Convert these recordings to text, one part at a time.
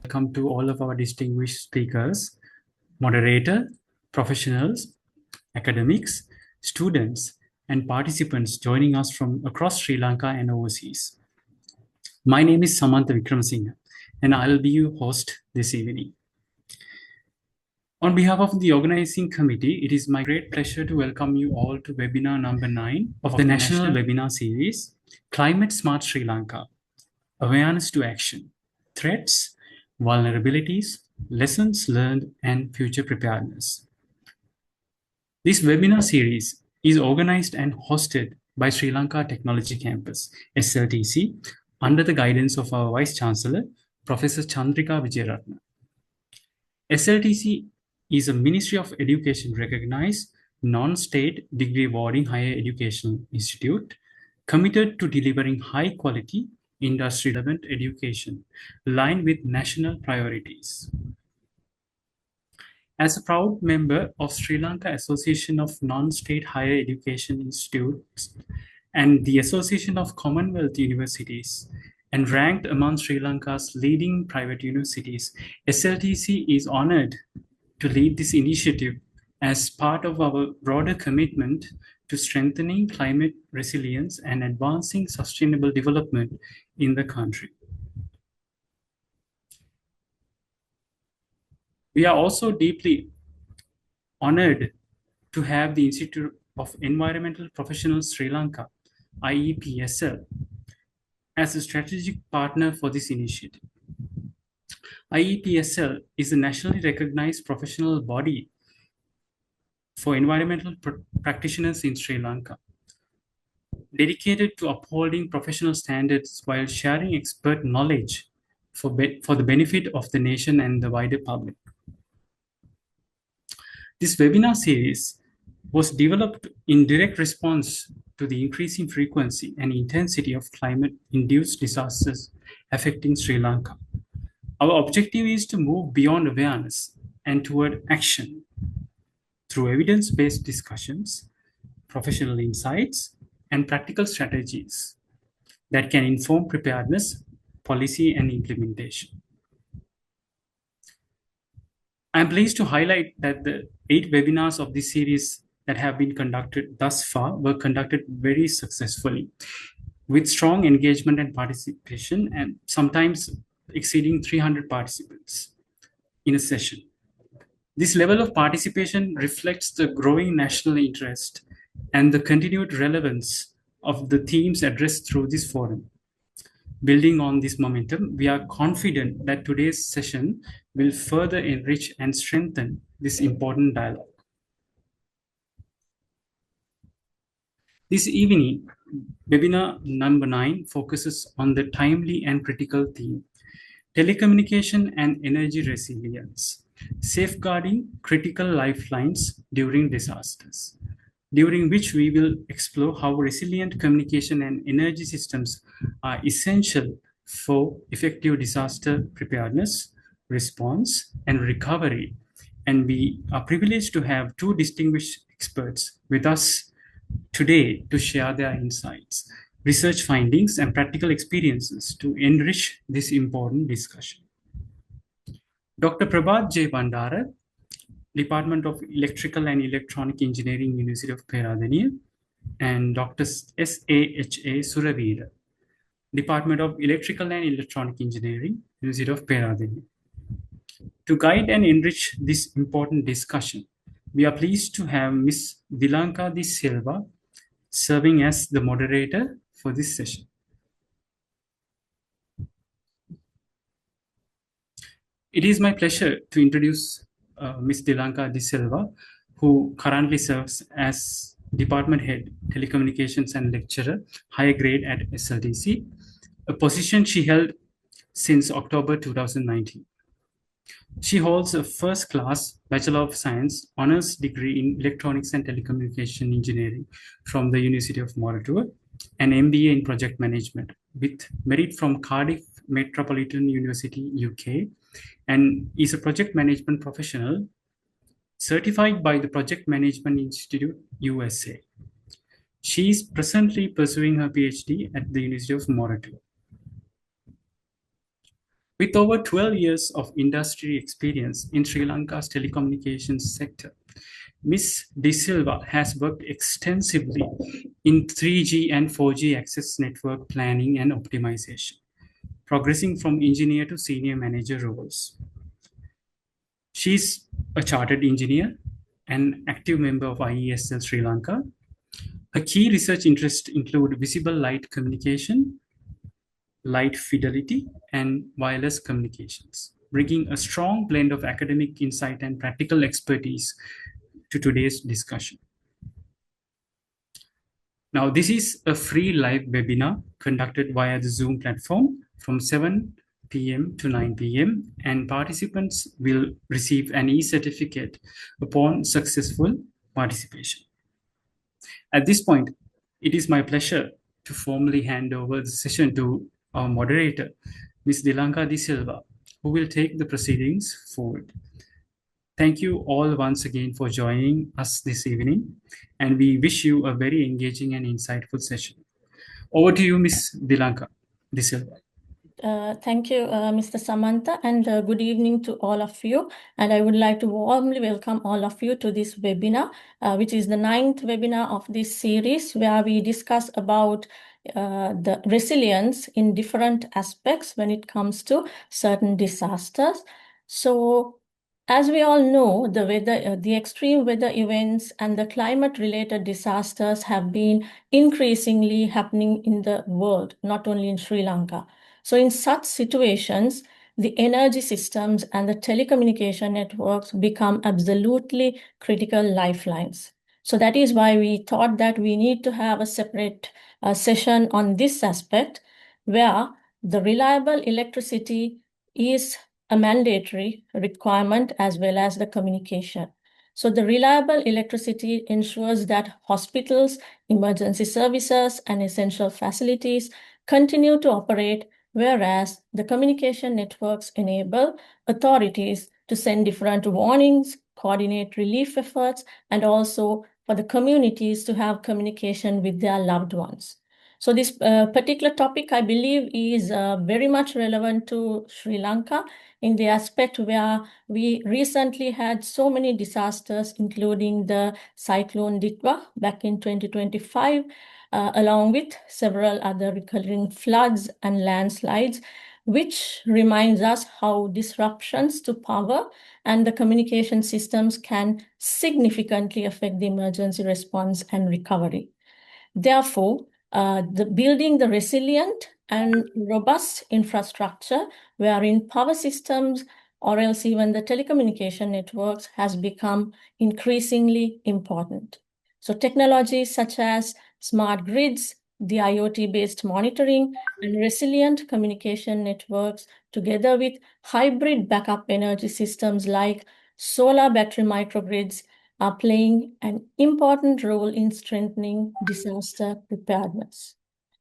welcome to all of our distinguished speakers, moderator, professionals, academics, students, and participants joining us from across Sri Lanka and overseas. My name is Samantha Wickramasinghe, and I'll be your host this evening. On behalf of the organizing committee, it is my great pleasure to welcome you all to webinar number 9 of the National Webinar Series, Climate Smart Sri Lanka, Awareness to Action, Threats, Vulnerabilities, Lessons Learned, and Future Preparedness. This webinar series is organized and hosted by Sri Lanka Technology Campus, SLTC, under the guidance of our Vice Chancellor, Professor Chandrika Wijeratna. SLTC is a Ministry of Education recognized non-state degree awarding higher educational institute committed to delivering high-quality, industry-relevant education aligned with national priorities. As a proud member of Sri Lanka Association of Non-State Higher Education Institutes and the Association of Commonwealth Universities, and ranked among Sri Lanka's leading private universities, SLTC is honored to lead this initiative as part of our broader commitment to strengthening climate resilience and advancing sustainable development in the country. We are also deeply honored to have the Institute of Environmental Professionals Sri Lanka, IEPSL, as a strategic partner for this initiative. IEPSL is a nationally recognized professional body for environmental practitioners in Sri Lanka, dedicated to upholding professional standards while sharing expert knowledge for the benefit of the nation and the wider public. This webinar series was developed in direct response to the increasing frequency and intensity of climate-induced disasters affecting Sri Lanka. Our objective is to move beyond awareness and toward action through evidence-based discussions, professional insights, and practical strategies that can inform preparedness, policy, and implementation. I'm pleased to highlight that the 8 webinars of this series that have been conducted thus far were conducted very successfully, with strong engagement and participation, and sometimes exceeding 300 participants in a session. This level of participation reflects the growing national interest and the continued relevance of the themes addressed through this forum. Building on this momentum, we are confident that today's session will further enrich and strengthen this important dialogue. This evening, webinar number 9 focuses on the timely and critical theme, telecommunication and energy resilience, safeguarding critical lifelines during disasters, during which we will explore how resilient communication and energy systems are essential for effective disaster preparedness, response, and recovery. And we are privileged to have 2 distinguished experts with us today to share their insights, research findings, and practical experiences to enrich this important discussion. Dr. Prabhat J. Bandara, Department of Electrical and Electronic Engineering, University of Peradeniya, and Dr. S.A.H.A. Suravira, Department of Electrical and Electronic Engineering, University of Peradeniya. To guide and enrich this important discussion, we are pleased to have Ms. Dilanka De Silva serving as the moderator for this session. It is my pleasure to introduce Ms. Dilanka De Silva, who currently serves as Department Head, Telecommunications and Lecturer, higher grade at SLTC, a position she held since October 2019. She holds a first-class Bachelor of Science honors degree in Electronics and Telecommunication Engineering from the University of Moratuwa, an MBA in Project Management with merit from Cardiff Metropolitan University, UK, and is a project management professional certified by the Project Management Institute, USA. She is presently pursuing her PhD at the University of Moratuwa. With over 12 years of industry experience in Sri Lanka's telecommunications sector, Ms. De Silva has worked extensively in 3G and 4G access network planning and optimization, progressing from engineer to senior manager roles. She's a chartered engineer, an active member of IESL Sri Lanka. Her key research interests include visible light communication, light fidelity, and wireless communications, bringing a strong blend of academic insight and practical expertise to today's discussion. Now, this is a free live webinar conducted via the Zoom platform from 7 p.m. to 9 p.m. and participants will receive an e-certificate upon successful participation. At this point, it is my pleasure to formally hand over the session to our moderator, Ms. Dilanka De Silva, who will take the proceedings forward. Thank you all once again for joining us this evening, and we wish you a very engaging and insightful session. Over to you, Ms. Dilanka De Silva. Thank you, Mr. Samantha, and good evening to all of you. And I would like to warmly welcome all of you to this webinar, which is the 9th webinar of this series, where we discuss about the resilience in different aspects when it comes to certain disasters. So, as we all know, the extreme weather events and the climate-related disasters have been increasingly happening in the world, not only in Sri Lanka. So in such situations, the energy systems and the telecommunication networks become absolutely critical lifelines. So that is why we thought that we need to have a separate session on this aspect, where the reliable electricity is a mandatory requirement as well as the communication. So the reliable electricity ensures that hospitals, emergency services, and essential facilities continue to operate, whereas the communication networks enable authorities to send different warnings, coordinate relief efforts, and also for the communities to have communication with their loved ones. So this particular topic, I believe, is very much relevant to Sri Lanka in the aspect where we recently had so many disasters, including the Cyclone Ditwah back in 2025, along with several other recurring floods and landslides, which reminds us how disruptions to power and the communication systems can significantly affect the emergency response and recovery. Therefore, building the resilient and robust infrastructure wherein power systems or else even the telecommunication networks has become increasingly important. So technologies such as smart grids, the IoT-based monitoring, and resilient communication networks, together with hybrid backup energy systems like solar battery microgrids, are playing an important role in strengthening disaster preparedness.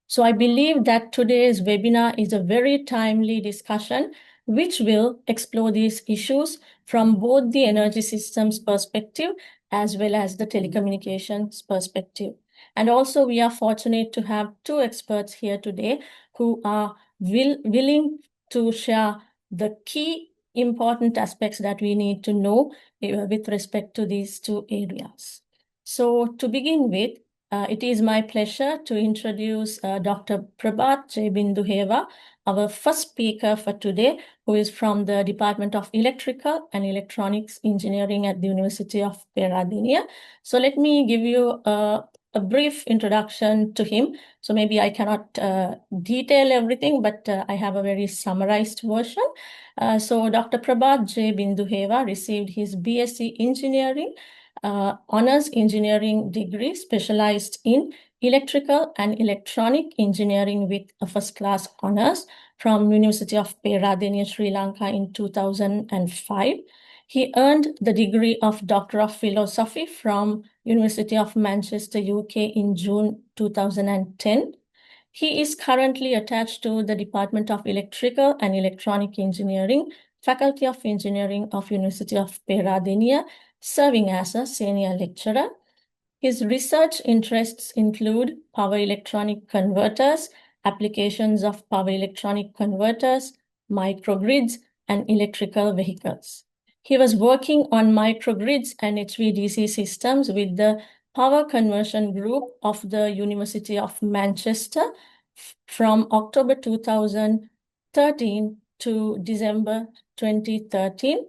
So I believe that today's webinar is a very timely discussion which will explore these issues from both the energy systems perspective as well as the telecommunications perspective. And also we are fortunate to have two experts here today who are willing to share the key important aspects that we need to know with respect to these two areas. So to begin with, it is my pleasure to introduce Dr. Prabhat J. Binduheva, our first speaker for today, who is from the Department of Electrical and Electronics Engineering at the University of Peradeniya. So let me give you a brief introduction to him. So maybe I cannot detail everything, but I have a very summarized version. So Dr. Prabhat J. Binduheva received his BSc Engineering honors engineering degree specialized in electrical and electronic engineering with a first-class honors from University of Peradeniya, Sri Lanka in 2005. He earned the degree of Doctor of Philosophy from University of Manchester, UK in June 2010. He is currently attached to the Department of Electrical and Electronic Engineering, Faculty of Engineering of University of Peradeniya, serving as a senior lecturer. His research interests include power electronic converters, applications of power electronic converters, microgrids, and electrical vehicles. He was working on microgrids and HVDC systems with the Power Conversion Group of the University of Manchester from October 2013 to December 2013.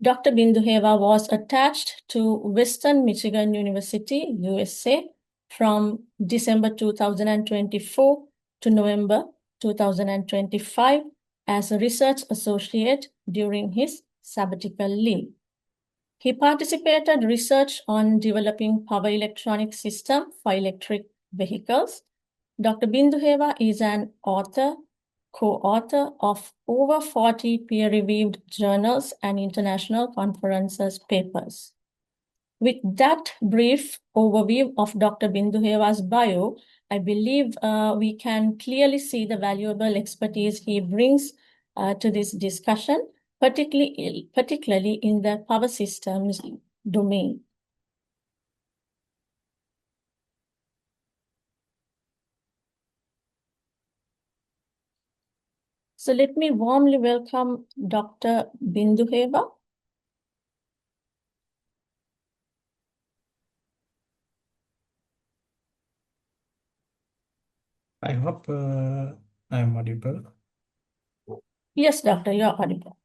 Dr. Binduheva was attached to Western Michigan University, USA, from December 2024 to November 2025 as a research associate during his sabbatical leave. He participated research on developing power electronic system for electric vehicles. Dr. Binduheva is an author, co-author of over 40 peer-reviewed journals and international conferences papers. With that brief overview of Dr. Binduheva's bio, I believe we can clearly see the valuable expertise he brings to this discussion, particularly in the power systems domain. So let me warmly welcome Dr. Binduheva. I hope I am audible. Yes, Doctor, you are audible.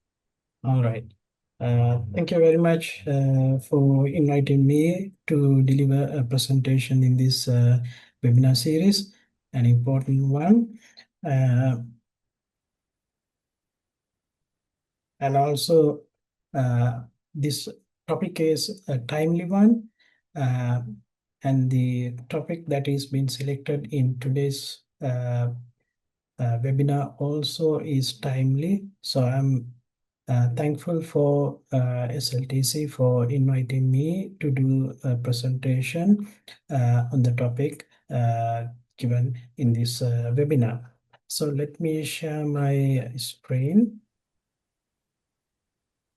All right. Thank you very much for inviting me to deliver a presentation in this webinar series, an important one. And also, this topic is a timely one. And the topic that is being selected in today's webinar also is timely. So I'm thankful for SLTC for inviting me to do a presentation on the topic given in this webinar. So let me share my screen.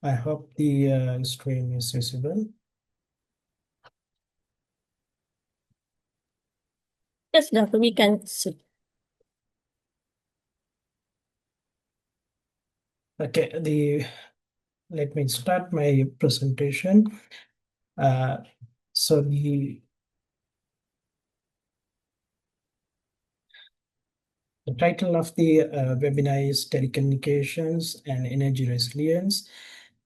I hope the screen is visible. Yes, Doctor, we can see. Okay, let me start my presentation. So the title of the webinar is Telecommunications and Energy Resilience,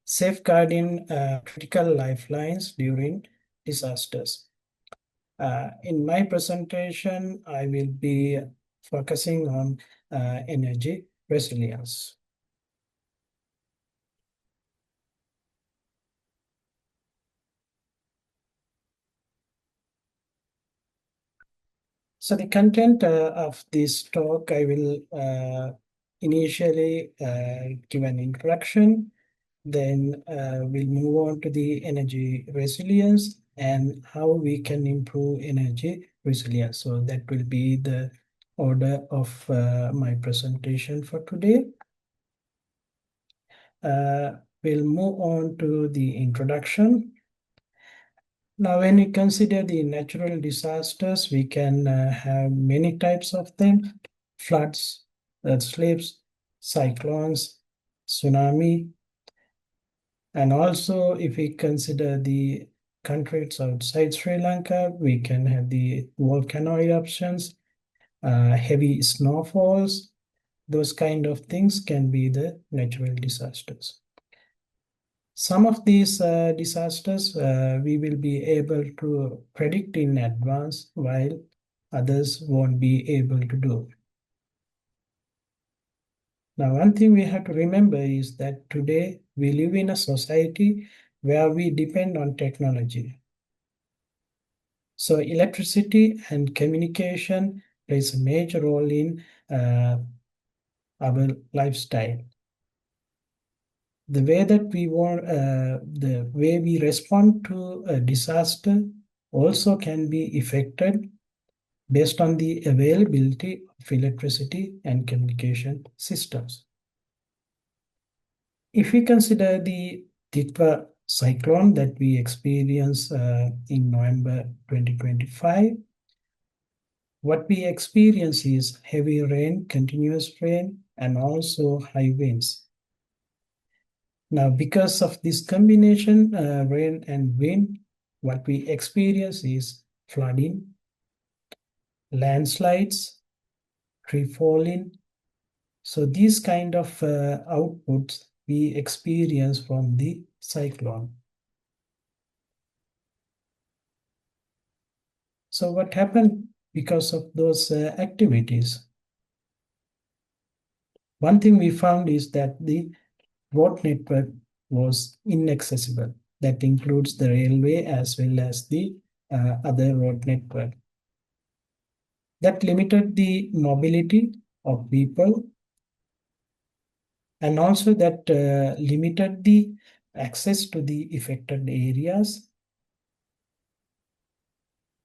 Safeguarding Critical Lifelines During Disasters. In my presentation, I will be focusing on energy resilience. So the content of this talk, I will initially give an introduction, then we'll move on to the energy resilience and how we can improve energy resilience. So that will be the order of my presentation for today. We'll move on to the introduction. Now, when we consider the natural disasters, we can have many types of them: floods, earthquakes, cyclones, tsunami. And also, if we consider the countries outside Sri Lanka, we can have the volcano eruptions, heavy snowfalls. Those kind of things can be the natural disasters. Some of these disasters we will be able to predict in advance, while others won't be able to do. Now, one thing we have to remember is that today we live in a society where we depend on technology. So electricity and communication plays a major role in our lifestyle. The way that the way we respond to a disaster also can be affected based on the availability of electricity and communication systems. If we consider the Ditwah cyclone that we experienced in November 2025, what we experience is heavy rain, continuous rain, and also high winds. Now, because of this combination, rain and wind, what we experience is flooding, landslides, tree falling. So these kind of outputs we experience from the cyclone. So what happened because of those activities? One thing we found is that the road network was inaccessible. That includes the railway as well as the other road network. That limited the mobility of people, and also that limited the access to the affected areas.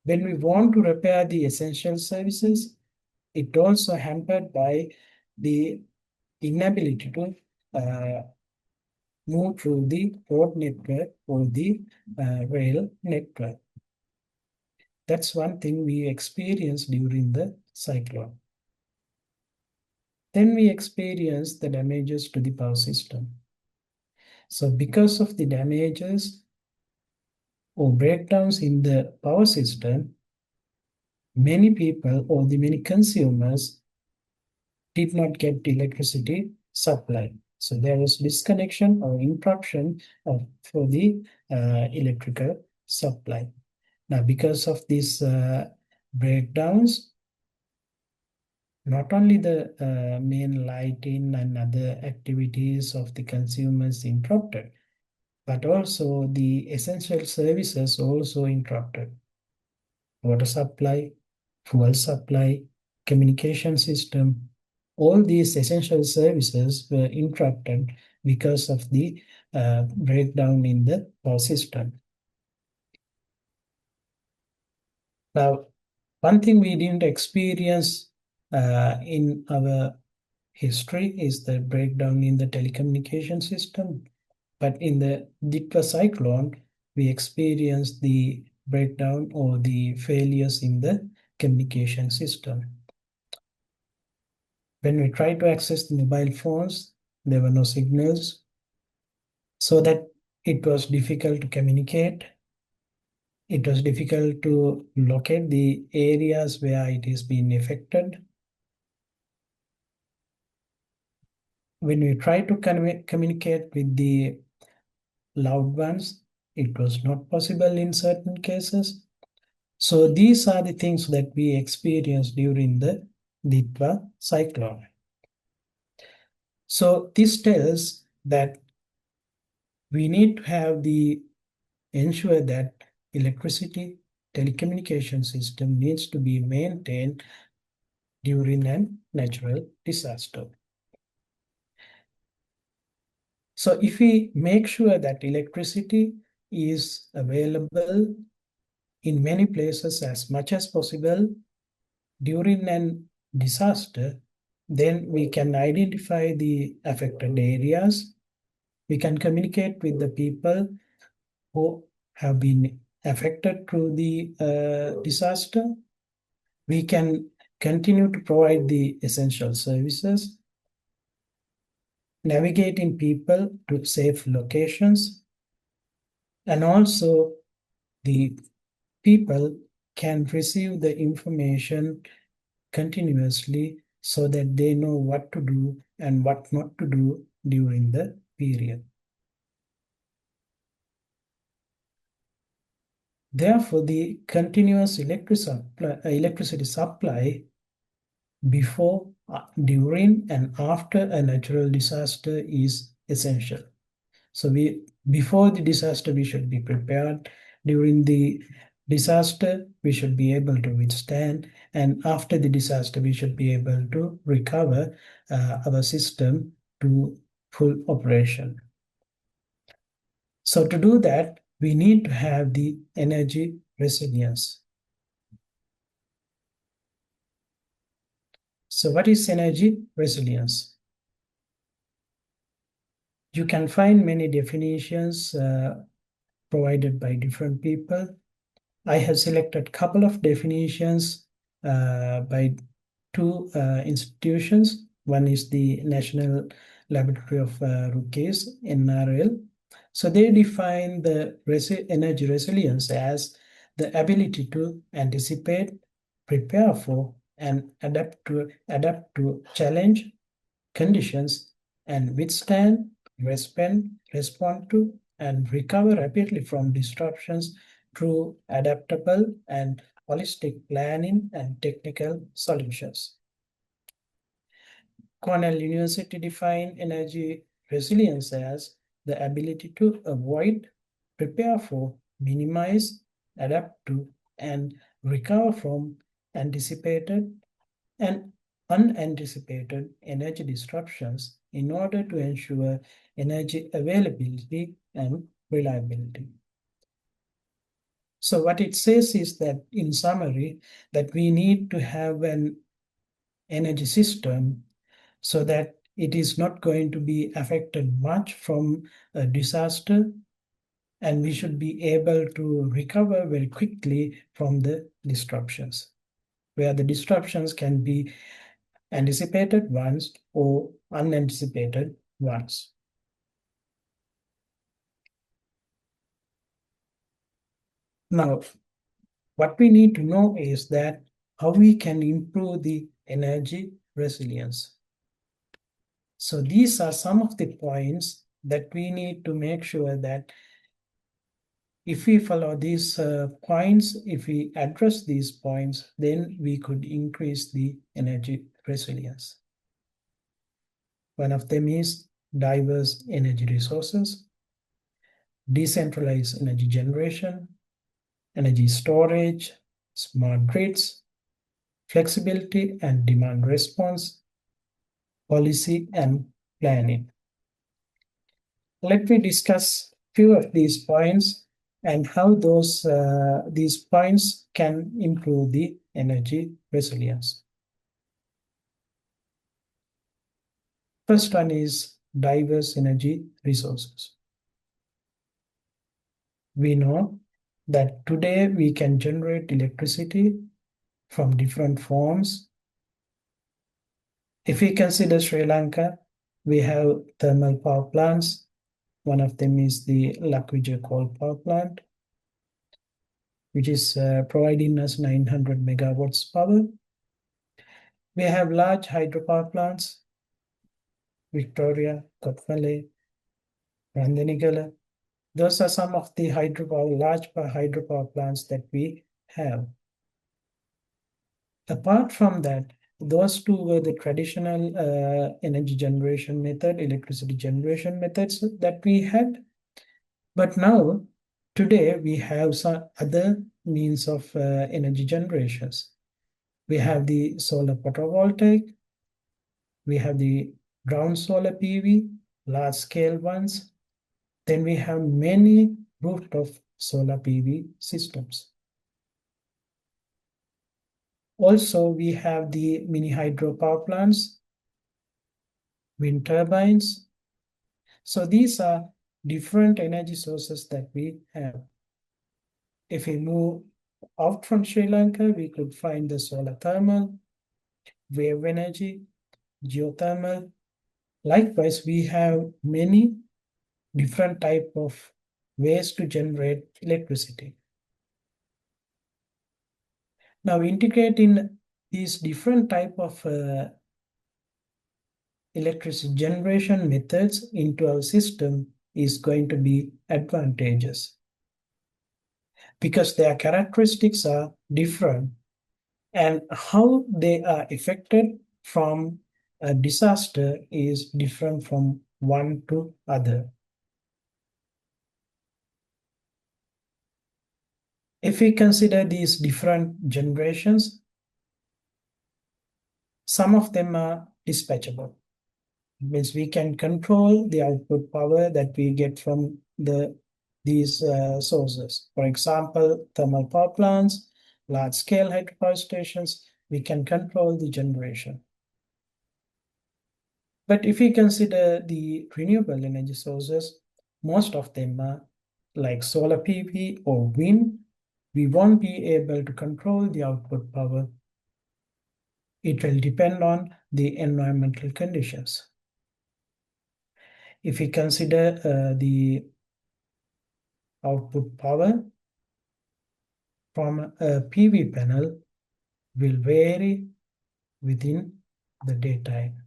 When we want to repair the essential services, it also hampered by the inability to move through the road network or the rail network. That's one thing we experienced during the cyclone. Then we experienced the damages to the power system. So because of the damages or breakdowns in the power system, many people or the many consumers did not get the electricity supply. So there was disconnection or interruption for the electrical supply. Now, because of these breakdowns, not only the main lighting and other activities of the consumers interrupted, but also the essential services also interrupted. Water supply, fuel supply, communication system, all these essential services were interrupted because of the breakdown in the power system. Now, one thing we didn't experience in our history is the breakdown in the telecommunication system. But in the Ditwah cyclone, we experienced the breakdown or the failures in the communication system. When we tried to access the mobile phones, there were no signals, so that it was difficult to communicate. It was difficult to locate the areas where it is being affected. When we tried to communicate with the loved ones, it was not possible in certain cases. So these are the things that we experienced during the Ditwah cyclone. So this tells that we need to have the ensure that electricity telecommunication system needs to be maintained during a natural disaster. So if we make sure that electricity is available in many places as much as possible during a disaster, then we can identify the affected areas. We can communicate with the people who have been affected through the disaster. We can continue to provide the essential services, navigating people to safe locations, and also the people can receive the information continuously so that they know what to do and what not to do during the period. Therefore, the continuous electricity supply before, during, and after a natural disaster is essential. So before the disaster, we should be prepared. During the disaster, we should be able to withstand. And after the disaster, we should be able to recover our system to full operation. So to do that, we need to have the energy resilience. So what is energy resilience? You can find many definitions provided by different people. I have selected a couple of definitions by two institutions. One is the National Laboratory of Rookies, NRL. So they define the energy resilience as the ability to anticipate, prepare for, and adapt to challenge conditions and withstand, respond to, and recover rapidly from disruptions through adaptable and holistic planning and technical solutions. Cornell University defined energy resilience as the ability to avoid, prepare for, minimize, adapt to, and recover from anticipated and unanticipated energy disruptions in order to ensure energy availability and reliability. So what it says is that, in summary, that we need to have an energy system so that it is not going to be affected much from a disaster, and we should be able to recover very quickly from the disruptions, where the disruptions can be anticipated ones or unanticipated ones. Now, what we need to know is that how we can improve the energy resilience. So these are some of the points that we need to make sure that if we follow these points, if we address these points, then we could increase the energy resilience. One of them is diverse energy resources, decentralized energy generation, energy storage, smart grids, flexibility and demand response, policy and planning. Let me discuss few of these points and how these points can improve the energy resilience. First one is diverse energy resources. We know that today we can generate electricity from different forms. If we consider Sri Lanka, we have thermal power plants. One of them is the Lakwija coal power plant, which is providing us 900 megawatts power. We have large hydropower plants, Victoria, Kotmale, Randanigala. Those are some of the large hydropower plants that we have. Apart from that, those two were the traditional energy generation method, electricity generation methods that we had. But now, today, we have some other means of energy generations. We have the solar photovoltaic, we have the ground solar PV, large-scale ones. Then we have many rooftop solar PV systems. Also, we have the mini hydro power plants, wind turbines. So these are different energy sources that we have. If we move out from Sri Lanka, we could find the solar thermal, wave energy, geothermal. Likewise, we have many different types of ways to generate electricity. Now, integrating these different types of electricity generation methods into our system is going to be advantageous because their characteristics are different and how they are affected from a disaster is different from one to other. If we consider these different generations, some of them are dispatchable. It means we can control the output power that we get from these sources. For example, thermal power plants, large-scale hydropower stations, we can control the generation. But if we consider the renewable energy sources, most of them are like solar PV or wind. We won't be able to control the output power. it will depend on the environmental conditions. If we consider the output power from a PV panel will vary within the daytime.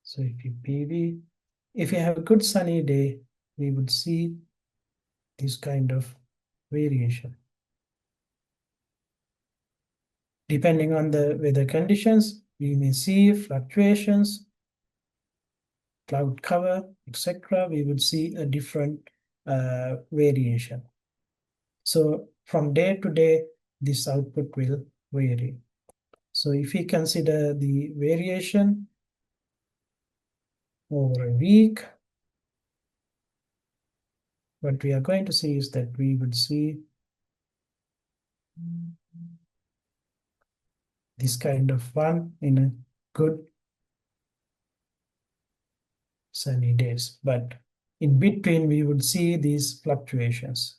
So if you have a good sunny day, we would see this kind of variation. Depending on the weather conditions, we may see fluctuations, cloud cover, etc. We would see a different variation. So from day to day, this output will vary. So if we consider the variation over a week, what we are going to see is that we would see this kind of one in a good sunny days, but in between we would see these fluctuations.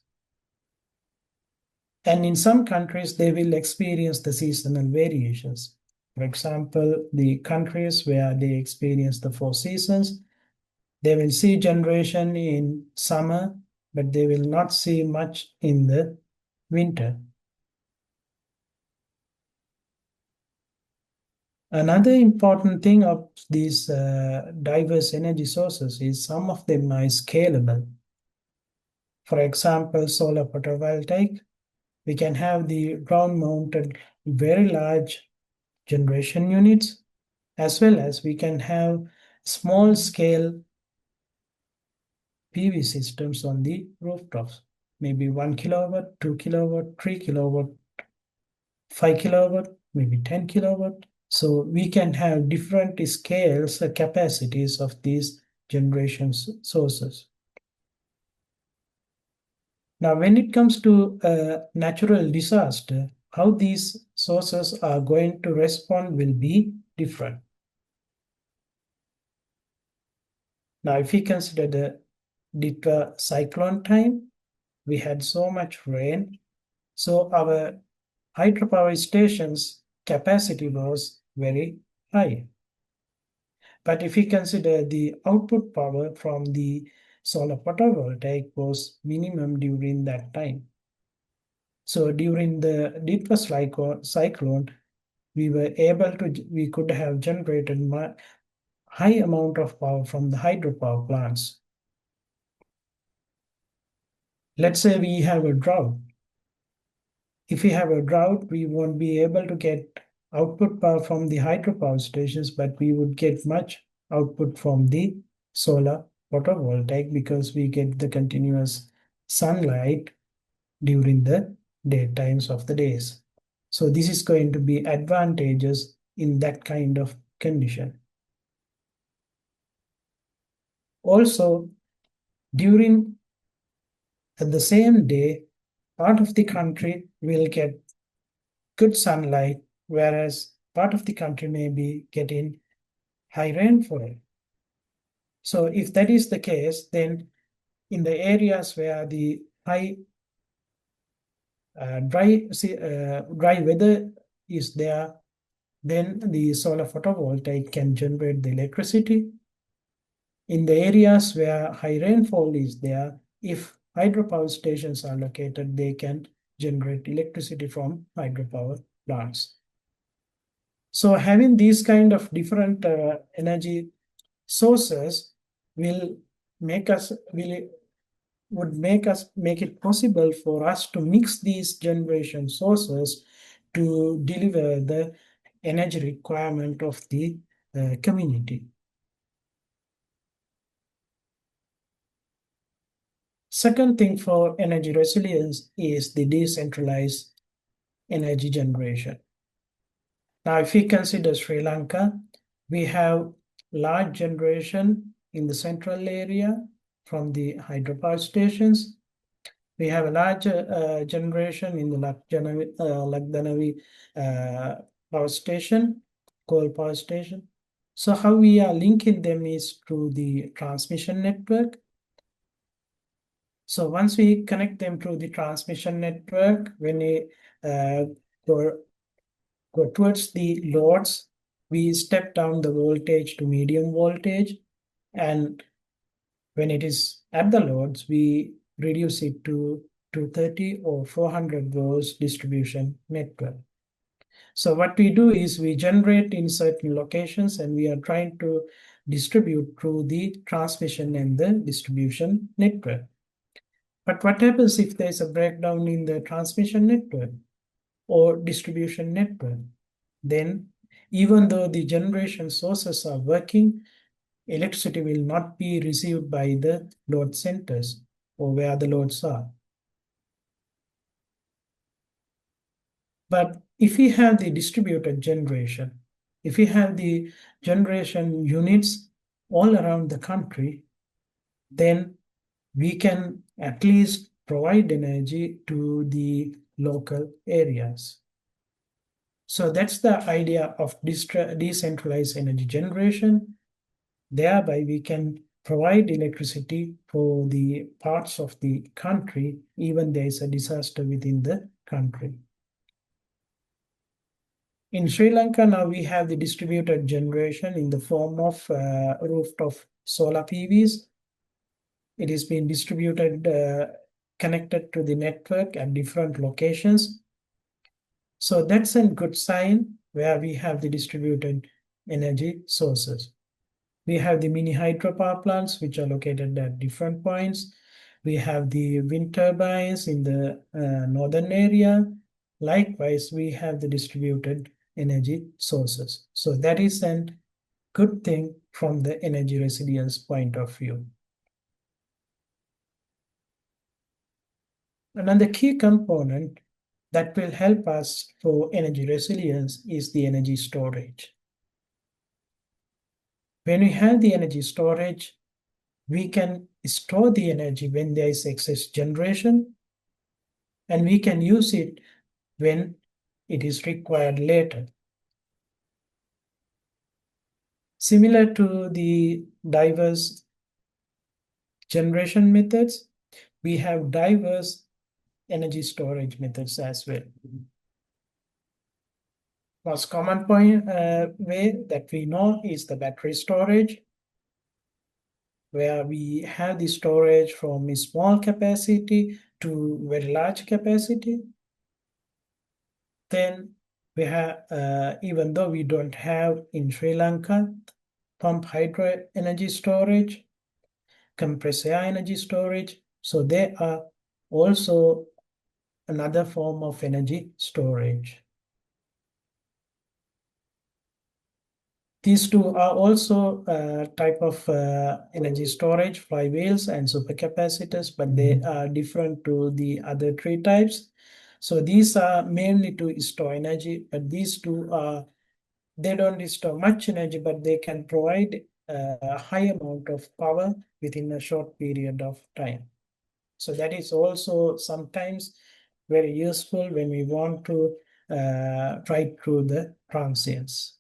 And in some countries, they will experience the seasonal variations. For example, the countries where they experience the 4 seasons, they will see generation in summer, but they will not see much in the winter. Another important thing of these diverse energy sources is some of them are scalable. For example, solar photovoltaic, we can have the ground-mounted very large generation units, as well as we can have small-scale PV systems on the rooftops, maybe 1 kilowatt, 2 kilowatt, 3 kilowatt, 5 kilowatt, maybe 10 kilowatt. So we can have different scales, capacities of these generation sources. Now, when it comes to a natural disaster, how these sources are going to respond will be different. Now, if we consider the Ditwah cyclone time, we had so much rain, so our hydropower stations' capacity was very high. But if we consider the output power from the solar photovoltaic was minimum during that time. So during the Ditwah cyclone, we could have generated high amount of power from the hydropower plants. Let's say we have a drought. If we have a drought, we won't be able to get output power from the hydropower stations, but we would get much output from the solar photovoltaic because we get the continuous sunlight during the daytimes of the days. So this is going to be advantageous in that kind of condition. Also, during the same day, part of the country will get good sunlight, whereas part of the country may be getting high rainfall. So if that is the case, then in the areas where the high dry weather is there, then the solar photovoltaic can generate the electricity. In the areas where high rainfall is there, if hydropower stations are located, they can generate electricity from hydropower plants. So having these kind of different energy sources would make it possible for us to mix these generation sources to deliver the energy requirement of the community. Second thing for energy resilience is the decentralized energy generation. Now, if we consider Sri Lanka, we have large generation in the central area from the hydropower stations. We have a large generation in the Lakdanavi power station, coal power station. So how we are linking them is through the transmission network. So once we connect them to the transmission network, when we go towards the loads, we step down the voltage to medium voltage, and when it is at the loads, we reduce it to 230 or 400 volts distribution network. So what we do is we generate in certain locations and we are trying to distribute through the transmission and the distribution network. But what happens if there's a breakdown in the transmission network or distribution network? Then even though the generation sources are working, electricity will not be received by the load centers or where the loads are. But if we have the distributed generation, if we have the generation units all around the country, then we can at least provide energy to the local areas. So that's the idea of decentralized energy generation. Thereby, we can provide electricity for the parts of the country, even there is a disaster within the country. In Sri Lanka, now we have the distributed generation in the form of rooftop solar PVs. It is being distributed, connected to the network at different locations. So that's a good sign where we have the distributed energy sources. We have the mini hydropower plants, which are located at different points. We have the wind turbines in the northern area. Likewise, we have the distributed energy sources. So that is a good thing from the energy resilience point of view. Another key component that will help us for energy resilience is the energy storage. When we have the energy storage, we can store the energy when there is excess generation, and we can use it when it is required later. Similar to the diverse generation methods, we have diverse energy storage methods as well. Most common way that we know is the battery storage, where we have the storage from a small capacity to very large capacity. Then we have, even though we don't have in Sri Lanka, pump hydro energy storage, compressed air energy storage. So they are also another form of energy storage. These two are also a type of energy storage, flywheels and supercapacitors, but they are different to the other three types. So these are mainly to store energy, but these two are, they don't store much energy, but they can provide a high amount of power within a short period of time. So that is also sometimes very useful when we want to ride through the transients.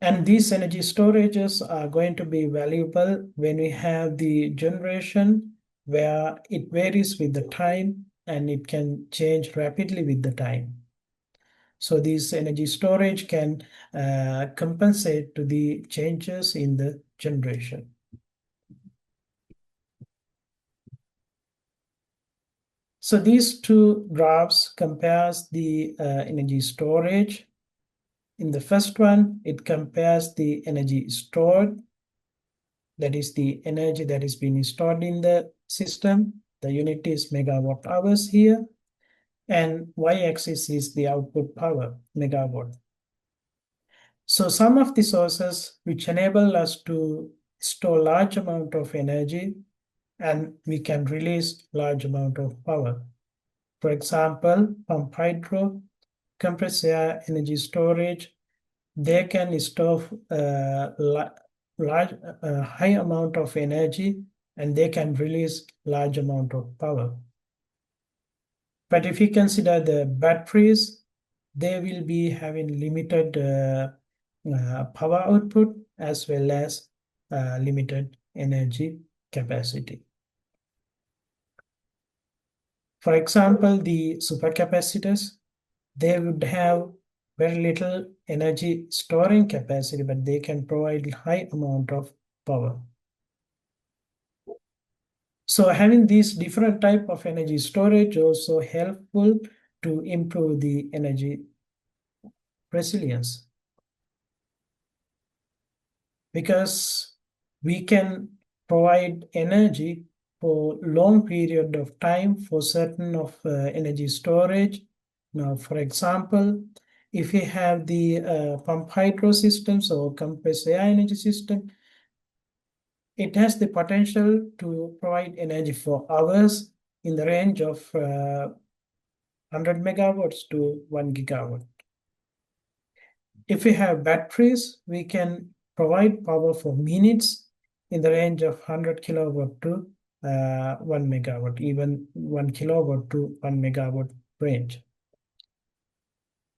And these energy storages are going to be valuable when we have the generation where it varies with the time and it can change rapidly with the time. So this energy storage can compensate to the changes in the generation. So these two graphs compares the energy storage. In the first one, it compares the energy stored, that is the energy that is being stored in the system. The unit is megawatt hours here, and y-axis is the output power, megawatt. So some of the sources which enable us to store large amount of energy and we can release large amount of power. For example, pump hydro, compressed air energy storage, they can store high amount of energy and they can release large amount of power. But if you consider the batteries, they will be having limited power output as well as limited energy capacity. For example, the supercapacitors, they would have very little energy storing capacity, but they can provide high amount of power. So having these different type of energy storage also helpful to improve the energy resilience, because we can provide energy for long period of time for certain of energy storage. Now, for example, if we have the pump hydro systems or compressed air energy system, it has the potential to provide energy for hours in the range of 100 megawatts to 1 gigawatt. If we have batteries, we can provide power for minutes in the range of 100 kilowatt to 1 megawatt, even 1 kilowatt to 1 megawatt range,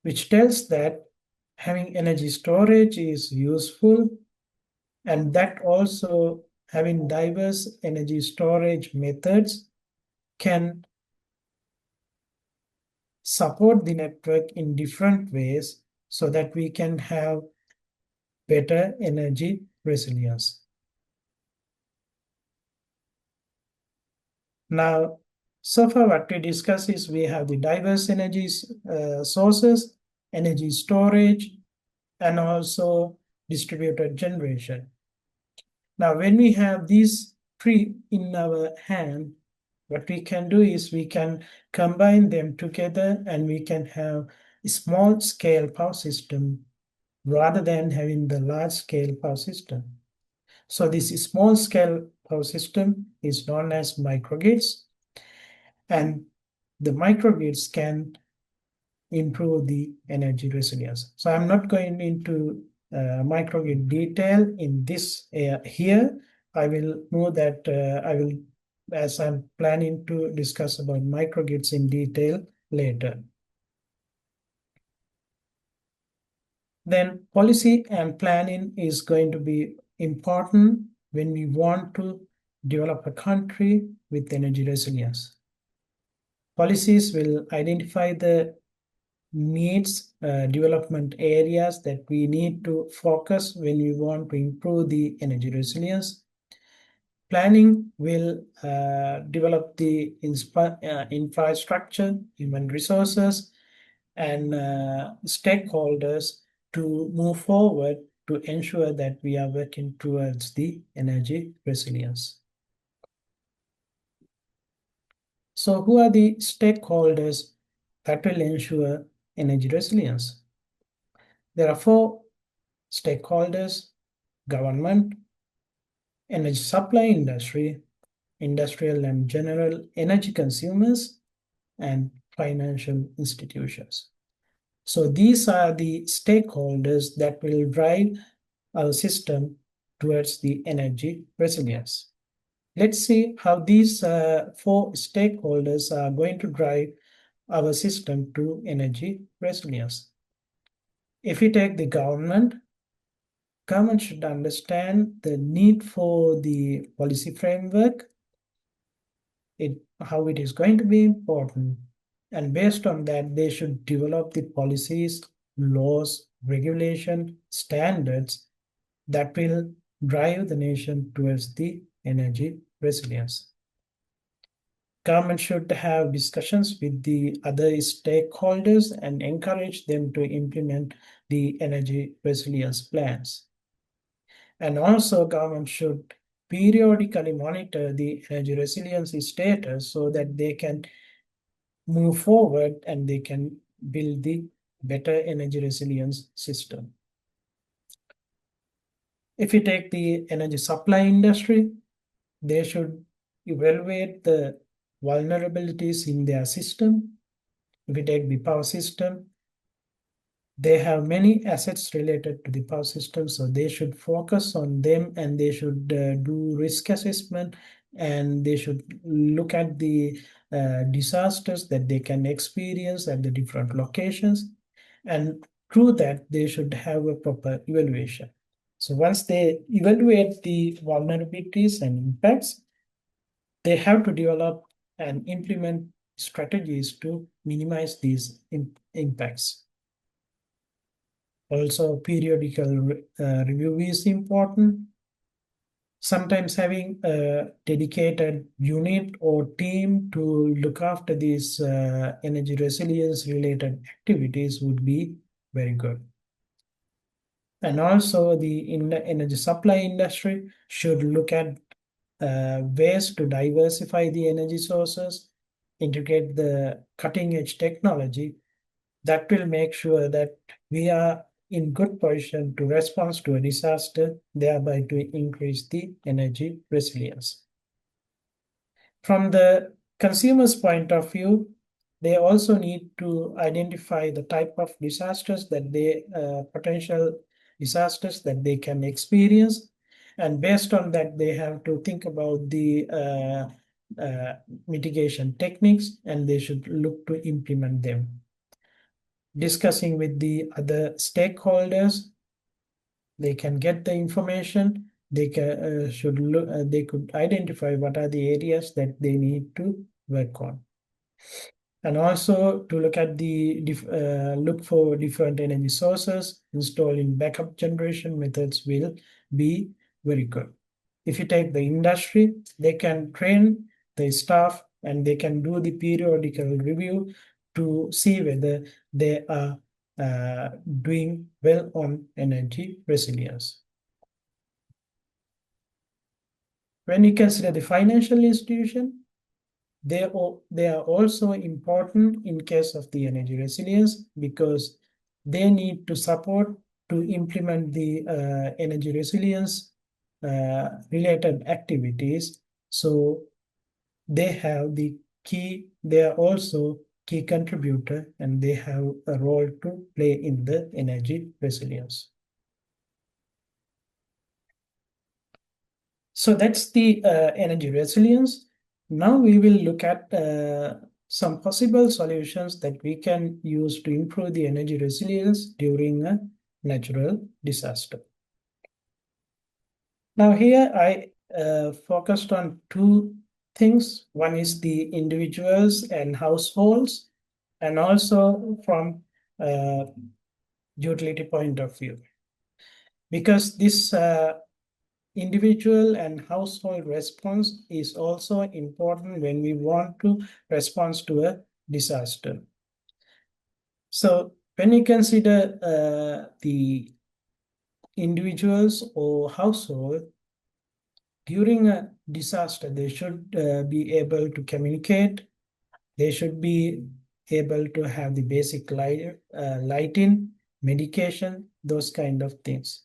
which tells that having energy storage is useful, and that also having diverse energy storage methods can support the network in different ways so that we can have better energy resilience. Now, so far what we discuss is we have the diverse energy sources, energy storage, and also distributed generation. Now, when we have these three in our hand, what we can do is we can combine them together and we can have a small scale power system rather than having the large scale power system. So this small scale power system is known as microgrids, and the microgrids can improve the energy resilience. So I'm not going into microgrid detail in this here. I will know that as I'm planning to discuss about microgrids in detail later. Then policy and planning is going to be important when we want to develop a country with energy resilience. Policies will identify the needs, development areas that we need to focus when we want to improve the energy resilience. Planning will develop the infrastructure, human resources, and stakeholders to move forward to ensure that we are working towards the energy resilience. So who are the stakeholders that will ensure energy resilience? There are four stakeholders: government, energy supply industry, industrial and general energy consumers, and financial institutions. So these are the stakeholders that will drive our system towards the energy resilience. Let's see how these four stakeholders are going to drive our system to energy resilience. If we take the government should understand the need for the policy framework, how it is going to be important. And based on that, they should develop the policies, laws, regulation, standards that will drive the nation towards the energy resilience. Government should have discussions with the other stakeholders and encourage them to implement the energy resilience plans. And also government should periodically monitor the energy resilience status so that they can move forward and they can build the better energy resilience system. If you take the energy supply industry, they should evaluate the vulnerabilities in their system. If you take the power system, they have many assets related to the power system, so they should focus on them and they should do risk assessment, and they should look at the disasters that they can experience at the different locations, and through that they should have a proper evaluation. So once they evaluate the vulnerabilities and impacts, they have to develop and implement strategies to minimize these impacts. Also, periodical review is important. Sometimes having a dedicated unit or team to look after these energy resilience related activities would be very good. And also the energy supply industry should look at ways to diversify the energy sources, integrate the cutting edge technology that will make sure that we are in good position to respond to a disaster, thereby to increase the energy resilience. From the consumer's point of view, they also need to identify the type of disasters that potential disasters that they can experience. And based on that, they have to think about the mitigation techniques, and they should look to implement them. Discussing with the other stakeholders, they can get the information. They should look. They could identify what are the areas that they need to work on, and also to look at the look for different energy sources. Installing backup generation methods will be very good. If you take the industry, they can train the staff and they can do the periodical review to see whether they are doing well on energy resilience. When you consider the financial institution, they are also important in case of the energy resilience because they need to support to implement the energy resilience related activities. So they have the key, they are also key contributor and they have a role to play in the energy resilience. So that's the energy resilience. Now we will look at some possible solutions that we can use to improve the energy resilience during a natural disaster. Now here I focused on two things. One is the individuals and households, and also from utility point of view. Because this individual and household response is also important when we want to respond to a disaster. So when you consider the individuals or household, during a disaster, they should be able to communicate. They should be able to have the basic lighting, medication, those kind of things.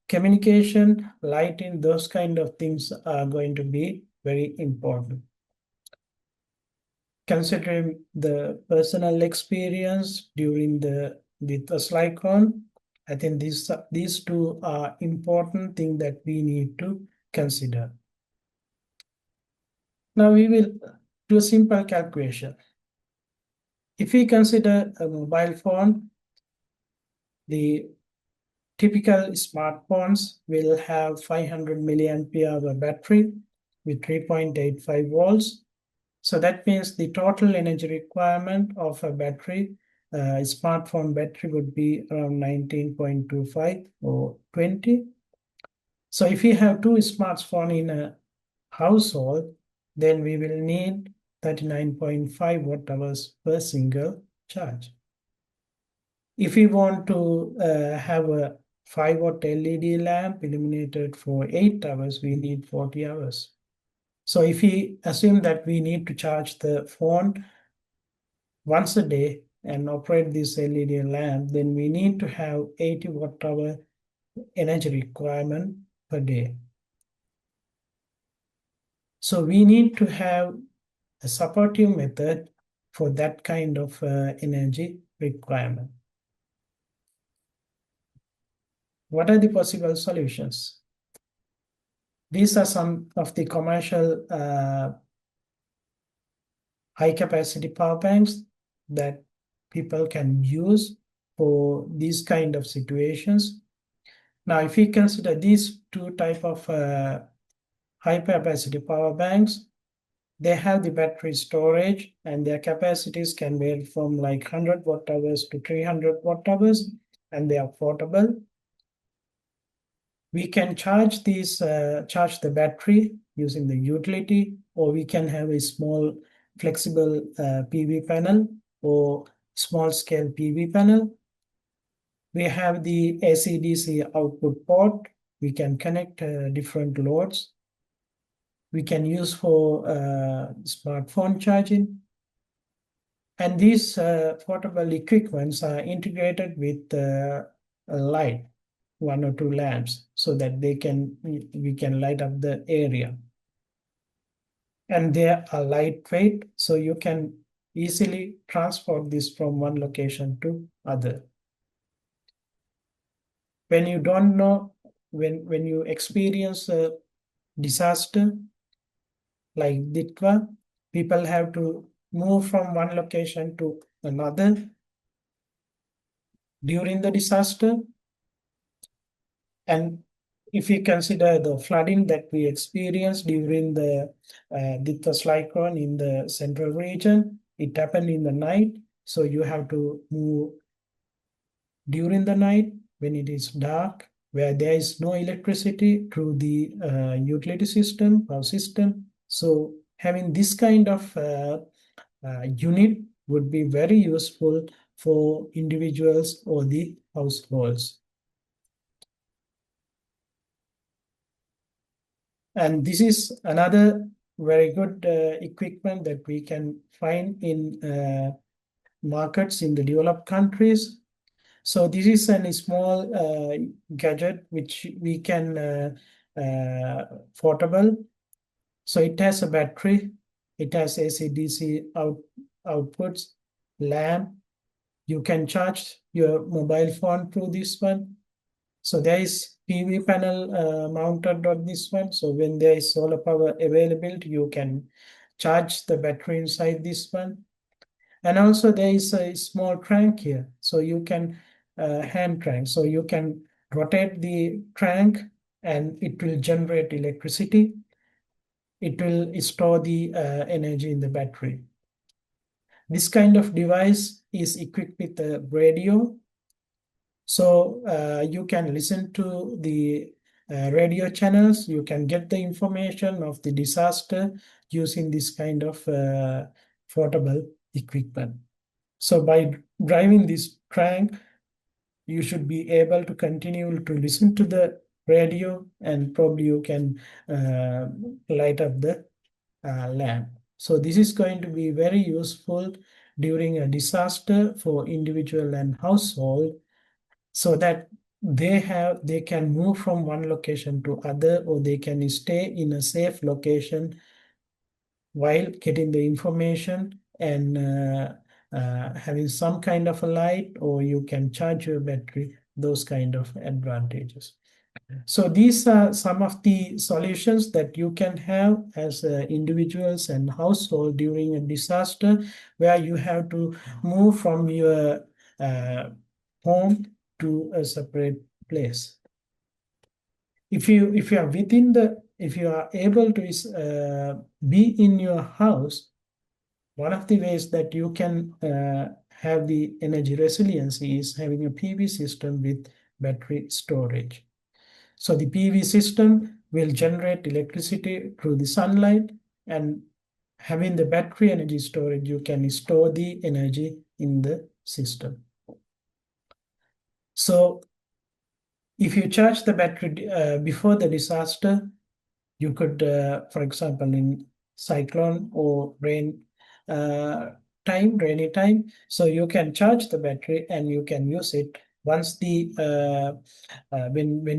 Communication, lighting, those kind of things are going to be very important. Considering the personal experience during the Ditwah cyclone, I think these two are important things that we need to consider. Now we will do a simple calculation. If we consider a mobile phone, the typical smartphones will have 500 milliampere hour battery with 3.85 volts. So that means the total energy requirement of a battery, smartphone battery would be around 19.25 or 20. So if we have two smartphones in a household, then we will need 39.5 watt hours per single charge. If we want to have a 5 watt LED lamp illuminated for 8 hours, we need 40 hours. So if we assume that we need to charge the phone once a day and operate this LED lamp, then we need to have 80 watt hour energy requirement per day. So we need to have a supportive method for that kind of energy requirement. What are the possible solutions? These are some of the commercial high capacity power banks that people can use for these kind of situations. Now, if we consider these two type of high capacity power banks, they have the battery storage and their capacities can vary from like 100 watt hours to 300 watt hours, and they are portable. We can charge charge the battery using the utility, or we can have a small flexible PV panel or small scale PV panel. We have the AC/DC output port. We can connect different loads. We can use for smartphone charging. And these portable equipments are integrated with a light, 1 or 2 lamps, so that we can light up the area. And they are lightweight, so you can easily transport this from one location to other. When you don't know, when you experience a disaster like Ditwah, people have to move from one location to another during the disaster. And if we consider the flooding that we experienced during the Ditwah cyclone in the central region, it happened in the night. So you have to move during the night when it is dark, where there is no electricity through the utility system, power system. So having this kind of unit would be very useful for individuals or the households. And this is another very good equipment that we can find in markets in the developed countries. So this is a small gadget which we can portable. So it has a battery, it has AC/DC outputs, lamp. You can charge your mobile phone through this one. So there is PV panel mounted on this one. So when there is solar power available, you can charge the battery inside this one. And also there is a small crank here. So you can hand crank. So you can rotate the crank and it will generate electricity. It will store the energy in the battery. This kind of device is equipped with a radio. So you can listen to the radio channels. You can get the information of the disaster using this kind of portable equipment. So by driving this crank, you should be able to continue to listen to the radio, and probably you can light up the lamp. So this is going to be very useful during a disaster for individual and household, so that they can move from one location to other, or they can stay in a safe location while getting the information and having some kind of a light, or you can charge your battery, those kind of advantages. So these are some of the solutions that you can have as individuals and household during a disaster, where you have to move from your home to a separate place. If you are if you are able to be in your house, one of the ways that you can have the energy resiliency is having a PV system with battery storage. So the PV system will generate electricity through the sunlight, and having the battery energy storage, you can store the energy in the system. So if you charge the battery before the disaster, you could, for example, in cyclone or rainy time, so you can charge the battery and you can use it once when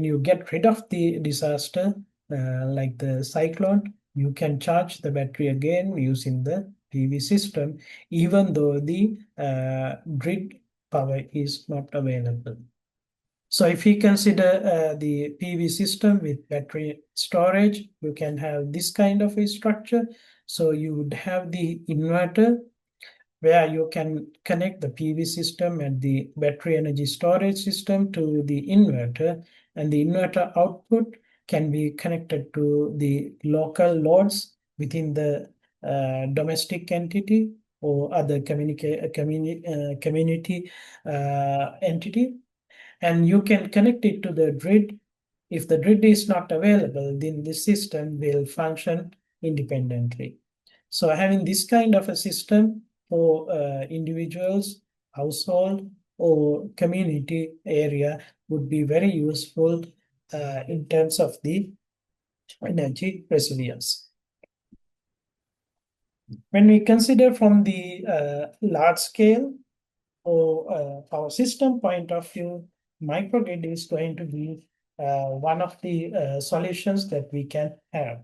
you get rid of the disaster, like the cyclone, you can charge the battery again using the PV system, even though the grid power is not available. So if we consider the PV system with battery storage, you can have this kind of a structure. So you would have the inverter, where you can connect the PV system and the battery energy storage system to the inverter, and the inverter output can be connected to the local loads within the domestic entity or other community entity, and you can connect it to the grid. If the grid is not available, then the system will function independently. So having this kind of a system for individuals, household, or community area would be very useful in terms of the energy resilience. When we consider from the large scale or power system point of view, microgrid is going to be one of the solutions that we can have.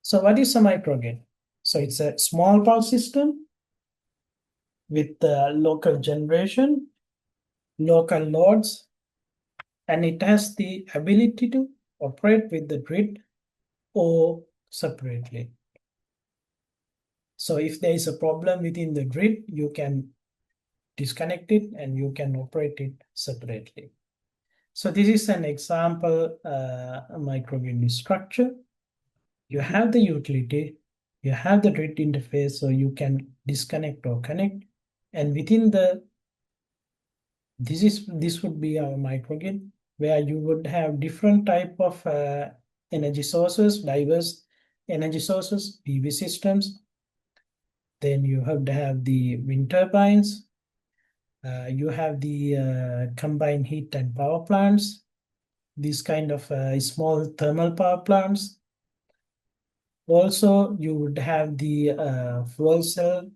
So what is a microgrid? So it's a small power system with local generation, local loads, and it has the ability to operate with the grid or separately. So if there is a problem within the grid, you can disconnect it and you can operate it separately. So this is an example microgrid structure. You have the utility, you have the grid interface, so you can disconnect or connect. And within this would be our microgrid, where you would have different type of energy sources, diverse energy sources, PV systems. Then you have to have the wind turbines. You have the combined heat and power plants, these kind of small thermal power plants. Also, you would have the fuel cell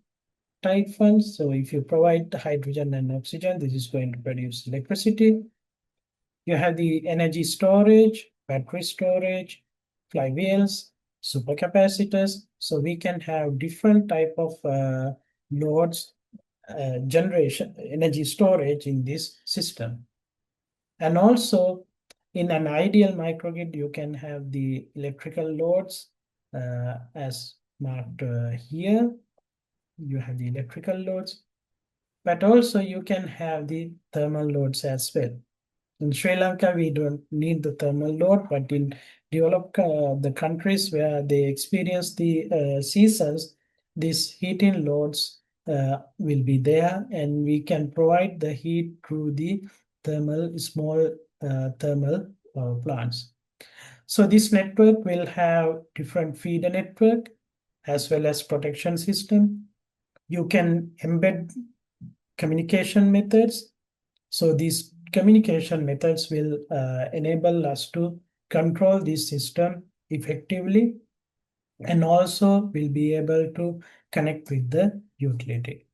type ones. So if you provide hydrogen and oxygen, this is going to produce electricity. You have the energy storage, battery storage, flywheels, supercapacitors. So we can have different type of loads, generation, energy storage in this system. And also in an ideal microgrid, you can have the electrical loads as marked here. You have the electrical loads, but also you can have the thermal loads as well. In Sri Lanka, we don't need the thermal load, but in developed the countries where they experience the seasons, these heating loads will be there, and we can provide the heat through the small thermal plants. So this network will have different feeder network as well as protection system. You can embed communication methods. So these communication methods will enable us to control this system effectively, and also will be able to connect with the utility.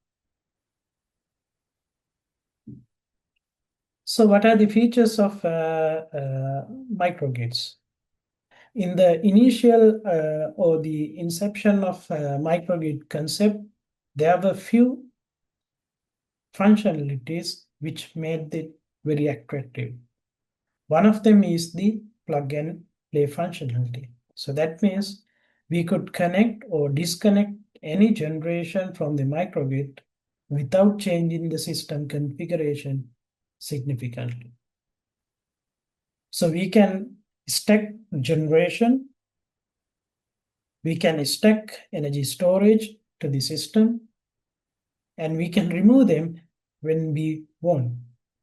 So what are the features of microgrids? In the initial or the inception of microgrid concept, there were few functionalities which made it very attractive. One of them is the plug and play functionality. So that means we could connect or disconnect any generation from the microgrid without changing the system configuration significantly. So we can stack generation, we can stack energy storage to the system, and we can remove them when we want.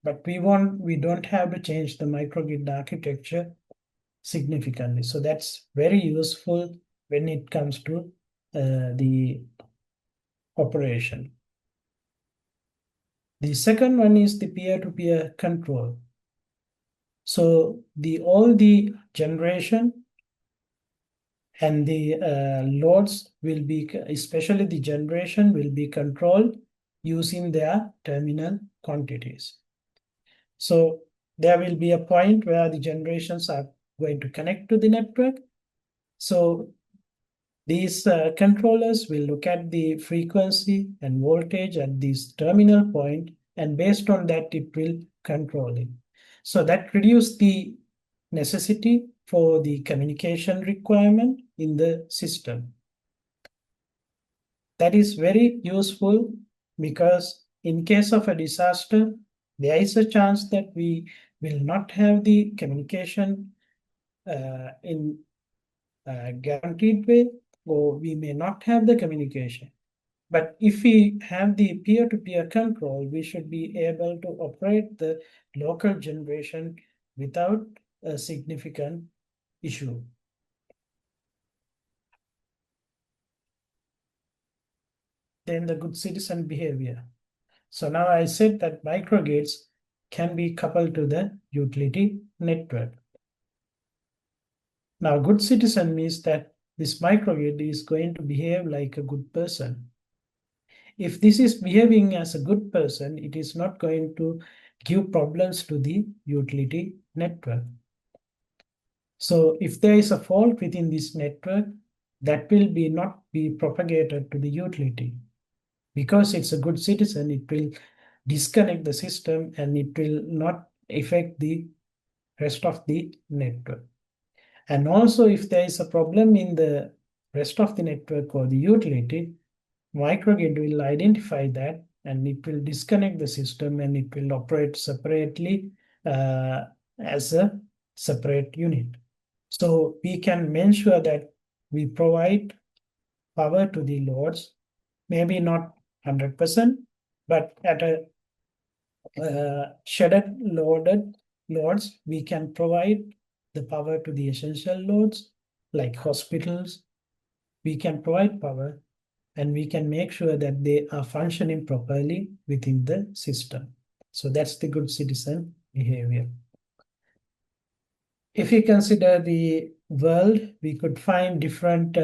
But we don't have to change the microgrid architecture significantly. So that's very useful when it comes to the operation. The second one is the peer-to-peer control. So all the generation and the loads will be, especially the generation, will be controlled using their terminal quantities. So there will be a point where the generations are going to connect to the network. So these controllers will look at the frequency and voltage at this terminal point, and based on that, it will control it. So that reduces the necessity for the communication requirement in the system. That is very useful because in case of a disaster, there is a chance that we will not have the communication in a guaranteed way, or we may not have the communication. But if we have the peer-to-peer control, we should be able to operate the local generation without a significant issue. Then the good citizen behavior. So now I said that microgrids can be coupled to the utility network. Now, good citizen means that this microgrid is going to behave like a good person. If this is behaving as a good person, it is not going to give problems to the utility network. So if there is a fault within this network, that will not be propagated to the utility. Because it's a good citizen, it will disconnect the system and it will not affect the rest of the network. And also, if there is a problem in the rest of the network or the utility, microgrid will identify that and it will disconnect the system and it will operate separately as a separate unit. So we can make sure that we provide power to the loads, maybe not 100%, but at a shaded loaded loads, we can provide the power to the essential loads like hospitals. We can provide power and we can make sure that they are functioning properly within the system. So that's the good citizen behavior. If we consider the world, we could find different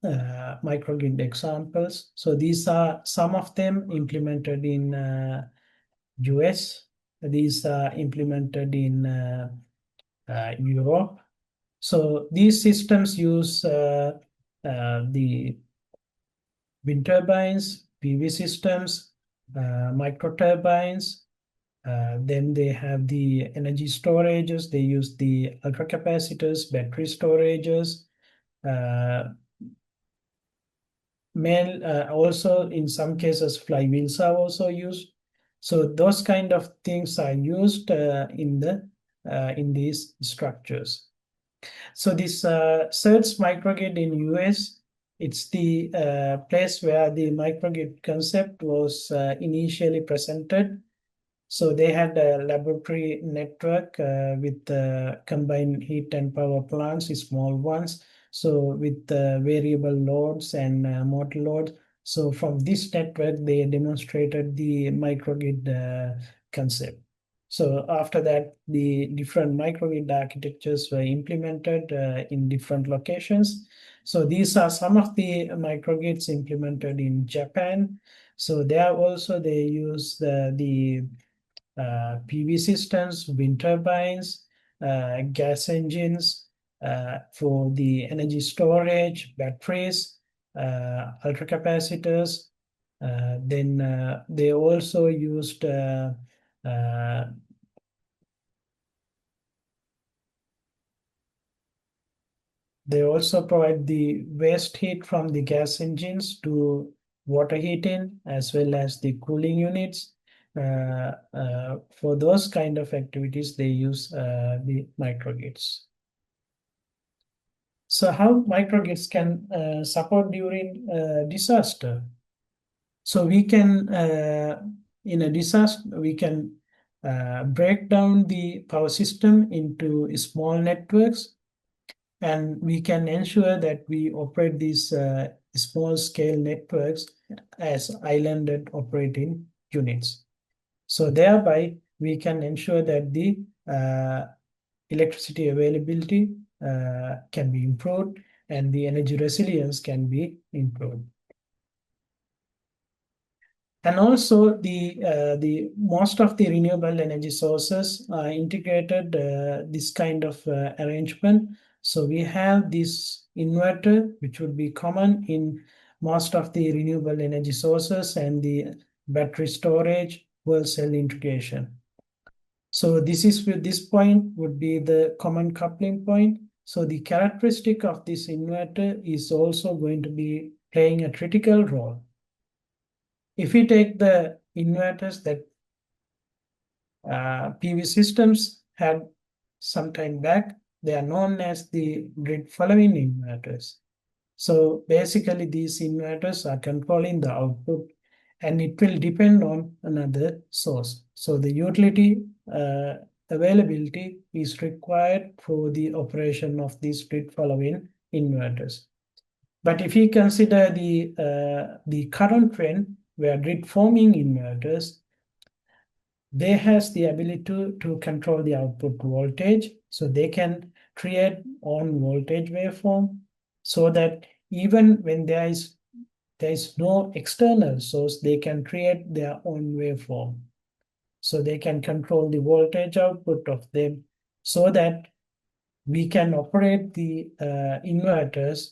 microgrid examples. So these are some of them implemented in US. These are implemented in Europe. So these systems use the wind turbines, PV systems, micro turbines. Then they have the energy storages. They use the ultracapacitors, battery storages. Also, in some cases, flywheels are also used. So those kind of things are used in these structures. So this CERTS microgrid in US, it's the place where the microgrid concept was initially presented. So they had a laboratory network with combined heat and power plants, small ones. So with variable loads and motor loads. So from this network, they demonstrated the microgrid concept. So after that, the different microgrid architectures were implemented in different locations. So these are some of the microgrids implemented in Japan. So there also they use the PV systems, wind turbines, gas engines for the energy storage, batteries, ultracapacitors. Then they also used they also provide the waste heat from the gas engines to water heating as well as the cooling units. For those kind of activities, they use the microgrids. So how microgrids can support during disaster? So we can, in a disaster, we can break down the power system into small networks, and we can ensure that we operate these small scale networks as islanded operating units. So thereby, we can ensure that the electricity availability can be improved and the energy resilience can be improved. And also the most of the renewable energy sources are integrated this kind of arrangement. So we have this inverter, which would be common in most of the renewable energy sources, and the battery storage, fuel cell integration. So this point would be the common coupling point. So the characteristic of this inverter is also going to be playing a critical role. If we take the inverters that PV systems had some time back. They are known as the grid following inverters. So basically, these inverters are controlling the output, and it will depend on another source. So the utility availability is required for the operation of these grid following inverters. But if you consider the current trend where grid forming inverters, they has the ability to control the output voltage, so they can create own voltage waveform, so that even when there is no external source, they can create their own waveform. So they can control the voltage output of them, so that we can operate the inverters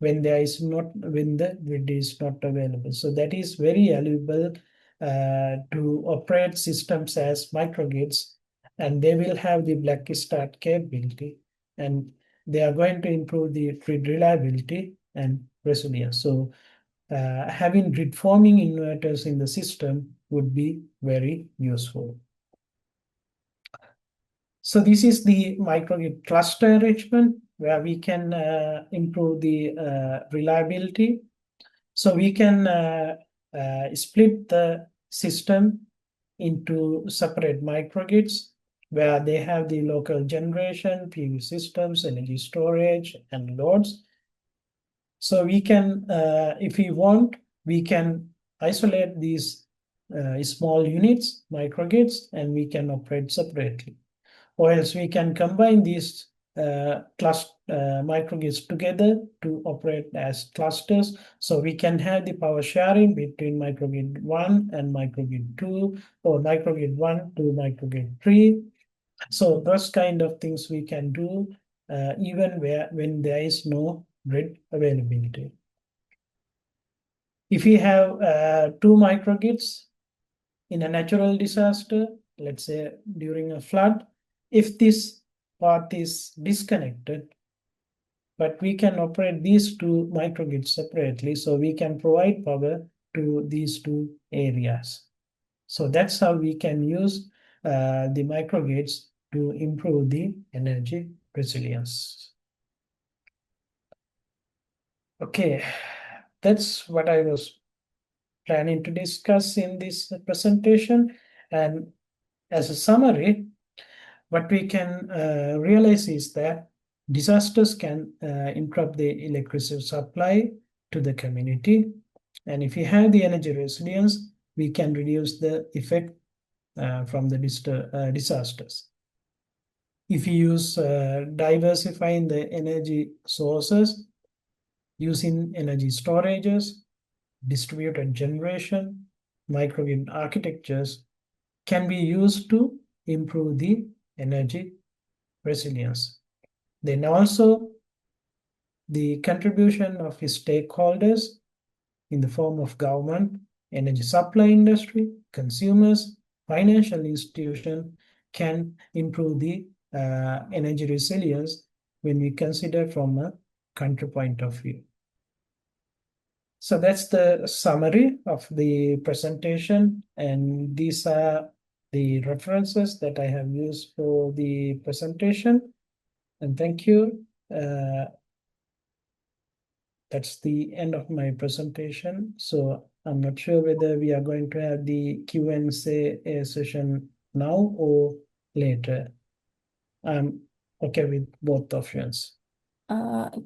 when the grid is not available. So that is very valuable to operate systems as microgrids, and they will have the black start capability, and they are going to improve the grid reliability and resilience. So having grid forming inverters in the system would be very useful. So this is the microgrid cluster arrangement where we can improve the reliability. So we can split the system into separate microgrids where they have the local generation, PV systems, energy storage, and loads. So we can, if we want, we can isolate these small units, microgrids, and we can operate separately. Or else we can combine these microgrids together to operate as clusters. So we can have the power sharing between microgrid 1 and microgrid 2, or microgrid 1 to microgrid 3. So those kind of things we can do even when there is no grid availability. If we have 2 microgrids in a natural disaster, let's say during a flood, if this path is disconnected, but we can operate these 2 microgrids separately, so we can provide power to these 2 areas. So that's how we can use the microgrids to improve the energy resilience. Okay, that's what I was planning to discuss in this presentation. And as a summary, what we can realize is that disasters can interrupt the electricity supply to the community. And if we have the energy resilience, we can reduce the effect from the disasters. If we use diversifying the energy sources, using energy storages, distributed generation, microgrid architectures can be used to improve the energy resilience. Then also the contribution of stakeholders in the form of government, energy supply industry, consumers, financial institutions can improve the energy resilience when we consider from a country point of view. So that's the summary of the presentation, and these are the references that I have used for the presentation. And thank you. That's the end of my presentation. So I'm not sure whether we are going to have the Q&A session now or later. I'm okay with both options.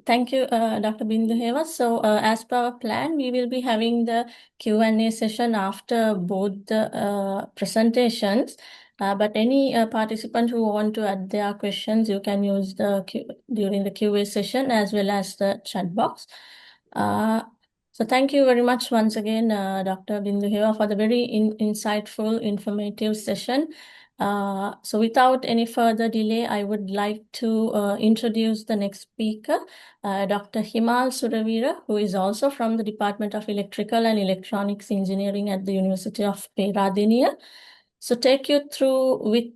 Thank you, Dr. Binduheva. So as per our plan, we will be having the Q&A session after both the presentations. But any participant who want to add their questions, you can use during the QA session as well as the chat box. So thank you very much once again, Dr. Binduheva, for the very insightful, informative session. So without any further delay, I would like to introduce the next speaker, Dr. Himal Suravira, who is also from the Department of Electrical and Electronics Engineering at the University of Peradeniya. So take you through with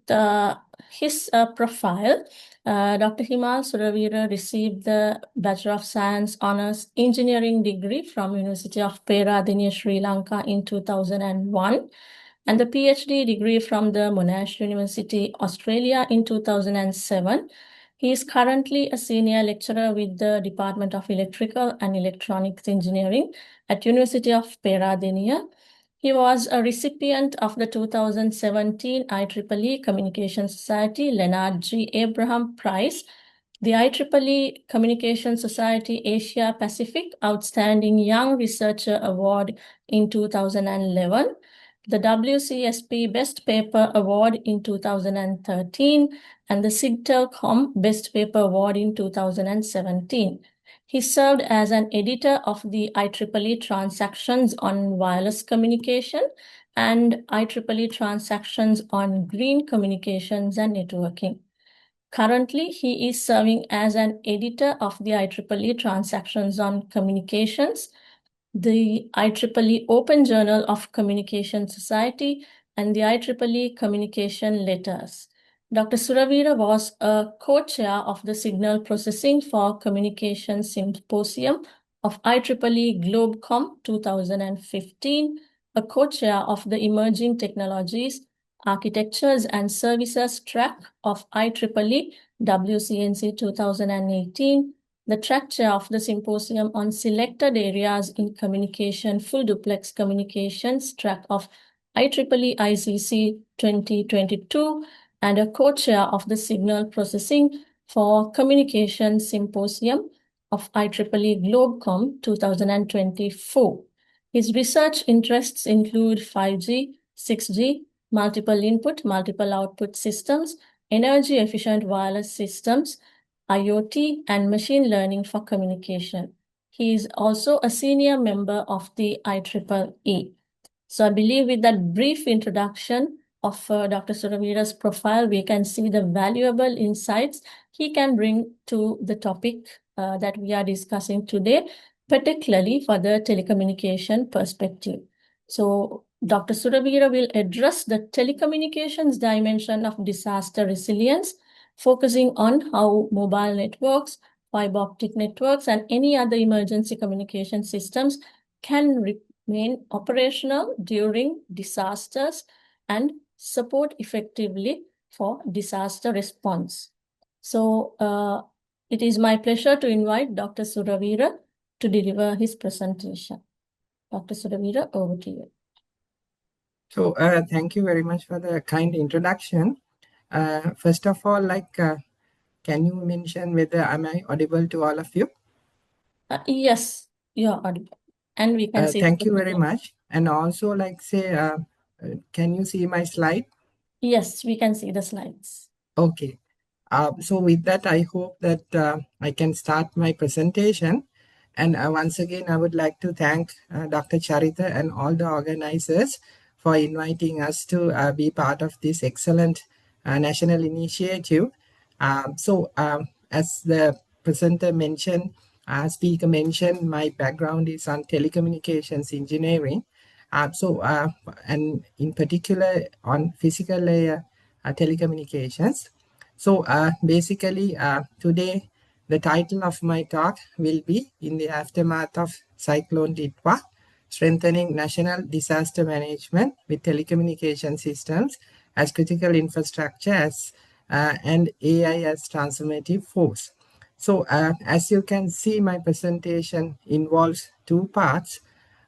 his profile. Dr. Himal Suravira received the Bachelor of Science Honours Engineering degree from University of Peradeniya, Sri Lanka in 2001. and the PhD degree from the Monash University, Australia in 2007. He is currently a senior lecturer with the Department of Electrical and Electronics Engineering at University of Peradeniya. He was a recipient of the 2017 IEEE Communication Society Leonard G. Abraham Prize, the IEEE Communication Society Asia Pacific Outstanding Young Researcher Award in 2011, the WCSP Best Paper Award in 2013, and the SIGTELCOM Best Paper Award in 2017. He served as an editor of the IEEE Transactions on Wireless Communication and IEEE Transactions on Green Communications and Networking. Currently, he is serving as an editor of the IEEE Transactions on Communications, the IEEE Open Journal of Communication Society, and the IEEE Communication Letters. Dr. Suravira was a co-chair of the Signal Processing for Communication Symposium of IEEE Globecom 2015, a co-chair of the Emerging Technologies, Architectures and Services track of IEEE WCNC 2018, the track chair of the Symposium on Selected Areas in Communication Full Duplex Communications track of IEEE ICC 2022, and a co-chair of the Signal Processing for Communication Symposium of IEEE Globecom 2024. His research interests include 5G, 6G, multiple input, multiple output systems, energy efficient wireless systems, IoT, and machine learning for communication. He is also a senior member of the IEEE. So I believe with that brief introduction of Dr. Suravira's profile, we can see the valuable insights he can bring to the topic that we are discussing today, particularly for the telecommunication perspective. So Dr. Suravira will address the telecommunications dimension of disaster resilience, focusing on how mobile networks, fiber optic networks, and any other emergency communication systems can remain operational during disasters and support effectively for disaster response. So it is my pleasure to invite Dr. Suravira to deliver his presentation. Dr. Suravira, over to you. So thank you very much for the kind introduction. First of all, can you mention whether am I audible to all of you? Yes, you are audible. And we can see. Thank you very much. And also can you see my slide? Yes, we can see the slides. Okay. So with that, I hope that I can start my presentation. And once again, I would like to thank Dr. Charita and all the organizers for inviting us to be part of this excellent national initiative. As the presenter mentioned, speaker mentioned, my background is on telecommunications engineering. And in particular on physical layer telecommunications. So basically today, the title of my talk will be In the Aftermath of Cyclone Ditwah, Strengthening National Disaster Management with Telecommunication Systems as Critical Infrastructure and AI as Transformative Force. So as you can see, my presentation involves two parts.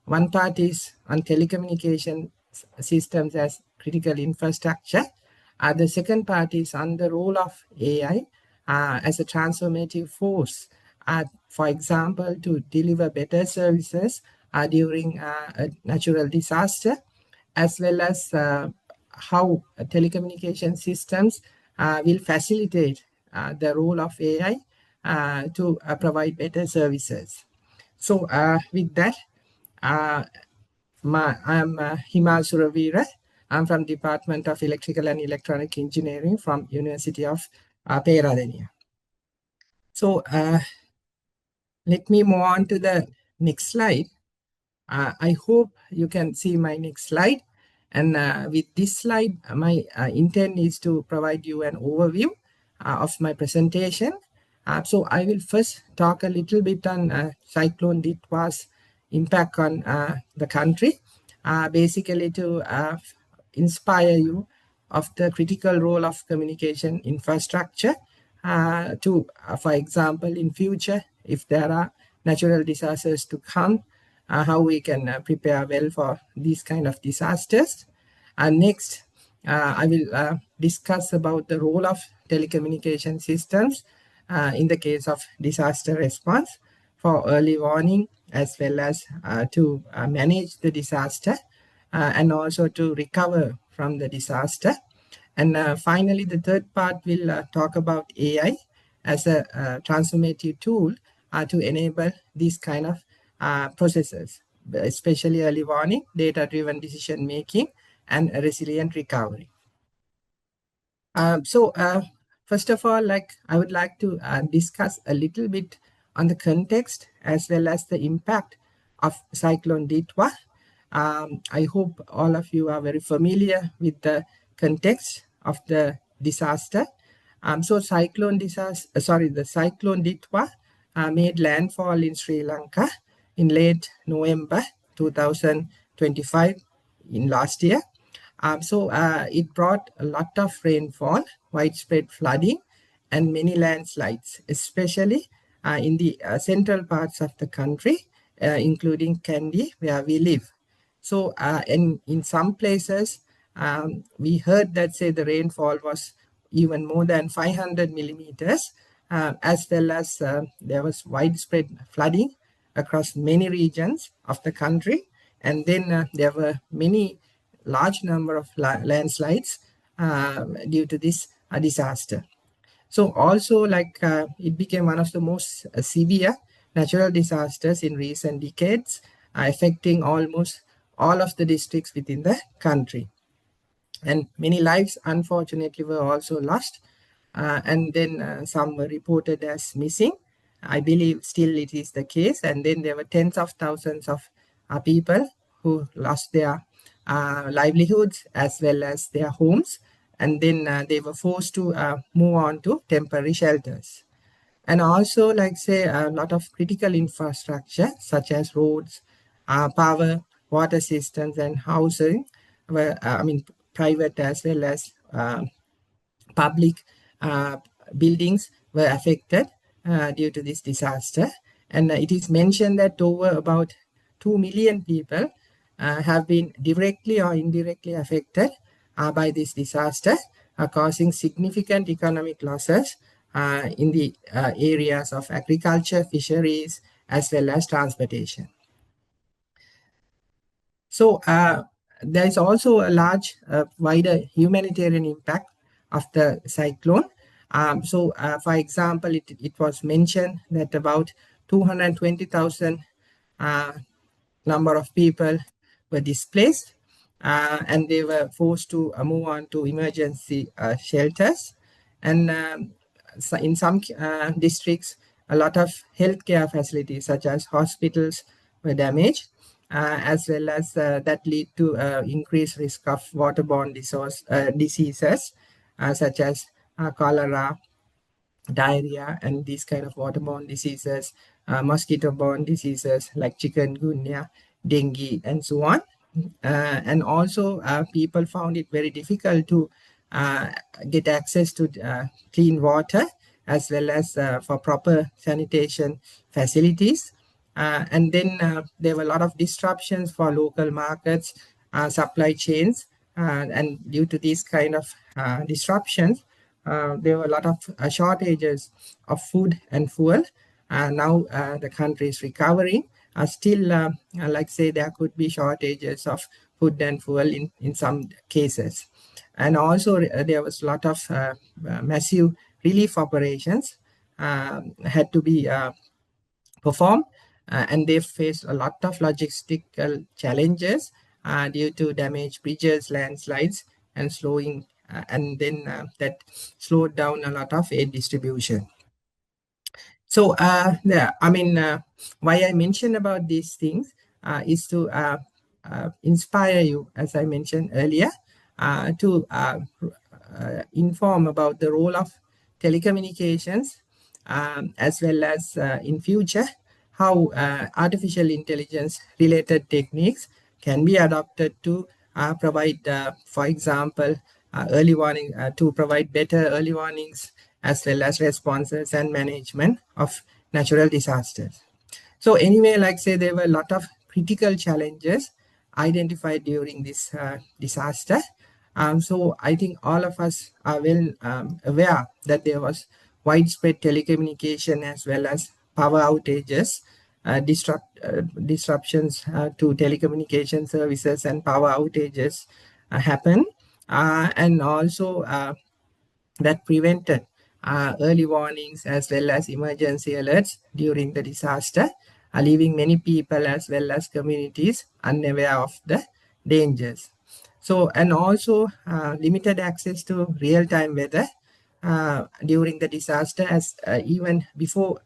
One part is on telecommunication systems as critical infrastructure. The second part is on the role of AI as a transformative force. For example, to deliver better services during a natural disaster, as well as how telecommunication systems will facilitate the role of AI to provide better services. So with that, I'm Himal Suravira. I'm from Department of Electrical and Electronic Engineering from University of Peradeniya. So let me move on to the next slide. I hope you can see my next slide. And with this slide, my intent is to provide you an overview of my presentation. So I will first talk a little bit on Cyclone Ditwah's impact on the country, basically to inspire you of the critical role of communication infrastructure for example, in future, if there are natural disasters to come, how we can prepare well for these kind of disasters. And next, I will discuss about the role of telecommunication systems in the case of disaster response for early warning, as well as to manage the disaster and also to recover from the disaster. And finally, the third part will talk about AI as a transformative tool to enable these kind of processes, especially early warning, data-driven decision making, and resilient recovery. First of all, I would like to discuss a little bit on the context as well as the impact of Cyclone Ditwah. I hope all of you are very familiar with the context of the disaster. The Cyclone Ditwah made landfall in Sri Lanka in late November 2025 in last year. It brought a lot of rainfall, widespread flooding, and many landslides, especially in the central parts of the country, including Kandy, where we live. So, in some places, we heard that say the rainfall was even more than 500 millimeters, as well as there was widespread flooding across many regions of the country. And then there were many large number of landslides due to this disaster. So also it became one of the most severe natural disasters in recent decades, affecting almost all of the districts within the country. And many lives, unfortunately, were also lost. And then some were reported as missing. I believe still it is the case. And then there were tens of thousands of people who lost their livelihoods as well as their homes. And then they were forced to move on to temporary shelters. And also, a lot of critical infrastructure such as roads, power, water systems, and housing were, private as well as public buildings were affected due to this disaster. And it is mentioned that over about 2 million people have been directly or indirectly affected by this disaster, causing significant economic losses in the areas of agriculture, fisheries, as well as transportation. So there is also a large, wider humanitarian impact of the cyclone. For example, it was mentioned that about 220,000 number of people were displaced and they were forced to move on to emergency shelters. And so in some districts, a lot of healthcare facilities such as hospitals were damaged, as well as that lead to increased risk of waterborne diseases such as cholera, diarrhea, and these kind of waterborne diseases, mosquito-borne diseases like chikungunya, dengue, and so on. And also people found it very difficult to get access to clean water as well as for proper sanitation facilities. And then there were a lot of disruptions for local markets, supply chains, and due to these kind of disruptions, there were a lot of shortages of food and fuel. Now the country is recovering. Still, there could be shortages of food and fuel in some cases. And also there was a lot of massive relief operations had to be performed, and they faced a lot of logistical challenges due to damaged bridges, landslides, and slowing, and then that slowed down a lot of aid distribution. So, why I mention about these things is to inspire you, as I mentioned earlier, to inform about the role of telecommunications, as well as in future, how artificial intelligence related techniques can be adopted to provide, for example, early warning, to provide better early warnings as well as responses and management of natural disasters. So anyway, like say, there were a lot of critical challenges identified during this disaster. So I think all of us are well aware that there was widespread telecommunication as well as power outages, disruptions to telecommunication services and power outages happen, and also that prevented early warnings as well as emergency alerts during the disaster, leaving many people as well as communities unaware of the dangers. So, and also limited access to real-time weather during the disaster, as even before,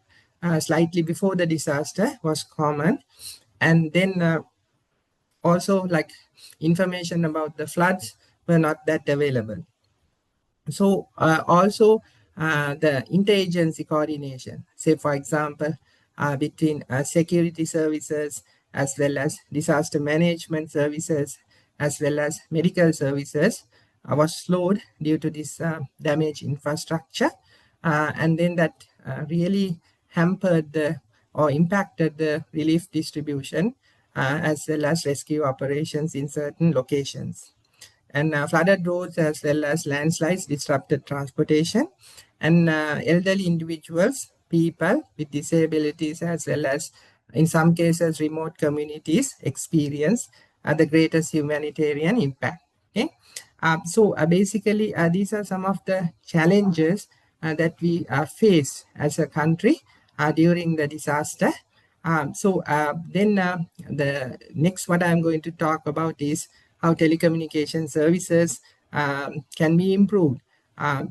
slightly before the disaster was common. And then also like information about the floods were not that available. So also the interagency coordination, say for example, between security services as well as disaster management services as well as medical services was slowed due to this damaged infrastructure. And then that really hampered the or impacted the relief distribution as well as rescue operations in certain locations. And flooded roads as well as landslides disrupted transportation, and elderly individuals, people with disabilities as well as in some cases remote communities experience the greatest humanitarian impact. Okay, so basically these are some of the challenges that we face as a country during the disaster. Then the next what I'm going to talk about is how telecommunication services can be improved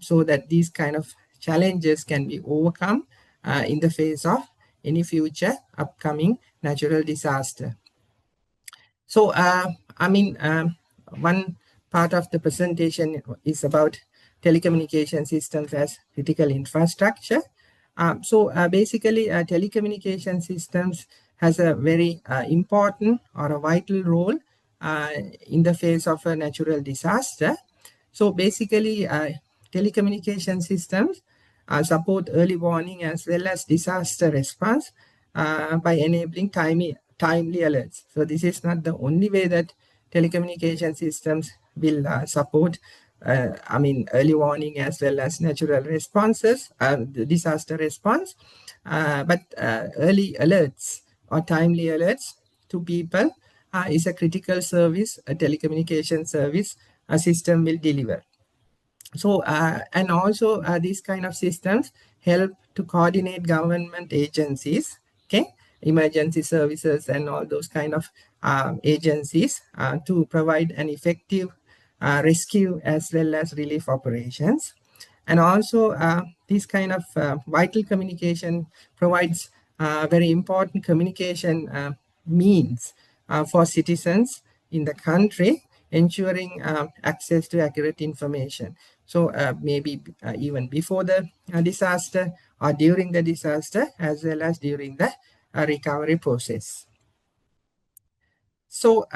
so that these kind of challenges can be overcome in the face of any future upcoming natural disaster. So, one part of the presentation is about telecommunication systems as critical infrastructure. Basically, telecommunication systems has a very important or a vital role in the face of a natural disaster. So basically, telecommunication systems support early warning as well as disaster response by enabling timely alerts. So this is not the only way that telecommunication systems will support early warning as well as natural responses, the disaster response, but early alerts or timely alerts to people is a critical service, a telecommunication service a system will deliver. So, and also these kind of systems help to coordinate government agencies, okay, emergency services and all those kind of agencies to provide an effective rescue as well as relief operations. And also this kind of vital communication provides very important communication means for citizens in the country, ensuring access to accurate information. So maybe even before the disaster or during the disaster as well as during the recovery process. So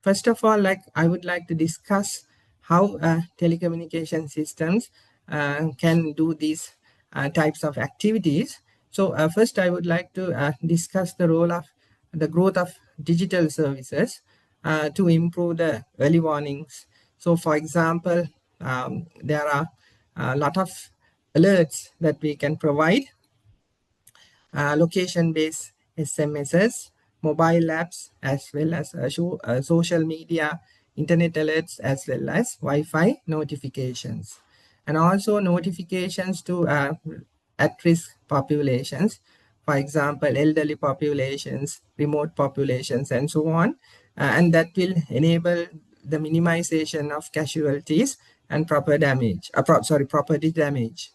first of all, I would like to discuss how telecommunication systems can do these types of activities. So first I would like to discuss the role of the growth of digital services to improve the early warnings. So for example, there are a lot of alerts that we can provide, location-based SMSs, mobile apps, as well as social media, internet alerts, as well as Wi-Fi notifications. And also notifications to at-risk populations, for example, elderly populations, remote populations, and so on. And that will enable the minimization of casualties and property damage.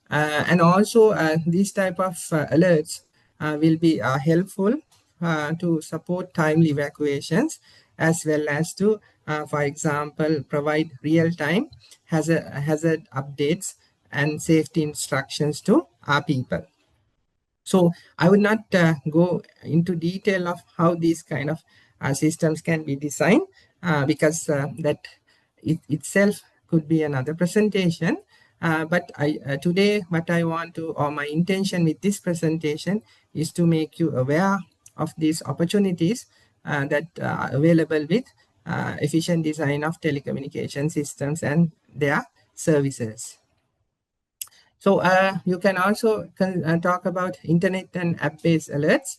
And also these type of alerts will be helpful to support timely evacuations as well as to, for example, provide real-time hazard updates and safety instructions to our people. So I would not go into detail of how these kind of systems can be designed, because that itself could be another presentation. But today, what I want to, or my intention with this presentation is to make you aware of these opportunities that are available with efficient design of telecommunication systems and their services. So you can also talk about internet and app-based alerts.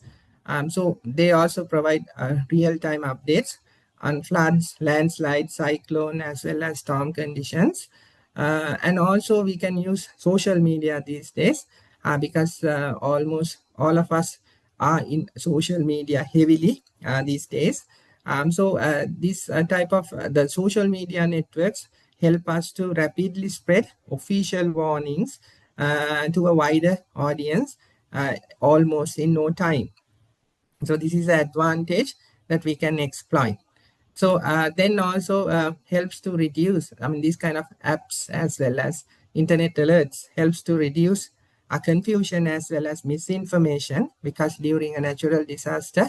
So they also provide real-time updates on floods, landslides, cyclone, as well as storm conditions. And also we can use social media these days because almost all of us are in social media heavily these days. So this type of the social media networks help us to rapidly spread official warnings to a wider audience almost in no time. So this is an advantage that we can exploit. So then also helps to reduce, I mean, these kind of apps as well as internet alerts helps to reduce confusion as well as misinformation, because during a natural disaster,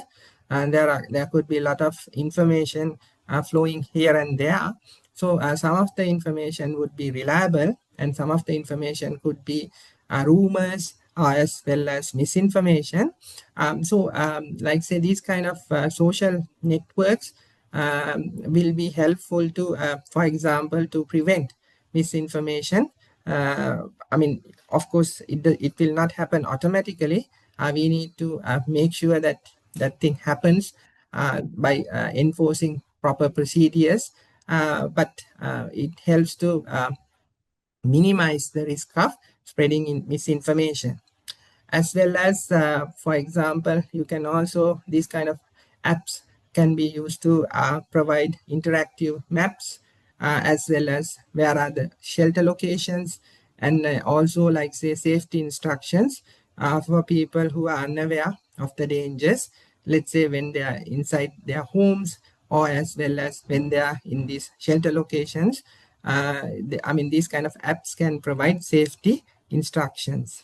there could be a lot of information flowing here and there. So some of the information would be reliable and some of the information could be rumors as well as misinformation. Like say these kind of social networks will be helpful to, for example, to prevent misinformation. I mean, of course, it will not happen automatically. We need to make sure that that thing happens by enforcing proper procedures. But it helps to minimize the risk of spreading misinformation. As well as, for example, you can also, these kind of apps can be used to provide interactive maps, as well as where are the shelter locations, and also like say safety instructions for people who are unaware of the dangers, let's say when they are inside their homes, or as well as when they are in these shelter locations. I mean, these kind of apps can provide safety instructions.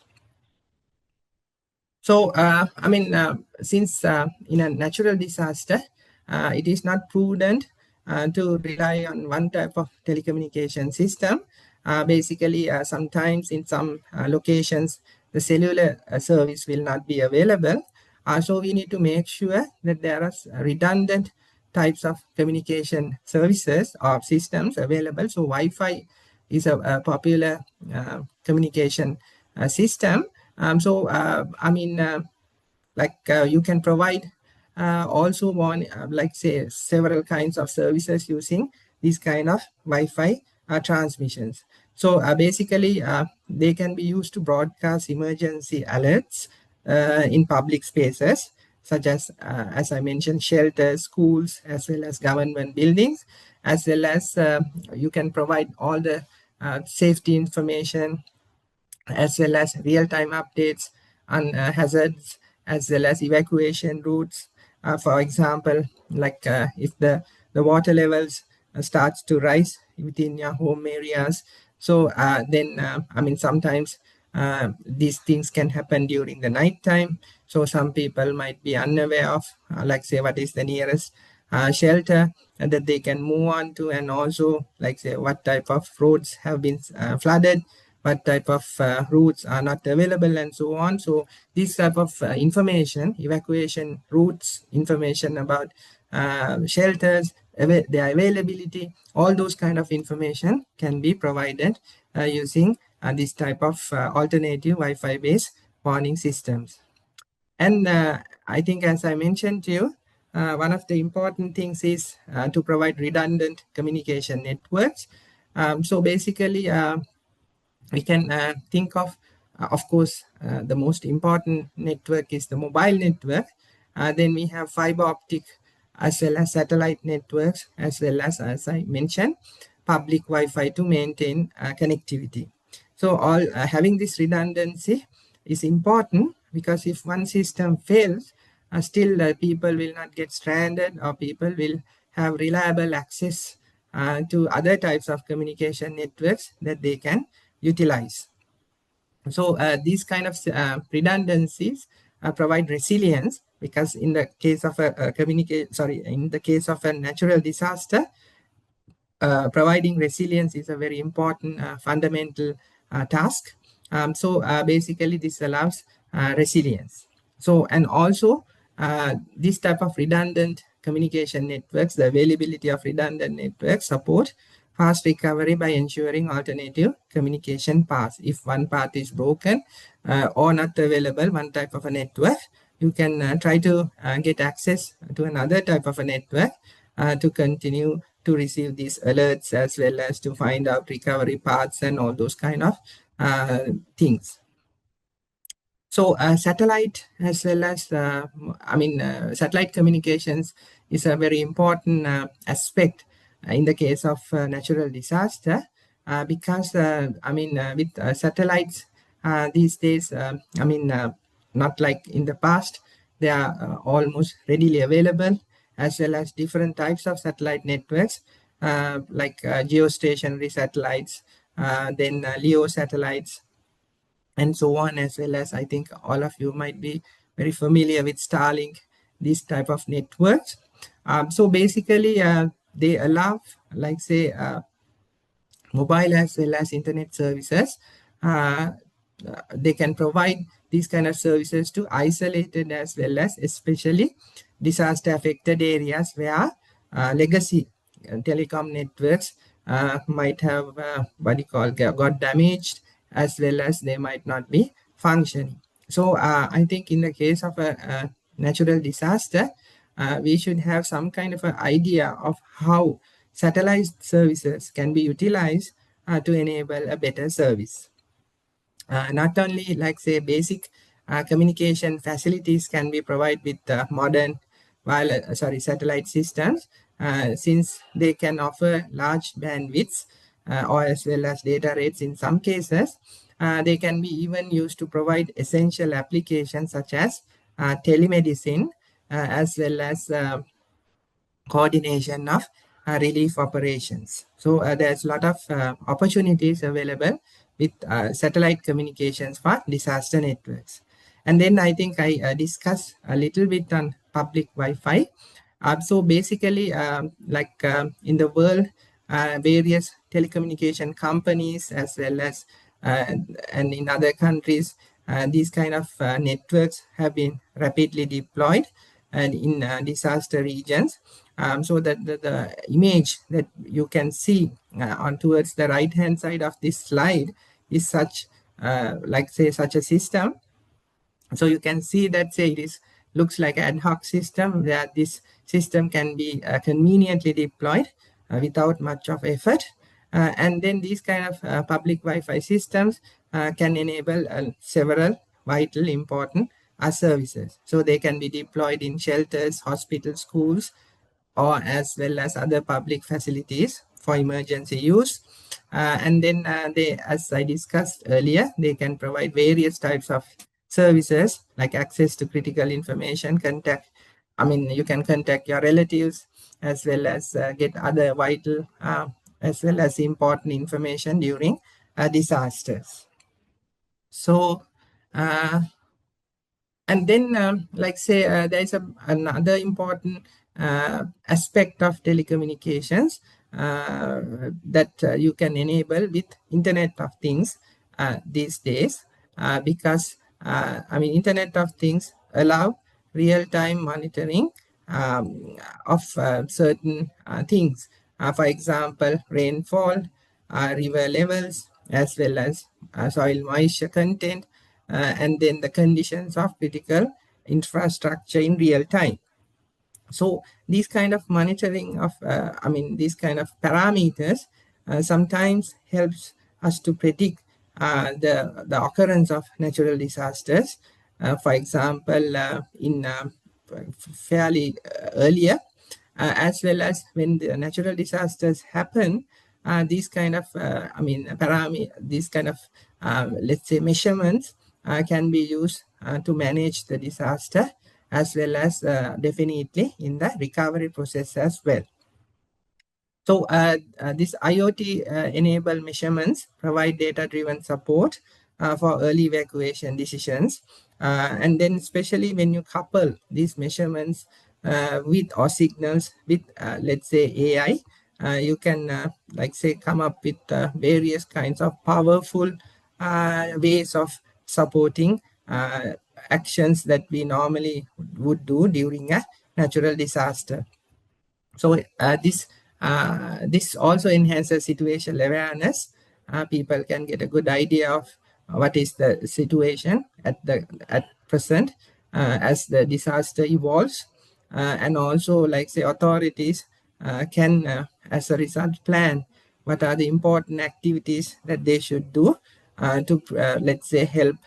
So, I mean, since in a natural disaster, it is not prudent to rely on one type of telecommunication system. Basically, sometimes in some locations, the cellular service will not be available. So we need to make sure that there are redundant types of communication services or systems available. So Wi-Fi is a popular communication system. I mean, you can provide also one, like say several kinds of services using these kind of Wi-Fi transmissions. So basically, they can be used to broadcast emergency alerts in public spaces, such as I mentioned, shelters, schools, as well as government buildings, as well as you can provide all the safety information, as well as real-time updates on hazards, as well as evacuation routes. For example, like if the water levels starts to rise within your home areas, so then I mean, sometimes these things can happen during the night time. So some people might be unaware of, like say, what is the nearest shelter that they can move on to, and also like say what type of roads have been flooded, what type of routes are not available, and so on. So this type of information, evacuation routes, information about shelters, their availability, all those kind of information can be provided using this type of alternative Wi-Fi based warning systems. And I think, as I mentioned to you, one of the important things is to provide redundant communication networks. So basically, we can think of course, the most important network is the mobile network. Then we have fiber optic as well as satellite networks, as well as I mentioned, public Wi-Fi to maintain connectivity. So all having this redundancy is important, because if one system fails, still people will not get stranded, or people will have reliable access to other types of communication networks that they can utilize. So these kind of redundancies provide resilience because in the case of in the case of a natural disaster, providing resilience is a very important fundamental task. Basically this allows resilience. So, and also this type of redundant communication networks, the availability of redundant networks support fast recovery by ensuring alternative communication paths. If one path is broken or not available, one type of a network, you can try to get access to another type of a network to continue to receive these alerts, as well as to find out recovery paths and all those kind of things. So satellite, as well as satellite communications is a very important aspect in the case of natural disaster, because with satellites these days, not like in the past, they are almost readily available, as well as different types of satellite networks, like geostationary satellites, then LEO satellites, and so on, as well as I think all of you might be very familiar with Starlink, these type of networks. So basically, they allow, like say, mobile as well as internet services. They can provide these kind of services to isolated as well as especially disaster affected areas where legacy telecom networks might have what you call got damaged, as well as they might not be functioning. So I think in the case of a natural disaster, we should have some kind of an idea of how satellite services can be utilized to enable a better service. Not only like say basic communication facilities can be provided with modern satellite systems, since they can offer large bandwidths or as well as data rates in some cases. They can be even used to provide essential applications such as telemedicine, as well as coordination of relief operations. So there's a lot of opportunities available with satellite communications for disaster networks. And then I think I discussed a little bit on public Wi-Fi. So basically, in the world, various telecommunication companies, as well as and in other countries, these kind of networks have been rapidly deployed and in disaster regions. So that the image that you can see on towards the right hand side of this slide is such such a system. So you can see that say it is looks like an ad hoc system where this system can be conveniently deployed without much of effort. And then these kind of public Wi-Fi systems can enable several vital important services. So they can be deployed in shelters, hospitals, schools, or as well as other public facilities for emergency use. And then they, as I discussed earlier, they can provide various types of services like access to critical information, you can contact your relatives, as well as get other vital as well as important information during disasters. So and then there is another important aspect of telecommunications that you can enable with Internet of Things these days, because Internet of Things allow real-time monitoring of certain things. For example, rainfall, river levels, as well as soil moisture content, and then the conditions of critical infrastructure in real time. So these kind of monitoring of, these kind of parameters sometimes helps us to predict the occurrence of natural disasters. For example, in fairly earlier, as well as when the natural disasters happen, these kind of these kind of let's say measurements can be used to manage the disaster, as well as definitely in the recovery process as well. So this IoT enabled measurements provide data-driven support for early evacuation decisions, And then especially when you couple these measurements with or signals with, let's say, AI, you can, like say, come up with various kinds of powerful ways of supporting actions that we normally would do during a natural disaster. So this also enhances situational awareness. People can get a good idea of what is the situation at present as the disaster evolves, and also, like say, authorities can, as a result, plan what are the important activities that they should do to, let's say, help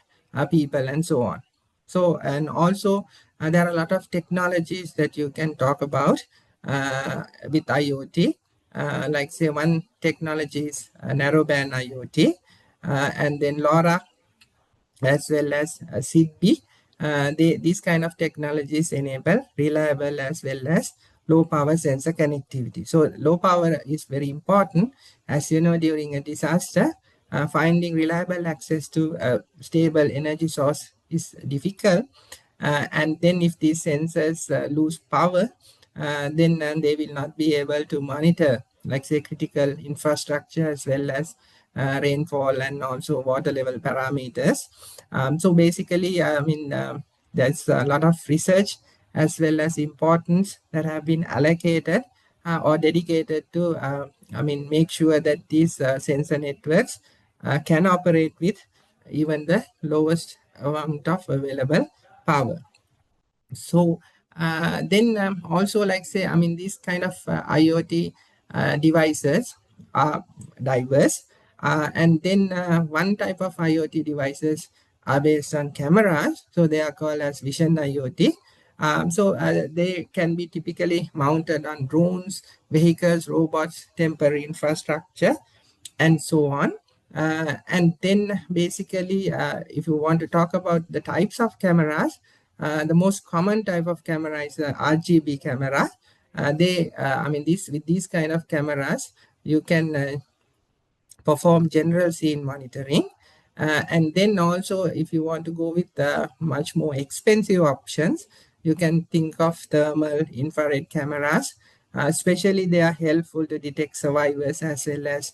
people and so on. So, and also there are a lot of technologies that you can talk about with IoT. Like say one technology is narrowband IoT, and then LoRa as well as ZigBee. These kind of technologies enable reliable as well as low power sensor connectivity. So low power is very important. As you know, during a disaster, finding reliable access to a stable energy source is difficult. And then if these sensors lose power, then they will not be able to monitor, like say, critical infrastructure as well as rainfall and also water level parameters. So basically, I mean, there's a lot of research as well as importance that have been allocated or dedicated to, I mean, make sure that these sensor networks can operate with even the lowest amount of available power. So then also, like say, I mean, these kind of IoT devices are diverse. And then one type of IoT devices are based on cameras. So they are called as vision IoT. So they can be typically mounted on drones, vehicles, robots, temporary infrastructure, and so on. And then basically, if you want to talk about the types of cameras, the most common type of camera is the RGB camera. I mean, with these kind of cameras, you can perform general scene monitoring. And then also, if you want to go with much more expensive options, you can think of thermal infrared cameras. Especially, they are helpful to detect survivors as well as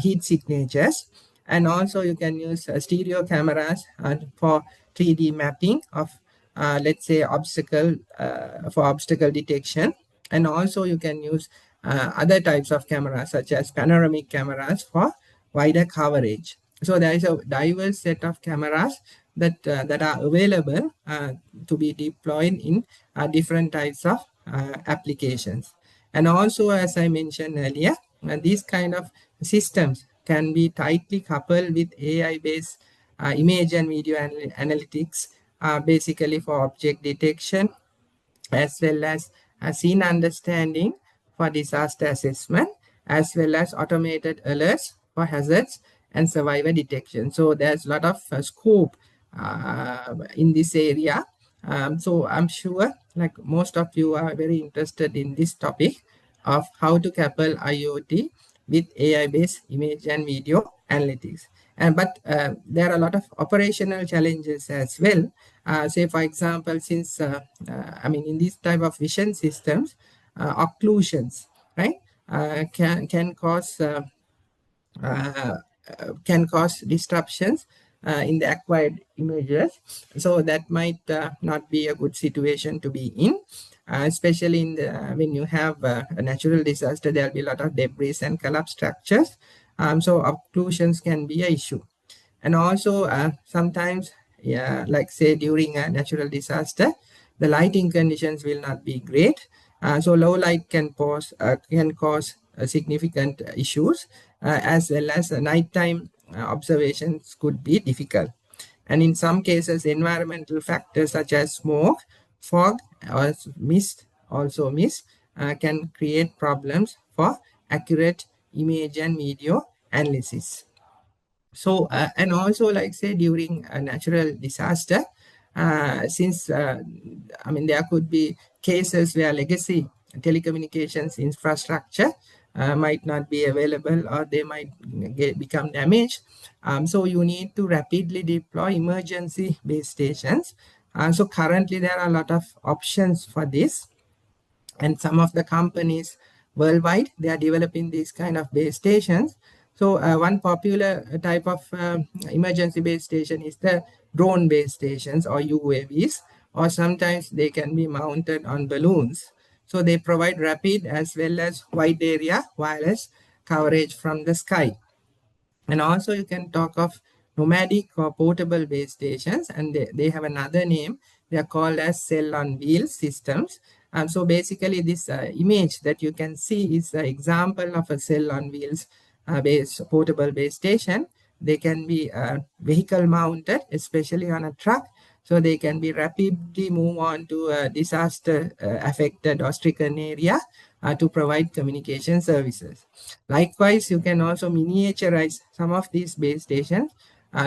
heat signatures. And also, you can use stereo cameras for 3D mapping of, let's say, for obstacle detection. And also, you can use other types of cameras, such as panoramic cameras for wider coverage. So there is a diverse set of cameras that are available to be deployed in different types of applications. And also, as I mentioned earlier, these kind of systems can be tightly coupled with AI-based image and video analytics, basically for object detection, as well as scene understanding for disaster assessment, as well as automated alerts for hazards and survivor detection. So there's a lot of scope in this area. So I'm sure, like, most of you are very interested in this topic of how to couple IoT with AI-based image and video analytics. But there are a lot of operational challenges as well. Say, for example, since I mean, in these type of vision systems, occlusions, right, can cause disruptions in the acquired images. So that might not be a good situation to be in, especially when you have a natural disaster. There will be a lot of debris and collapsed structures. So occlusions can be an issue. And also sometimes, yeah, like say during a natural disaster, the lighting conditions will not be great. So low light can cause significant issues, as well as nighttime observations could be difficult. And in some cases, environmental factors such as smoke, fog, or mist can create problems for accurate image and video analysis. So, and also, like say, during a natural disaster, since, I mean, there could be cases where legacy telecommunications infrastructure might not be available, or they might become damaged. So you need to rapidly deploy emergency base stations. So currently there are a lot of options for this, and some of the companies worldwide, they are developing these kind of base stations. So one popular type of emergency base station is the drone base stations, or UAVs, or sometimes they can be mounted on balloons. So they provide rapid as well as wide area wireless coverage from the sky. And also you can talk of nomadic or portable base stations, and they have another name. They are called as cell on wheels systems. So basically this image that you can see is an example of a cell on wheels portable base station. They can be vehicle mounted, especially on a truck, so they can be rapidly move on to a disaster affected or stricken area to provide communication services. Likewise, you can also miniaturize some of these base stations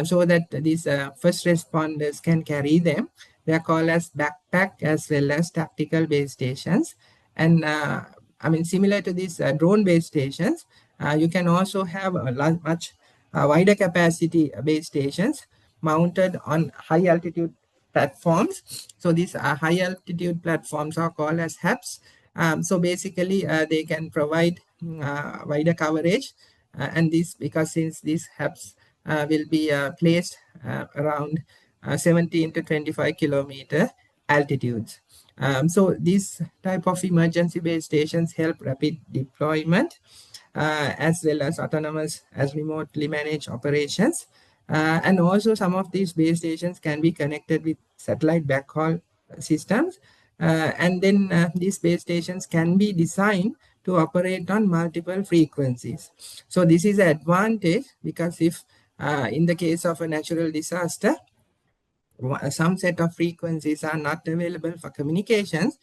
so that these first responders can carry them. They are called as backpack as well as tactical base stations. And I mean, similar to these drone base stations, you can also have a much wider capacity base stations mounted on high altitude platforms. So these high altitude platforms are called as HAPs. So basically, they can provide wider coverage, and this because since these hubs will be placed around 17 to 25 kilometer altitudes. So these type of emergency base stations help rapid deployment as well as autonomous as remotely managed operations. And also some of these base stations can be connected with satellite backhaul systems. And then these base stations can be designed to operate on multiple frequencies. So this is an advantage because if in the case of a natural disaster, some set of frequencies are not available for communications,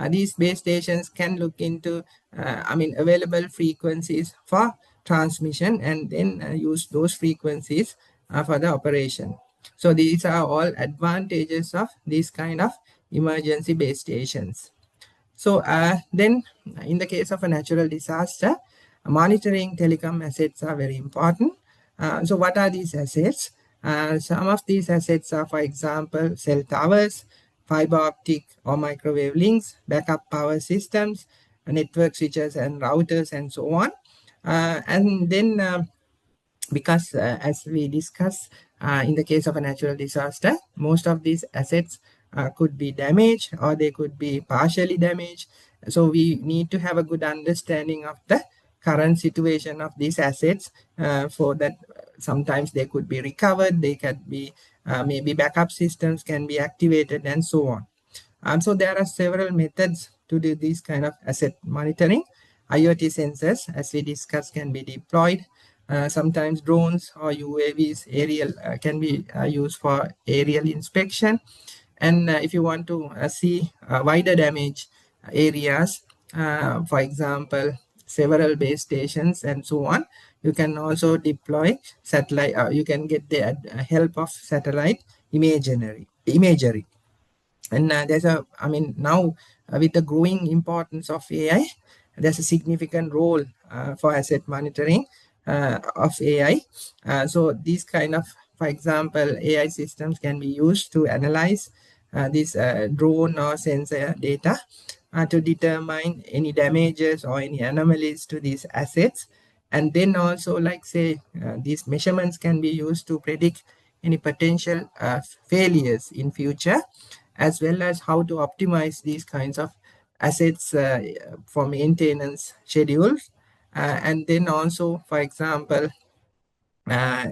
these base stations can look into, available frequencies for transmission, and then use those frequencies for the operation. So these are all advantages of these kind of emergency base stations. So then in the case of a natural disaster, monitoring telecom assets are very important. So what are these assets? Some of these assets are, for example, cell towers, fiber optic or microwave links, backup power systems, network switches and routers, and so on. And then because as we discussed, in the case of a natural disaster, most of these assets could be damaged or they could be partially damaged. So we need to have a good understanding of the current situation of these assets, for that sometimes they could be recovered, they can be maybe backup systems can be activated, and so on. So there are several methods to do this kind of asset monitoring. IoT sensors, as we discussed, can be deployed. Sometimes drones or UAVs aerial can be used for aerial inspection. And if you want to see wider damage areas, for example, several base stations and so on, you can also deploy satellite, you can get the help of satellite imagery. And now with the growing importance of AI, there's a significant role for asset monitoring of AI. So these kind of, for example, AI systems can be used to analyze this drone or sensor data to determine any damages or any anomalies to these assets. And then also, like say, these measurements can be used to predict any potential failures in future, as well as how to optimize these kinds of assets for maintenance schedules. And then also, for example, uh,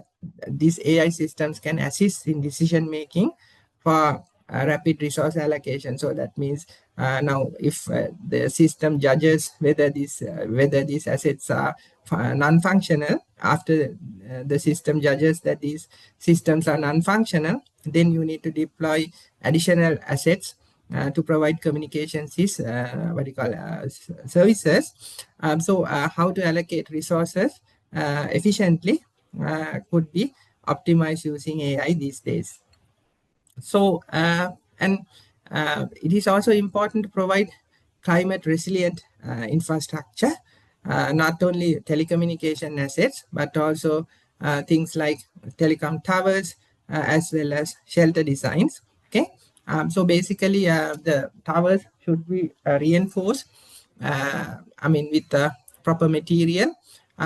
these AI systems can assist in decision making for rapid resource allocation. So that means now if the system judges whether these assets are non-functional, after the system judges that these systems are non-functional, then you need to deploy additional assets to provide communications services. So how to allocate resources efficiently could be optimized using AI these days. So, it is also important to provide climate resilient infrastructure. not only telecommunication assets, but also things like telecom towers, as well as shelter designs. Okay, so basically the towers should be reinforced, with the proper material,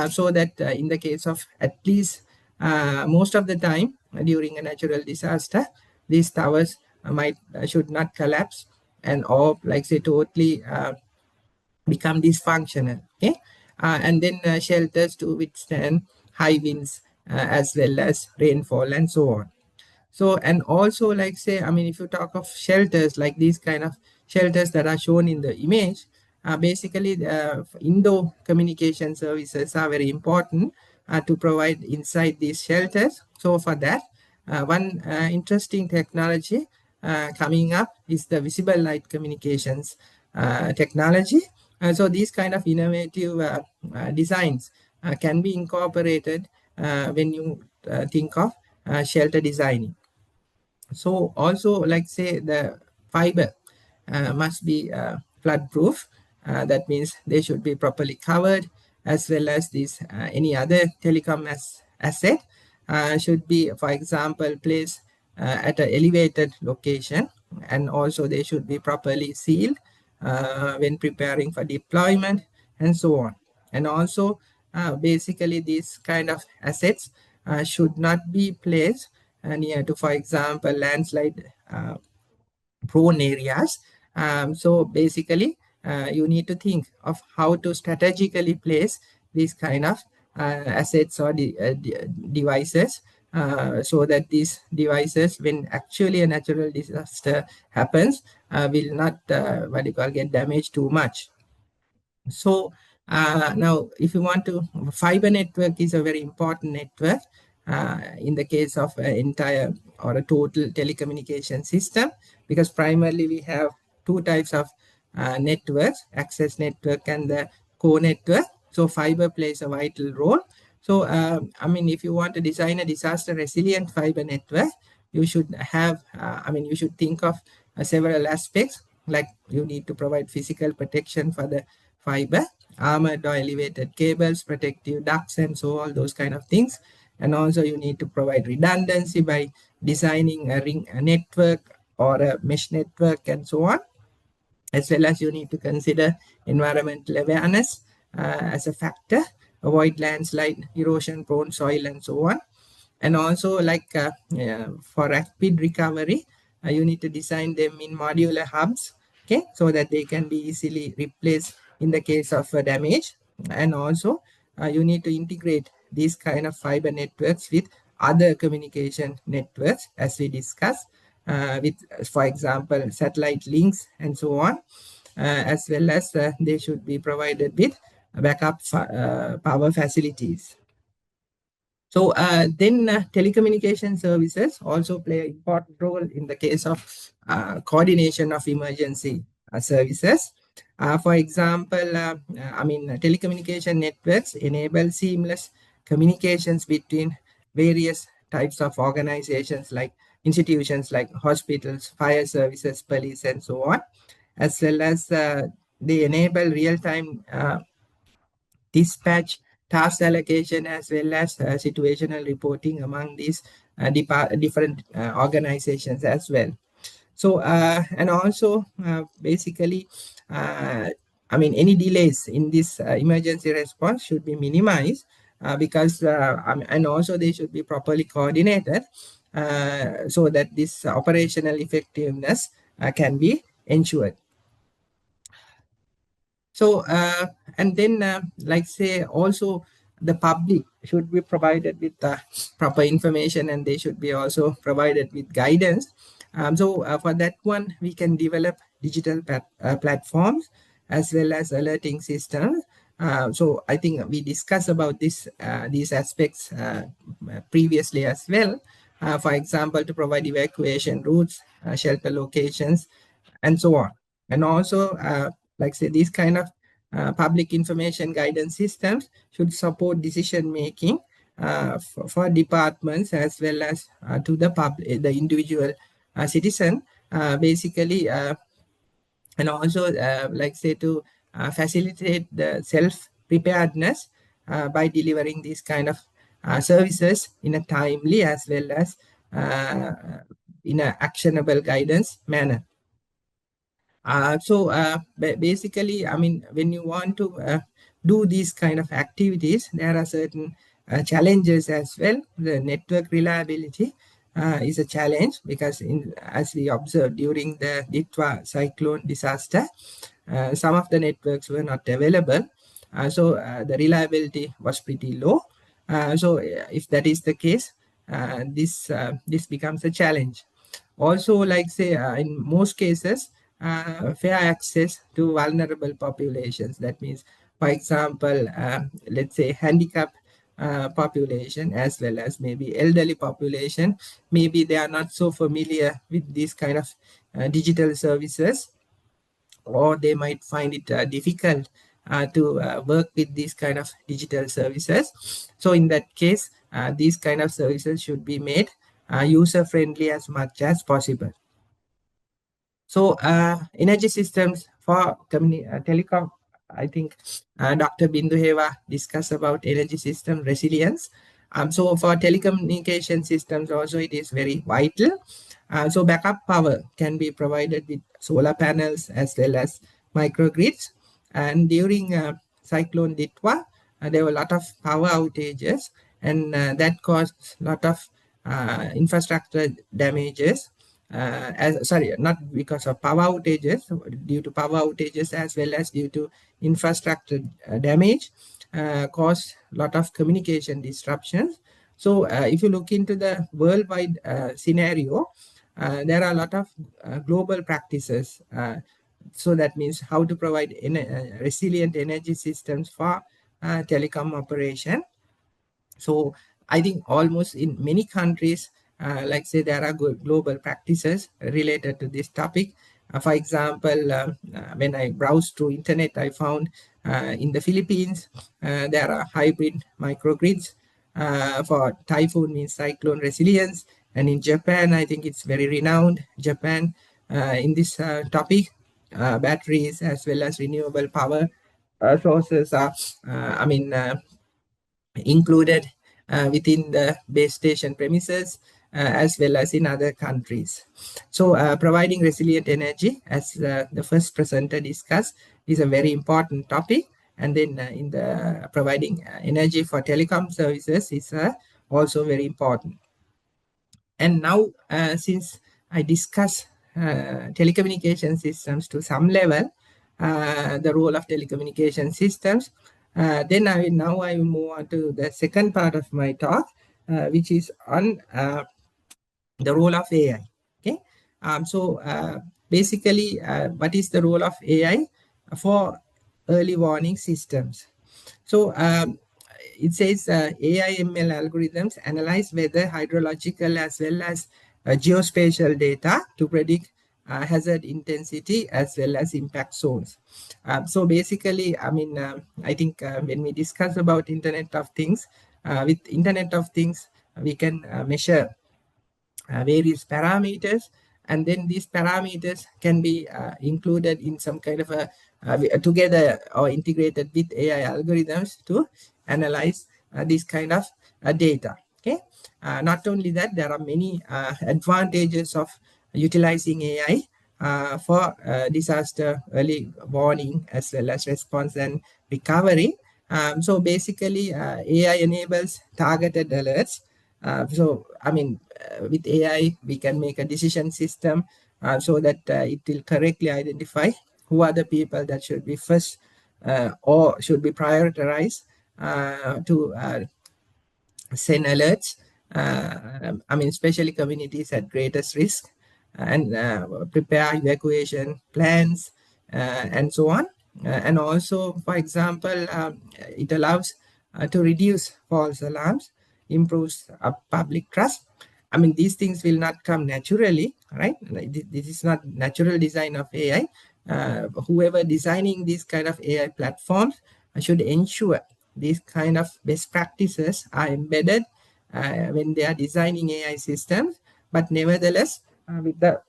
so that in the case of at least most of the time during a natural disaster, these towers might should not collapse and or like say totally become dysfunctional. Okay, and then shelters to withstand high winds as well as rainfall and so on. So, and also like say, if you talk of shelters, like these kind of shelters that are shown in the image, basically the indoor communication services are very important to provide inside these shelters. So for that, one interesting technology coming up is the visible light communications technology. So these kind of innovative designs can be incorporated when you think of shelter designing. So also like say the fiber must be flood proof. That means they should be properly covered, as well as this any other telecom asset should be, for example, placed at an elevated location, and also they should be properly sealed when preparing for deployment and so on. And also basically these kind of assets should not be placed near to, for example, landslide prone areas. So basically, you need to think of how to strategically place these kind of assets or devices, so that these devices, when actually a natural disaster happens, will not what you call get damaged too much. So now, if you want to, fiber network is a very important network in the case of an entire or a total telecommunication system, because primarily we have two types of networks: access network and the core network. So fiber plays a vital role. So if you want to design a disaster resilient fiber network, you should have, you should think of several aspects, like you need to provide physical protection for the fiber, armored or elevated cables, protective ducts, and so all those kind of things. And also you need to provide redundancy by designing a network or a mesh network and so on, as well as you need to consider environmental awareness as a factor, avoid landslide, erosion prone soil and so on. And also like for rapid recovery, you need to design them in modular hubs, okay, so that they can be easily replaced in the case of damage. And also you need to integrate these kind of fiber networks with other communication networks, as we discussed, with, for example, satellite links and so on, as well as they should be provided with backup power facilities. So then telecommunication services also play an important role in the case of coordination of emergency services. For example, telecommunication networks enable seamless communications between various types of organizations, like institutions like hospitals, fire services, police, and so on, as well as they enable real-time dispatch, task allocation, as well as situational reporting among these different organizations as well. So, and also basically, any delays in this emergency response should be minimized because, and also they should be properly coordinated so that this operational effectiveness can be ensured. So, and then like say also the public should be provided with proper information, and they should be also provided with guidance. So for that one, we can develop digital platforms as well as alerting systems. So I think we discussed about these aspects previously as well. For example, to provide evacuation routes, shelter locations, and so on. And also, like say, these kind of public information guidance systems should support decision making for departments as well as to the public, the individual citizen, and also like say to facilitate the self preparedness by delivering these kind of services in a timely as well as in an actionable guidance manner. Basically, I mean, when you want to do these kind of activities, there are certain challenges as well. The network reliability is a challenge because as we observed during the Ditwah cyclone disaster, some of the networks were not available. The reliability was pretty low. If that is the case, this becomes a challenge. Also, like say, in most cases, fair access to vulnerable populations. That means, for example, let's say handicapped population as well as maybe elderly population. Maybe they are not so familiar with these kind of digital services, or they might find it difficult to work with these kind of digital services. So in that case, these kind of services should be made user friendly as much as possible. So energy systems for telecom, I think Dr. Bindu Heva discussed about energy system resilience. So for telecommunication systems also it is very vital. So backup power can be provided with solar panels as well as microgrids. And during Cyclone Ditwah, there were a lot of power outages, and that caused a lot of infrastructure damages. Not because of power outages, due to power outages as well as due to infrastructure damage, caused a lot of communication disruptions. So if you look into the worldwide scenario, there are a lot of global practices. So that means how to provide resilient energy systems for telecom operation. So I think almost in many countries, like say there are global practices related to this topic. For example, when I browsed through internet, I found in the Philippines, there are hybrid microgrids for typhoon means cyclone resilience. And in Japan, I think it's very renowned, Japan, in this topic, batteries as well as renewable power sources are, included within the base station premises as well as in other countries. So providing resilient energy, as the first presenter discussed, is a very important topic. And then in the providing energy for telecom services is also very important. And now, since I discussed telecommunication systems to some level, the role of telecommunication systems, then I will move on to the second part of my talk, which is on the role of AI. Okay, basically, what is the role of AI for early warning systems? So it says AI ML algorithms analyze weather, hydrological as well as geospatial data to predict hazard intensity as well as impact zones. So basically, I think when we discuss about Internet of Things, with Internet of Things, we can measure various parameters, and then these parameters can be included in some kind of a together or integrated with AI algorithms to analyze this kind of data. Okay, not only that, there are many advantages of utilizing AI for disaster early warning as well as response and recovery. So basically, AI enables targeted alerts. With AI, we can make a decision system so that it will correctly identify who are the people that should be first or should be prioritized to send alerts. Especially communities at greatest risk, and prepare evacuation plans and so on. And also, for example, it allows to reduce false alarms, improves public trust. These things will not come naturally, right? This is not natural design of AI. Whoever designing these kind of AI platforms should ensure these kind of best practices are embedded when they are designing AI systems. But nevertheless, with the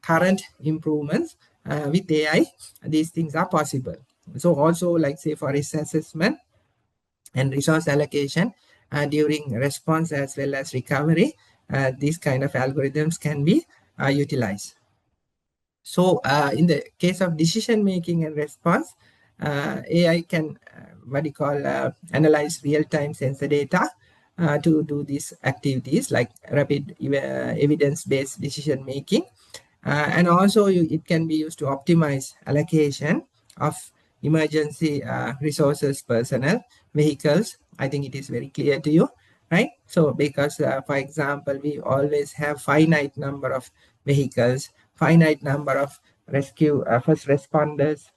current improvements with AI, these things are possible. So also like say for risk assessment and resource allocation during response as well as recovery, these kind of algorithms can be utilized. So in the case of decision making and response, AI can what you call analyze real-time sensor data to do these activities like rapid evidence-based decision making. And also it can be used to optimize allocation of emergency resources, personnel, vehicles. I think it is very clear to you, right? So because for example, we always have finite number of vehicles, finite number of rescue first responders,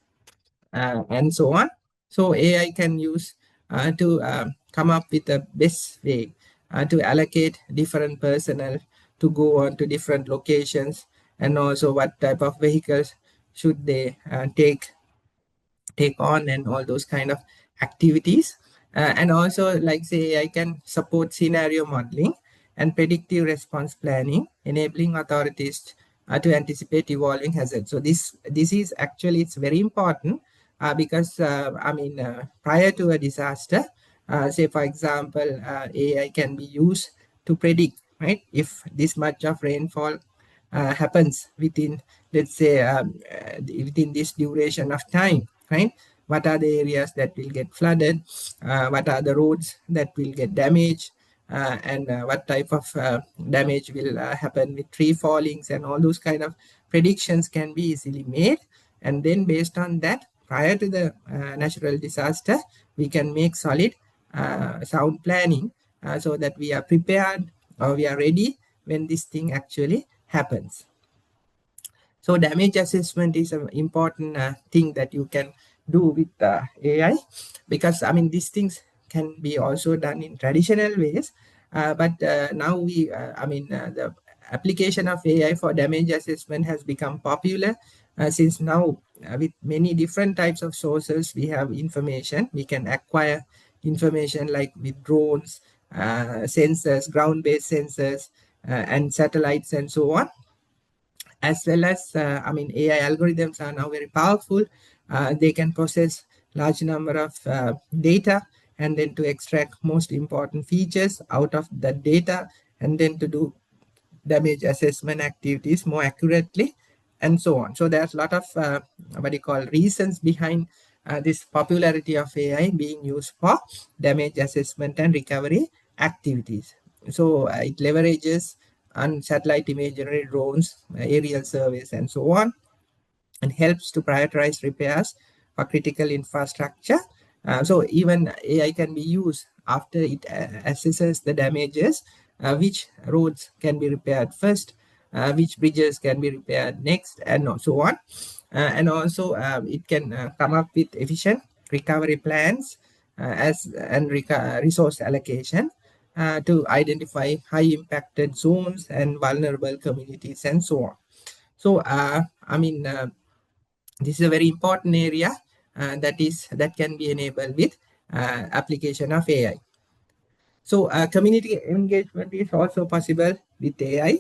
and so on. So AI can use to come up with the best way to allocate different personnel to go on to different locations, and also what type of vehicles should they take on, and all those kind of activities. And also like say I can support scenario modeling and predictive response planning, enabling authorities to anticipate evolving hazards. So this is actually, it's very important because prior to a disaster, say for example, AI can be used to predict, right, if this much of rainfall happens within, let's say, within this duration of time, right? What are the areas that will get flooded? What are the roads that will get damaged? And what type of damage will happen with tree fallings, and all those kind of predictions can be easily made. And then based on that, prior to the natural disaster, we can make solid sound planning so that we are prepared or we are ready when this thing actually happens. So damage assessment is an important thing that you can do with AI, because I mean these things can be also done in traditional ways, but now the application of AI for damage assessment has become popular since now with many different types of sources we have information. We can acquire information like with drones, sensors, ground-based sensors, and satellites and so on, as well as AI algorithms are now very powerful. They can process large number of data, and then to extract most important features out of that data, and then to do damage assessment activities more accurately, and so on. So there's a lot of reasons behind this popularity of AI being used for damage assessment and recovery activities. So it leverages on satellite imagery, drones, aerial surveys, and so on, and helps to prioritize repairs for critical infrastructure. So even AI can be used after it assesses the damages, which roads can be repaired first, which bridges can be repaired next, and so on. And also it can come up with efficient recovery plans resource allocation to identify high impacted zones and vulnerable communities, and so on. So this is a very important area that can be enabled with application of AI. So community engagement is also possible with AI.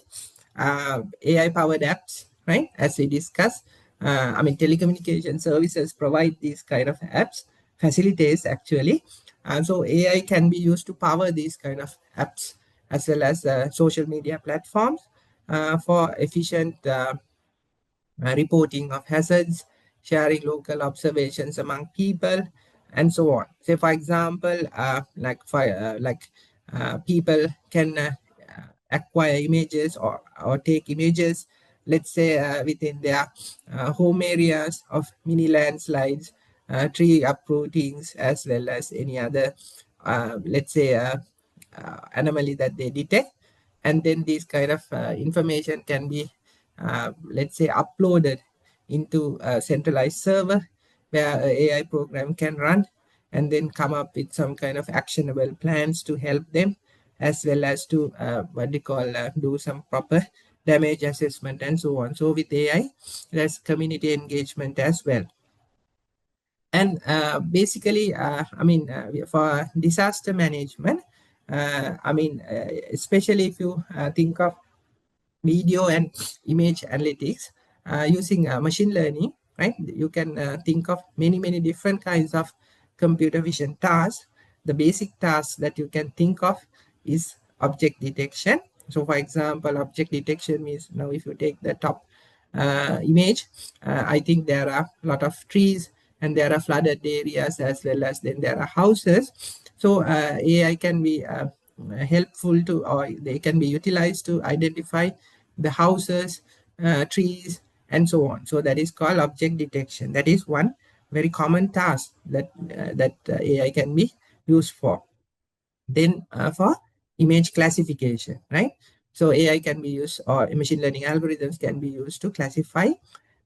AI-powered apps, right? As we discussed, telecommunication services provide these kind of apps, facilitates actually. And so AI can be used to power these kind of apps, as well as social media platforms for efficient reporting of hazards, sharing local observations among people, and so on. Say, for example, people can acquire images or take images, let's say within their home areas of mini landslides, tree uprootings, as well as any other, anomaly that they detect. And then this kind of information can be uploaded into a centralized server where an AI program can run, and then come up with some kind of actionable plans to help them, as well as to do some proper damage assessment, and so on. So with AI, there's community engagement as well. And for disaster management, especially if you think of video and image analytics using machine learning, right? You can think of many different kinds of computer vision tasks. The basic task that you can think of is object detection. So for example, object detection means, now if you take the top image, I think there are a lot of trees and there are flooded areas, as well as then there are houses. So AI can be helpful to, or they can be utilized to identify the houses, trees, and so on. So that is called object detection. That is one very common task that AI can be used for. Then for image classification, right? So AI can be used, or machine learning algorithms can be used to classify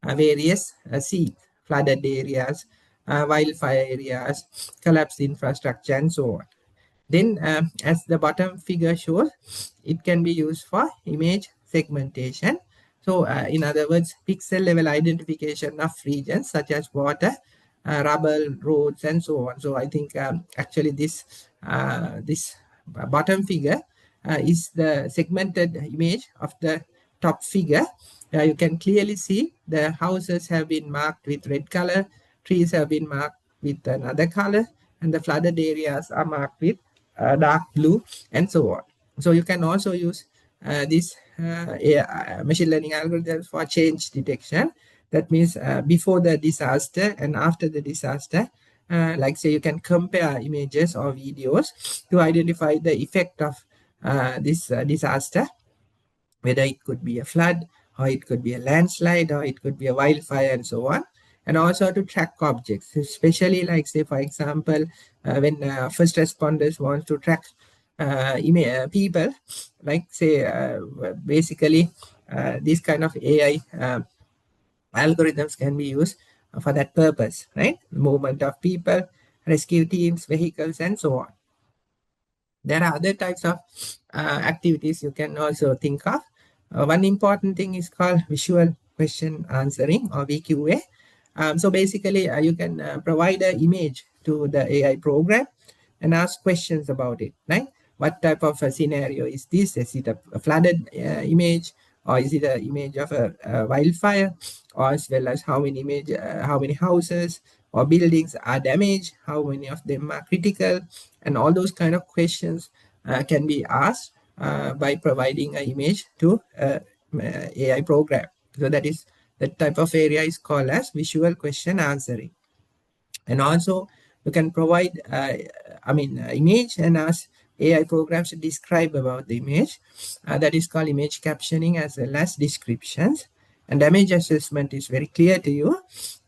various scenes, flooded areas, wildfire areas, collapsed infrastructure, and so on. Then, as the bottom figure shows, it can be used for image segmentation. So, in other words, pixel level identification of regions such as water, rubble, roads, and so on. So, I think actually this bottom figure is the segmented image of the top figure. You can clearly see the houses have been marked with red color, trees have been marked with another color, and the flooded areas are marked with dark blue, and so on. So you can also use this machine learning algorithms for change detection. That means before the disaster and after the disaster, like say you can compare images or videos to identify the effect of this disaster, whether it could be a flood, or it could be a landslide, or it could be a wildfire, and so on. And also to track objects, especially like say, for example, when first responders want to track people, like say, basically this kind of AI algorithms can be used for that purpose, right? Movement of people, rescue teams, vehicles, and so on. There are other types of activities you can also think of. One important thing is called visual question answering, or VQA. So basically, you can provide an image to the AI program and ask questions about it, right? What type of a scenario is this? Is it a flooded image, or is it an image of a wildfire, or as well as how many houses or buildings are damaged, how many of them are critical, and all those kind of questions can be asked by providing an image to AI program. So that type of area is called as visual question answering. And also you can provide image and ask AI programs to describe about the image. That is called image captioning, as well as descriptions. And damage assessment is very clear to you.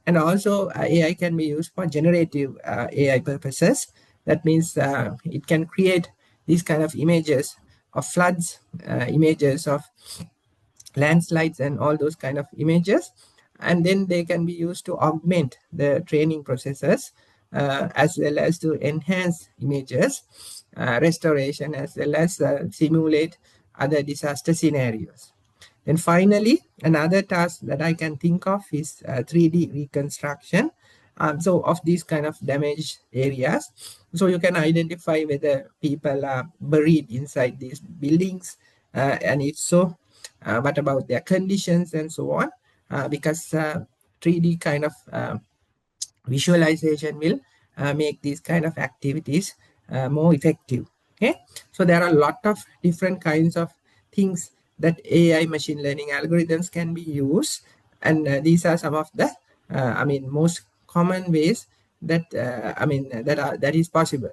And also AI can be used for generative AI purposes. That means it can create these kind of images of floods, images of landslides, and all those kind of images, and then they can be used to augment the training processes, as well as to enhance images restoration, as well as simulate other disaster scenarios. And finally, another task that I can think of is 3D reconstruction. So of these kind of damaged areas, so you can identify whether people are buried inside these buildings, and if so, what about their conditions, and so on, because 3D kind of visualization will make these kind of activities more effective. Okay, so there are a lot of different kinds of things that AI machine learning algorithms can be used, and these are some of the most common ways that that is possible.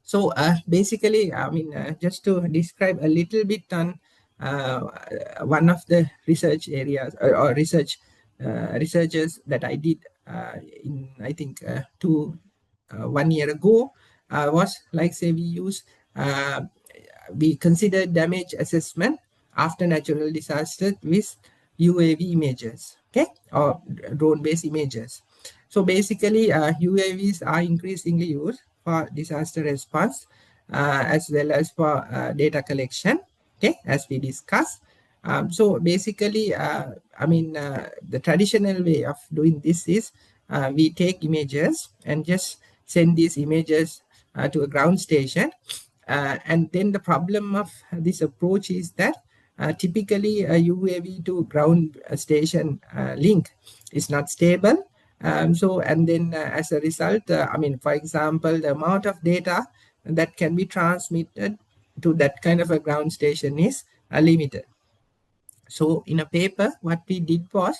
So basically, just to describe a little bit on one of the research areas, or researchers that I did in, I think, 1 year ago, was like say we consider damage assessment after natural disaster with UAV images, okay, or drone-based images. So basically, UAVs are increasingly used for disaster response, as well as for data collection, okay, as we discussed. So basically, the traditional way of doing this is we take images and just send these images to a ground station. And then the problem of this approach is that typically a UAV to ground station link is not stable. And then as a result, for example, the amount of data that can be transmitted to that kind of a ground station is limited. So in a paper, what we did was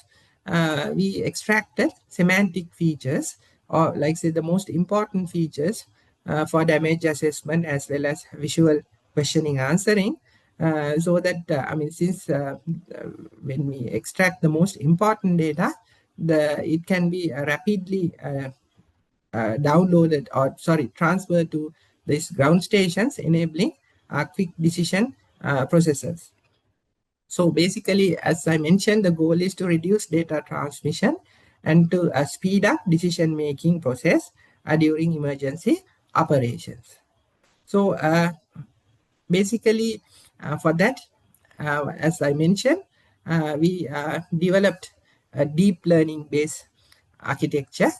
we extracted semantic features, or like say the most important features for damage assessment as well as visual questioning answering. So that since when we extract the most important data, it can be rapidly downloaded, or sorry, transferred to these ground stations, enabling quick decision processes. So basically, as I mentioned, the goal is to reduce data transmission and to speed up decision-making process during emergency operations. So basically, for that, as I mentioned, we developed a deep learning-based architecture.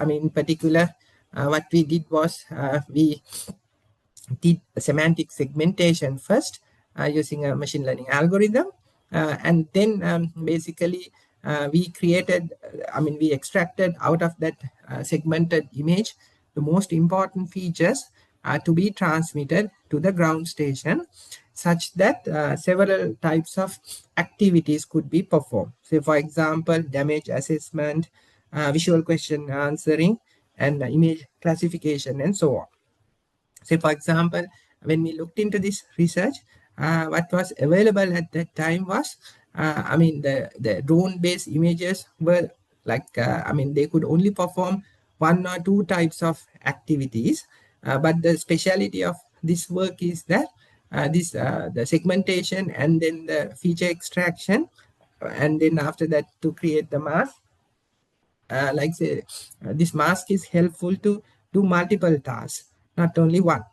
In particular, what we did was we did semantic segmentation first using a machine learning algorithm, and then basically we created, we extracted out of that segmented image the most important features to be transmitted to the ground station, such that several types of activities could be performed. Say, for example, damage assessment, visual question answering, and image classification, and so on. Say, for example, when we looked into this research, what was available at that time was, the drone-based images were like, they could only perform one or two types of activities. But the speciality of this work is that the segmentation and then the feature extraction, and then after that to create the mask. This mask is helpful to do multiple tasks, not only one.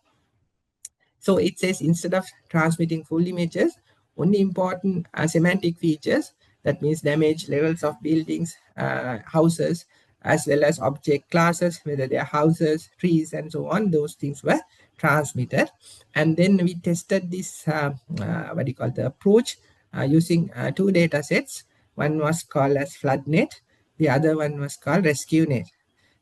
So it says instead of transmitting full images, only important semantic features, that means damage levels of buildings, houses, as well as object classes, whether they are houses, trees, and so on, those things were transmitted. And then we tested this, the approach using two data sets. One was called as FloodNet, the other one was called RescueNet.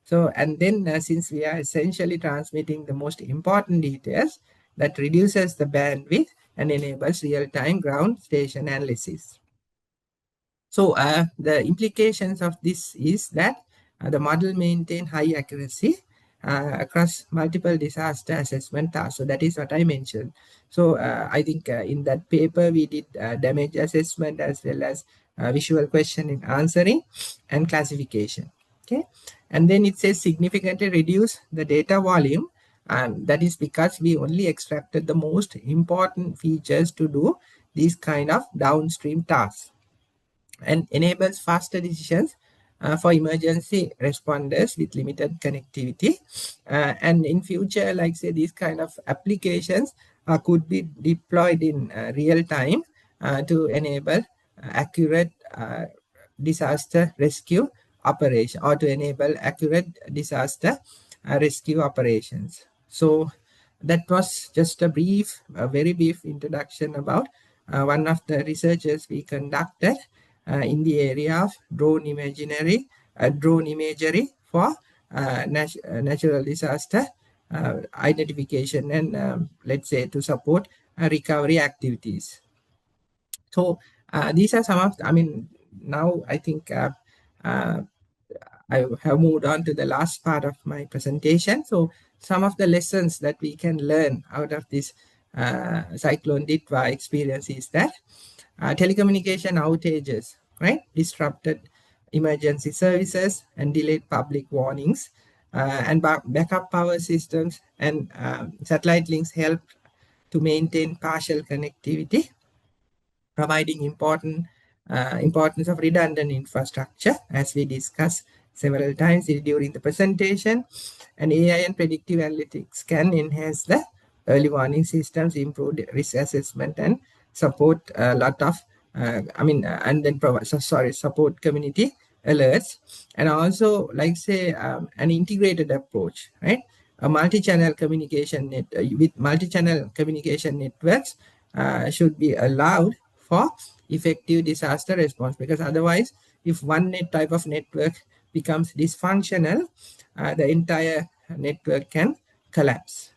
So, and then since we are essentially transmitting the most important details, that reduces the bandwidth and enables real-time ground station analysis. So the implications of this is that the model maintain high accuracy across multiple disaster assessment tasks. So that is what I mentioned. So I think in that paper we did damage assessment as well as visual questioning, answering, and classification. Okay, and then it says significantly reduce the data volume. And that is because we only extracted the most important features to do these kind of downstream tasks, and enables faster decisions for emergency responders with limited connectivity. And in future, like say, these kind of applications could be deployed in real time to enable accurate disaster rescue operation, or to enable accurate disaster rescue operations. So that was just a very brief introduction about one of the researches we conducted in the area of drone imagery for natural disaster identification and let's say to support recovery activities. So these are some of, now I think I have moved on to the last part of my presentation. So some of the lessons that we can learn out of this Cyclone Ditwah experience is that telecommunication outages, right, disrupted emergency services and delayed public warnings, and backup power systems and satellite links help to maintain partial connectivity, providing importance of redundant infrastructure, as we discussed several times during the presentation. And AI and predictive analytics can enhance the early warning systems, improve risk assessment, and support a lot of, support community alerts, and also like say an integrated approach, right? A multi-channel communication with multi-channel communication networks should be allowed for effective disaster response, because otherwise, if one type of network becomes dysfunctional, the entire network can collapse.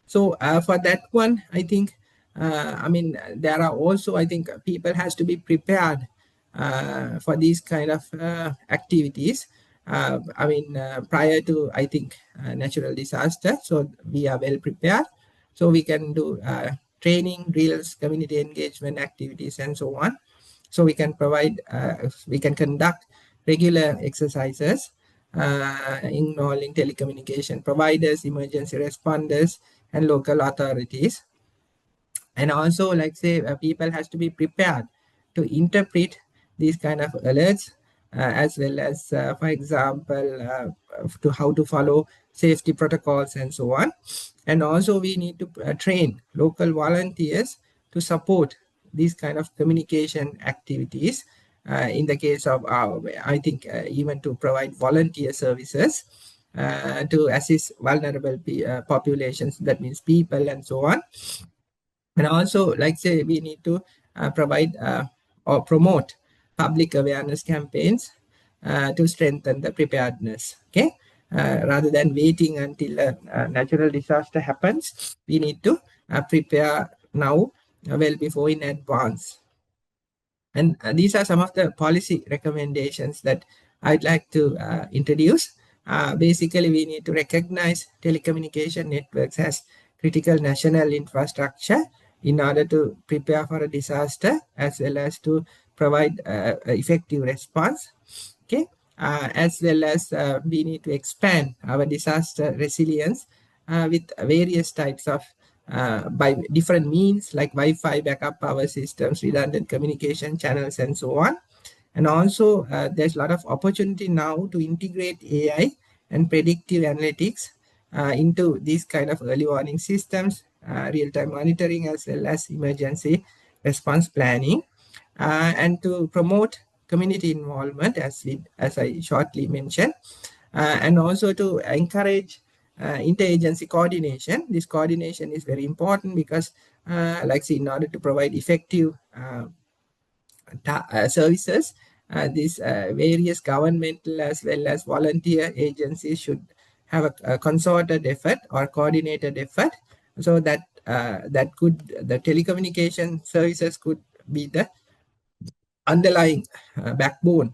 So for that one, I think, there are also, I think people has to be prepared for these kind of activities. Prior to, I think, natural disaster. So we are well prepared. So we can do training, drills, community engagement activities, and so on. So we can provide, we can conduct regular exercises involving telecommunication providers, emergency responders, and local authorities. And also, like say, people has to be prepared to interpret these kind of alerts, as well as, for example, to how to follow safety protocols and so on. And also we need to train local volunteers to support these kind of communication activities. In the case of I think even to provide volunteer services to assist vulnerable populations, that means people and so on. And also, like say, we need to provide or promote public awareness campaigns to strengthen the preparedness. Okay, rather than waiting until a natural disaster happens, we need to prepare now, well before in advance. And these are some of the policy recommendations that I'd like to introduce. Basically, we need to recognize telecommunication networks as critical national infrastructure in order to prepare for a disaster, as well as to provide effective response. Okay, as well as we need to expand our disaster resilience with various types of by different means like Wi-Fi, backup power systems, redundant communication channels, and so on. And also, there's a lot of opportunity now to integrate AI and predictive analytics into these kind of early warning systems, real-time monitoring, as well as emergency response planning, and to promote community involvement, as I shortly mentioned, and also to encourage interagency coordination. This coordination is very important because, in order to provide effective services, these various governmental as well as volunteer agencies should have a concerted effort or coordinated effort, so that the telecommunication services could be the underlying backbone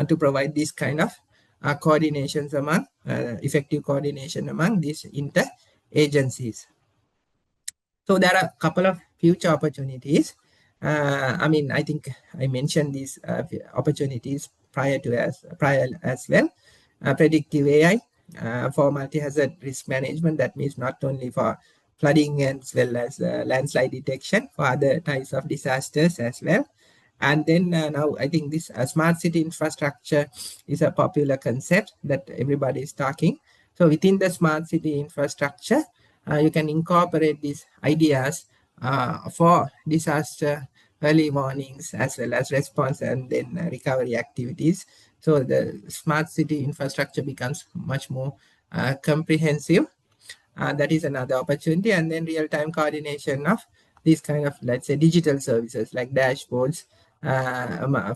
to provide this kind of coordinations among effective coordination among these inter-agencies. So there are a couple of future opportunities. I think I mentioned these opportunities prior as well. Predictive AI for multi-hazard risk management. That means not only for flooding as well as landslide detection, for other types of disasters as well. And then now I think this smart city infrastructure is a popular concept that everybody is talking. So within the smart city infrastructure, you can incorporate these ideas for disaster early warnings as well as response and then recovery activities. So the smart city infrastructure becomes much more comprehensive. That is another opportunity. And then real-time coordination of these kind of, let's say, digital services like dashboards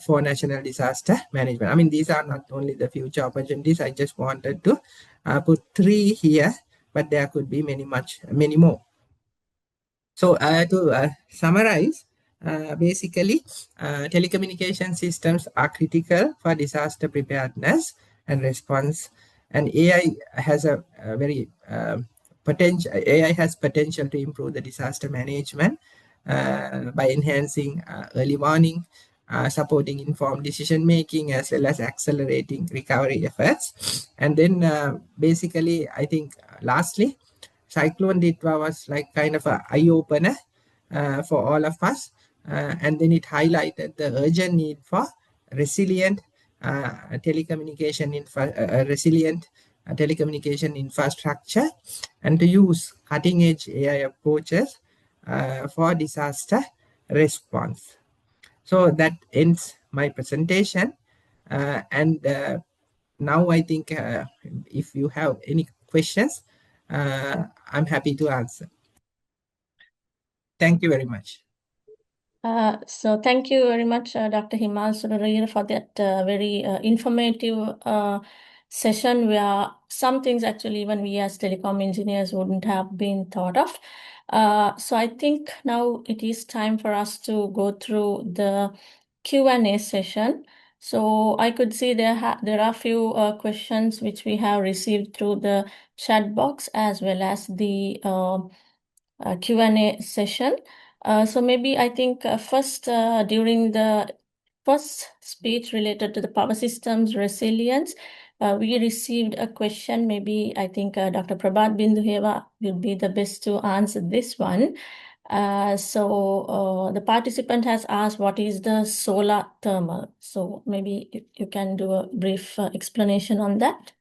for national disaster management. I mean, these are not only the future opportunities. I just wanted to put 3 here, but there could be many more. So to summarize, basically, telecommunication systems are critical for disaster preparedness and response, and AI has a very potential. AI has potential to improve the disaster management by enhancing early warning, supporting informed decision making, as well as accelerating recovery efforts. And then basically, I think lastly, Cyclone Ditwah was like kind of an eye-opener for all of us. And then it highlighted the urgent need for resilient telecommunication infrastructure, and to use cutting-edge AI approaches for disaster response. So that ends my presentation. And now I think if you have any questions, I'm happy to answer. Thank you very much. So thank you very much, Dr. Himal Surabhi, for that very informative session where some things actually even we as telecom engineers wouldn't have been thought of. So I think now it is time for us to go through the Q&A session. So I could see there are a few questions which we have received through the chat box as well as the Q&A session. So maybe I think first during the first speech related to the power systems resilience, we received a question. Maybe I think Dr. Prabhat Binduheva will be the best to answer this one. So the participant has asked, what is the solar thermal? So maybe you can do a brief explanation on that.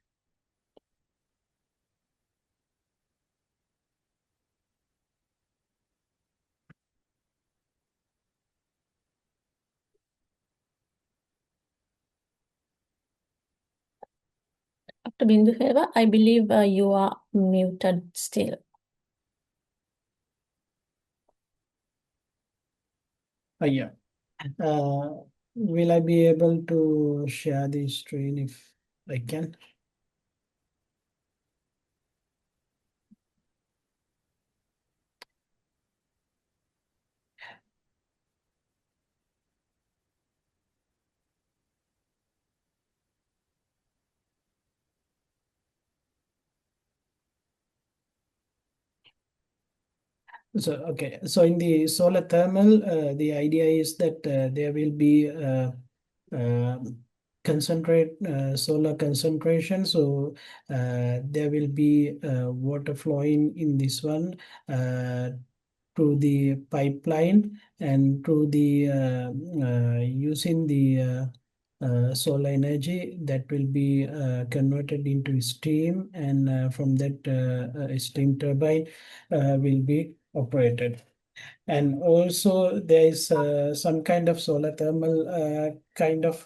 Dr. Binduheva, I believe you are muted still. Yeah. Will I be able to share the screen if I can? So, okay. So in the solar thermal, the idea is that there will be solar concentration. So there will be water flowing in this one to the pipeline and to the using the solar energy that will be converted into steam, and from that steam turbine will be operated. And also there is some kind of solar thermal kind of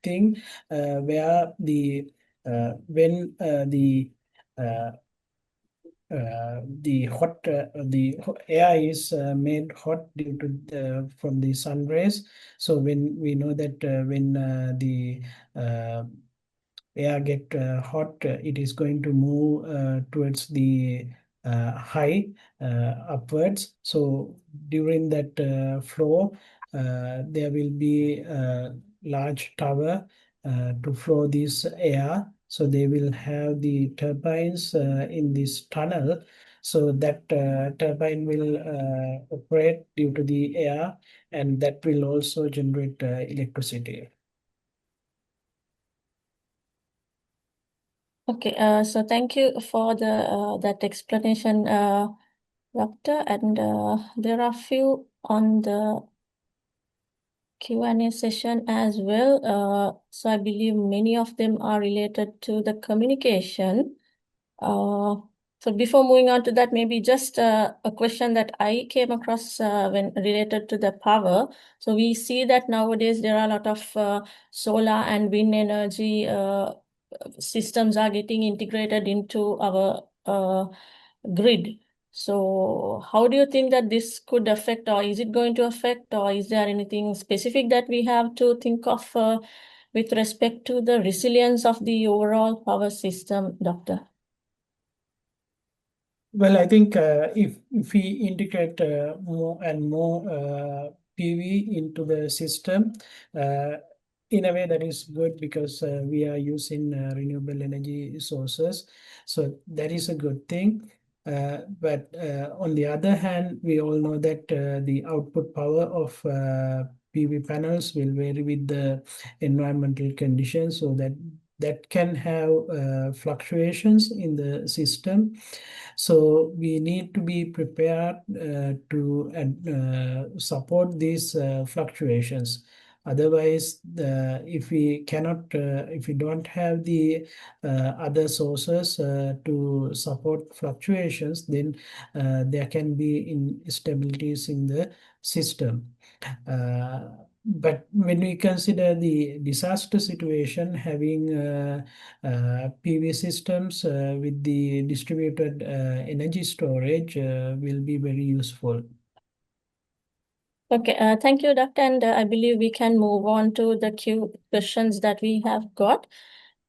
thing where the when uh, the air is made hot due to from the sun rays. So when we know that when the uh, air get hot, it is going to move towards the high upwards. So during that flow, there will be a large tower to flow this air. So they will have the turbines in this tunnel. So that turbine will operate due to the air, and that will also generate electricity. Okay, so thank you for the that explanation, Doctor. And there are a few on the Q&A session as well. So I believe many of them are related to the communication. So before moving on to that, maybe just a question that I came across when related to the power. So we see that nowadays there are a lot of solar and wind energy systems are getting integrated into our grid. So how do you think that this could affect, or is it going to affect, or is there anything specific that we have to think of with respect to the resilience of the overall power system, Doctor? Well, I think if we integrate more and more PV into the system, uh, in a way that is good, because we are using renewable energy sources. So that is a good thing. But on the other hand, we all know that the output power of PV panels will vary with the environmental conditions, so that can have fluctuations in the system. So we need to be prepared to support these fluctuations. Otherwise, if we don't have the other sources to support fluctuations, then there can be instabilities in the system. But when we consider the disaster situation, having PV systems with the distributed energy storage will be very useful. Okay, thank you, Doctor. And I believe we can move on to the questions that we have got.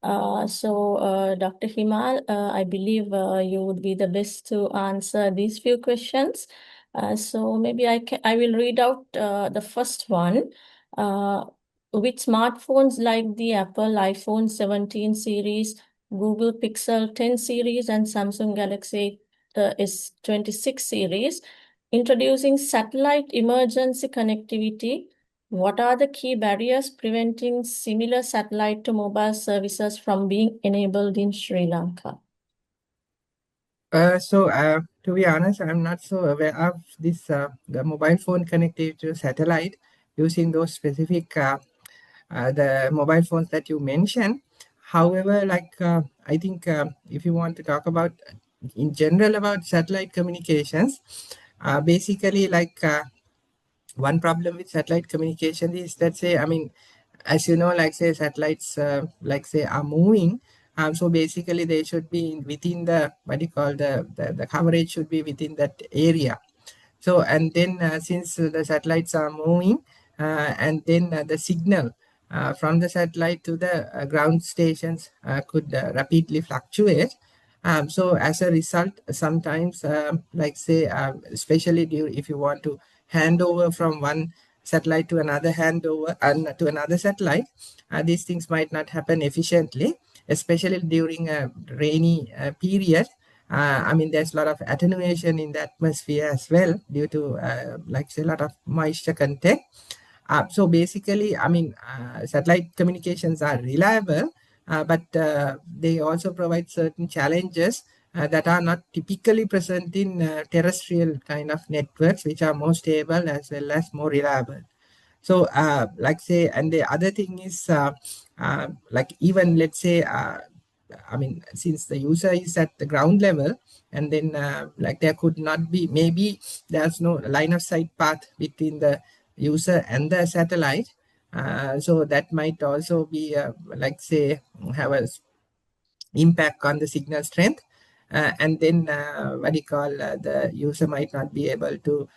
Dr. Himal, I believe you would be the best to answer these few questions. So maybe I will read out the first one. With smartphones like the Apple iPhone 17 series, Google Pixel 10 series, and Samsung Galaxy S26 series, introducing satellite emergency connectivity, what are the key barriers preventing similar satellite to mobile services from being enabled in Sri Lanka? To be honest, I'm not so aware of this the mobile phone connectivity to satellite using those specific the mobile phones that you mentioned. However, I think if you want to talk about in general about satellite communications, basically one problem with satellite communication is that say, I mean, as you know, like say satellites, like say are moving. So basically they should be within the, what do you call the coverage should be within that area. So, and then since the satellites are moving, and then the signal from the satellite to the ground stations could rapidly fluctuate. So as a result, sometimes, like say, especially if you want to hand over from one satellite to another handover and to another satellite, these things might not happen efficiently, especially during a rainy period. I mean, there's a lot of attenuation in the atmosphere as well due to, like say, a lot of moisture content. So basically, I mean, satellite communications are reliable, but they also provide certain challenges that are not typically present in terrestrial kind of networks, which are more stable as well as more reliable. So, like say, and the other thing is, like even let's say, I mean, since the user is at the ground level, and then like there could not be, maybe there's no line of sight path between the user and the satellite. So that might also be, like say, have a impact on the signal strength. And then what do you call, the user might not be able to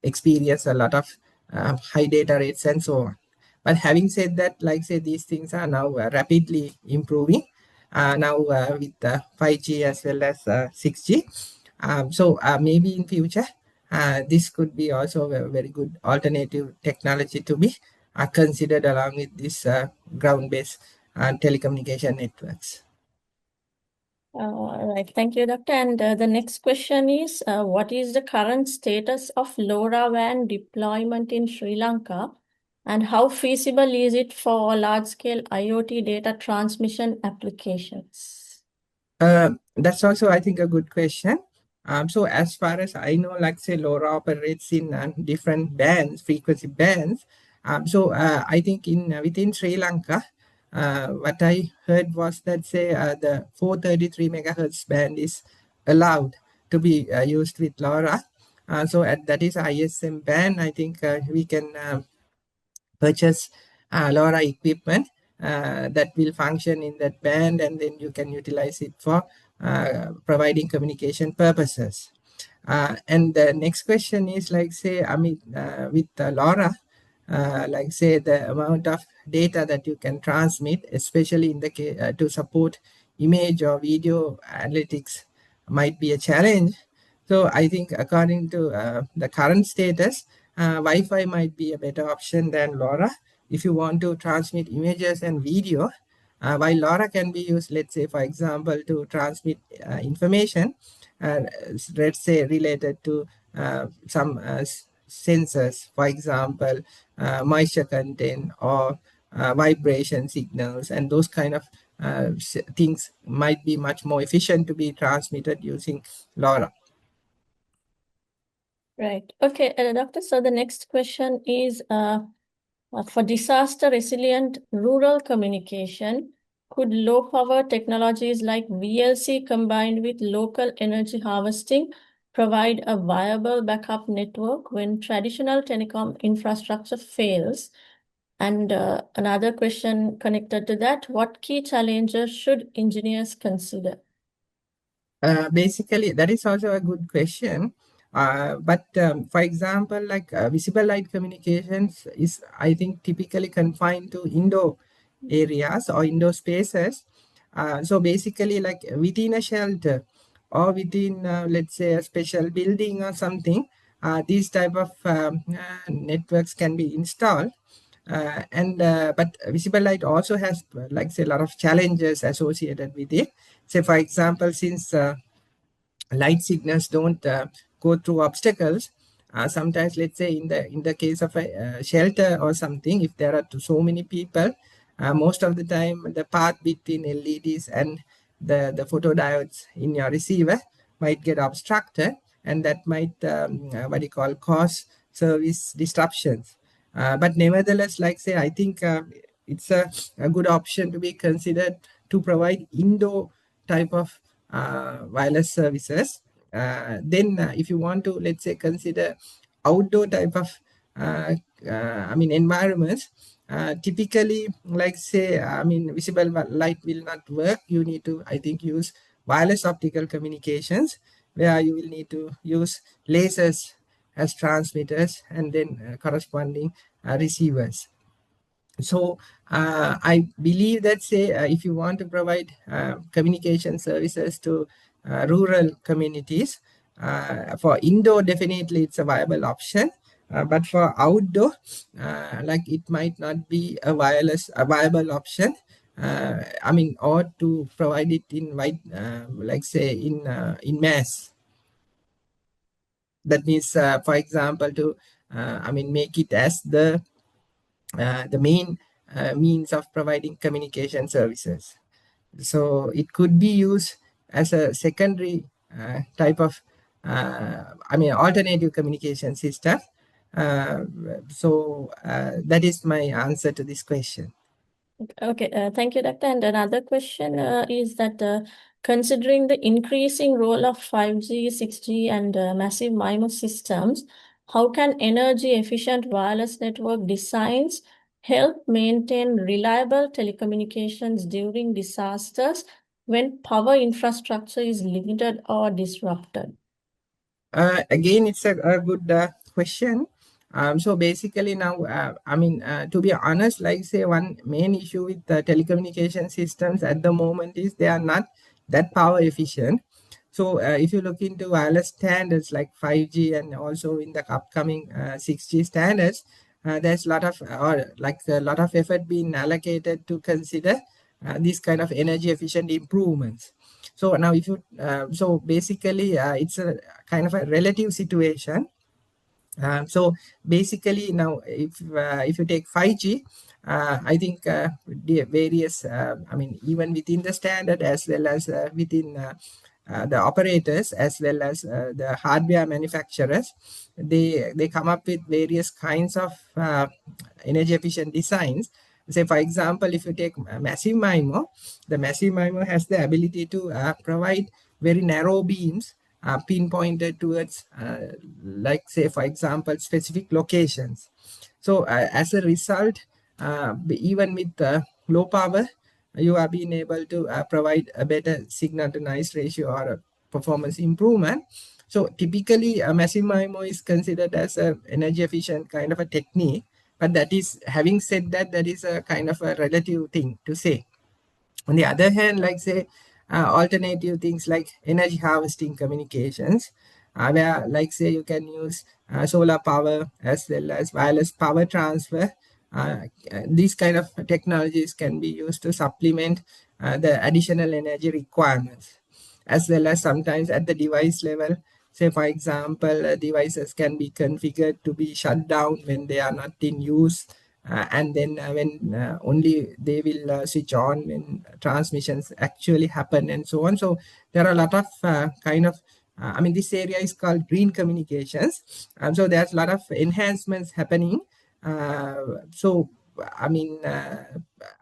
experience a lot of high data rates and so on. But having said that, like say, these things are now rapidly improving now with 5G as well as 6G. Maybe in future, this could be also a very good alternative technology to be considered along with this ground-based telecommunication networks. All right, thank you, Doctor. And the next question is, what is the current status of LoRaWAN deployment in Sri Lanka? And how feasible is it for large-scale IoT data transmission applications? That's also, I think, a good question. So as far as I know, like say, LoRa operates in different bands, frequency bands. I think in within Sri Lanka, what I heard was that say the 433 megahertz band is allowed to be used with LoRa. That is ISM band. I think we can purchase LoRa equipment that will function in that band, and then you can utilize it for providing communication purposes. And the next question is like say, I mean, with LoRa, like say the amount of data that you can transmit, especially in the case to support image or video analytics, might be a challenge. So I think according to the current status, Wi-Fi might be a better option than LoRa if you want to transmit images and video. While LoRa can be used, let's say, for example, to transmit information, let's say related to some sensors, for example, moisture content or vibration signals, and those kind of things might be much more efficient to be transmitted using LoRa. Right. Okay, Doctor. So the next question is, for disaster resilient rural communication, could low power technologies like VLC combined with local energy harvesting provide a viable backup network when traditional telecom infrastructure fails? And another question connected to that, what key challenges should engineers consider? Basically, that is also a good question. But for example, like visible light communications is, I think, typically confined to indoor areas or indoor spaces. So basically, like within a shelter or within, let's say, a special building or something, these type of networks can be installed. But visible light also has, like, say, a lot of challenges associated with it. Say, for example, since light signals don't go through obstacles, sometimes, let's say, in the case of a shelter or something, if there are so many people, most of the time the path between LEDs and the photodiodes in your receiver might get obstructed, and that might what you call cause service disruptions. But nevertheless, like, say, I think it's a good option to be considered to provide indoor type of wireless services. Then if you want to, let's say, consider outdoor type of environments, typically, like, say, visible light will not work. You need to, I think, use wireless optical communications, where you will need to use lasers as transmitters and then corresponding receivers. So I believe that, say, if you want to provide communication services to rural communities, for indoor, definitely it's a viable option. But for outdoor, like, it might not be a viable option. Or to provide it in wide, like, say, in mass. That means, for example, to make it as the main means of providing communication services. So it could be used as a secondary type of, alternative communication system. That is my answer to this question. Okay, thank you, Doctor. And another question is that considering the increasing role of 5G, 6G, and massive MIMO systems, how can energy-efficient wireless network designs help maintain reliable telecommunications during disasters when power infrastructure is limited or disrupted? Again, it's a good question. So basically now, to be honest, like, say, one main issue with the telecommunication systems at the moment is they are not that power efficient. So if you look into wireless standards like 5G and also in the upcoming 6G standards, there's a lot of effort being allocated to consider these kind of energy efficient improvements. So now, if you so basically, it's a kind of a relative situation. So basically now, if you take 5G, I think the various, even within the standard as well as within the operators as well as the hardware manufacturers, they come up with various kinds of energy efficient designs. Say, for example, if you take massive MIMO, the massive MIMO has the ability to provide very narrow beams pinpointed towards, like, say, for example, specific locations. So as a result, even with low power, you are being able to provide a better signal to noise ratio or a performance improvement. So typically, a massive MIMO is considered as an energy efficient kind of a technique. But that is, having said that, that is a kind of a relative thing to say. On the other hand, like, say, alternative things like energy harvesting communications, where, like, say, you can use solar power as well as wireless power transfer. These kind of technologies can be used to supplement the additional energy requirements, as well as sometimes at the device level. Say, for example, devices can be configured to be shut down when they are not in use, and then when only they will switch on when transmissions actually happen, and so on. So there are a lot of this area is called green communications, and so there's a lot of enhancements happening. So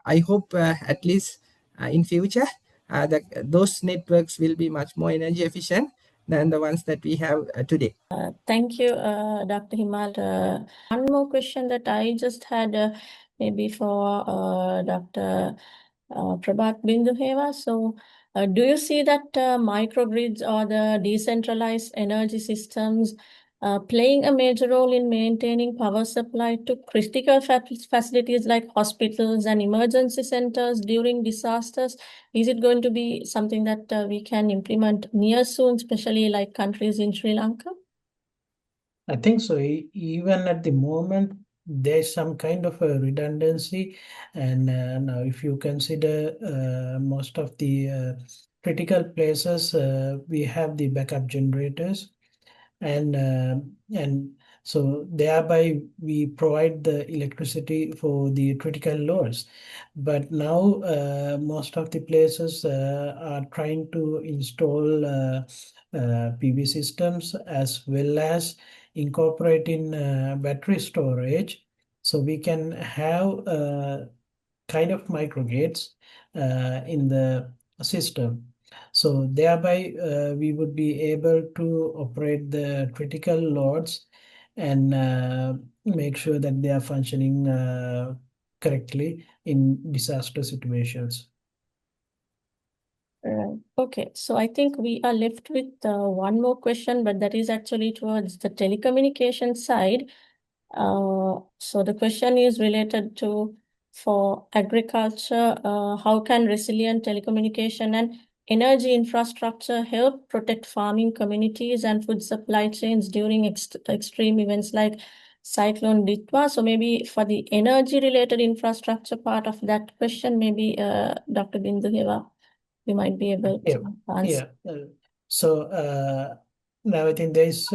I hope at least in future that those networks will be much more energy efficient than the ones that we have today. Thank you, Dr. Himal. One more question that I just had, maybe for Dr. Prabhat Binduheva. So, do you see that microgrids or the decentralized energy systems playing a major role in maintaining power supply to critical facilities like hospitals and emergency centers during disasters? Is it going to be something that we can implement near soon, especially like countries in Sri Lanka? I think so. Even at the moment, there's some kind of a redundancy. And now, if you consider most of the critical places, we have the backup generators, and so thereby we provide the electricity for the critical loads. But now, most of the places are trying to install PV systems as well as incorporate in battery storage, so we can have kind of microgrids in the system. So thereby we would be able to operate the critical loads and make sure that they are functioning correctly in disaster situations. Okay, so I think we are left with one more question, but that is actually towards the telecommunication side. So the question is related to, for agriculture, how can resilient telecommunication and energy infrastructure help protect farming communities and food supply chains during extreme events like Cyclone Ditwah? So maybe for the energy related infrastructure part of that question, maybe Dr. Binduheva, you might be able Yeah, to answer. yeah. So now I think there's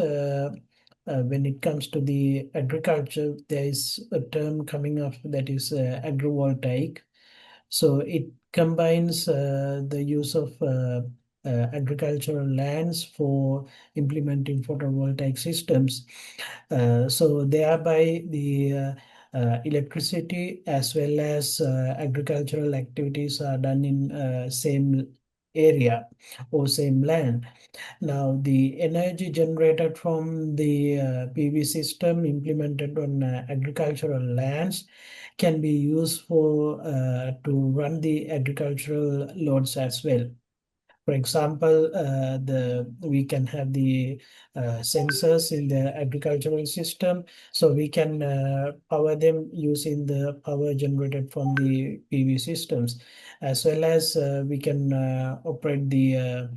when it comes to the agriculture, there is a term coming up that is agrivoltaic. So it combines the use of agricultural lands for implementing photovoltaic systems. So thereby the electricity as well as agricultural activities are done in same area or same land. Now, the energy generated from the PV system implemented on agricultural lands can be used for to run the agricultural loads as well. For example, we can have the sensors in the agricultural system, so we can power them using the power generated from the PV systems, as well as we can operate the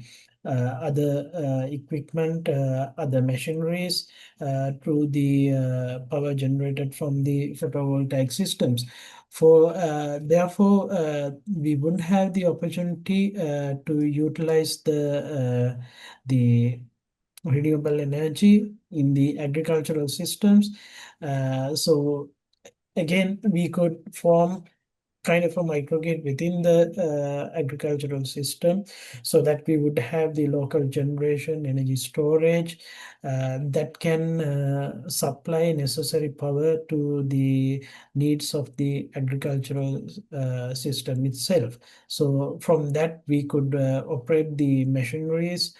other equipment, other machineries through the power generated from the photovoltaic systems. Therefore, we wouldn't have the opportunity to utilize the renewable energy in the agricultural systems. So again, we could form kind of a microgrid within the agricultural system, so that we would have the local generation energy storage that can supply necessary power to the needs of the agricultural system itself. So from that we could operate the machineries,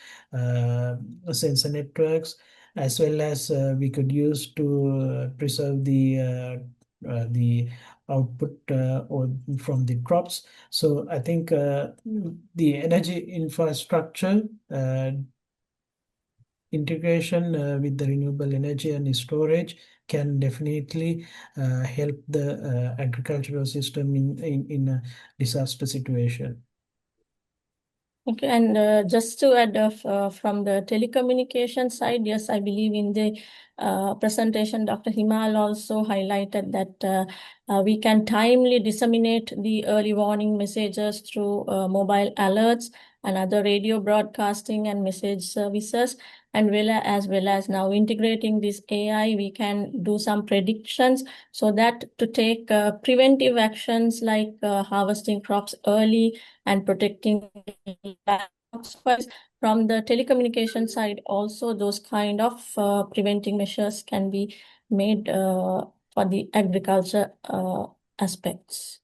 sensor networks, as well as we could use to preserve the output or from the crops. So I think the energy infrastructure integration with the renewable energy and storage can definitely help the agricultural system in a disaster situation. Okay, and just to add from the telecommunication side, yes, I believe in the presentation, Dr. Himal also highlighted that we can timely disseminate the early warning messages through mobile alerts and other radio broadcasting and message services. And as well as now integrating this AI, we can do some predictions so that to take preventive actions like harvesting crops early and protecting from the telecommunication side. Also, those kind of preventing measures can be made for the agriculture aspects.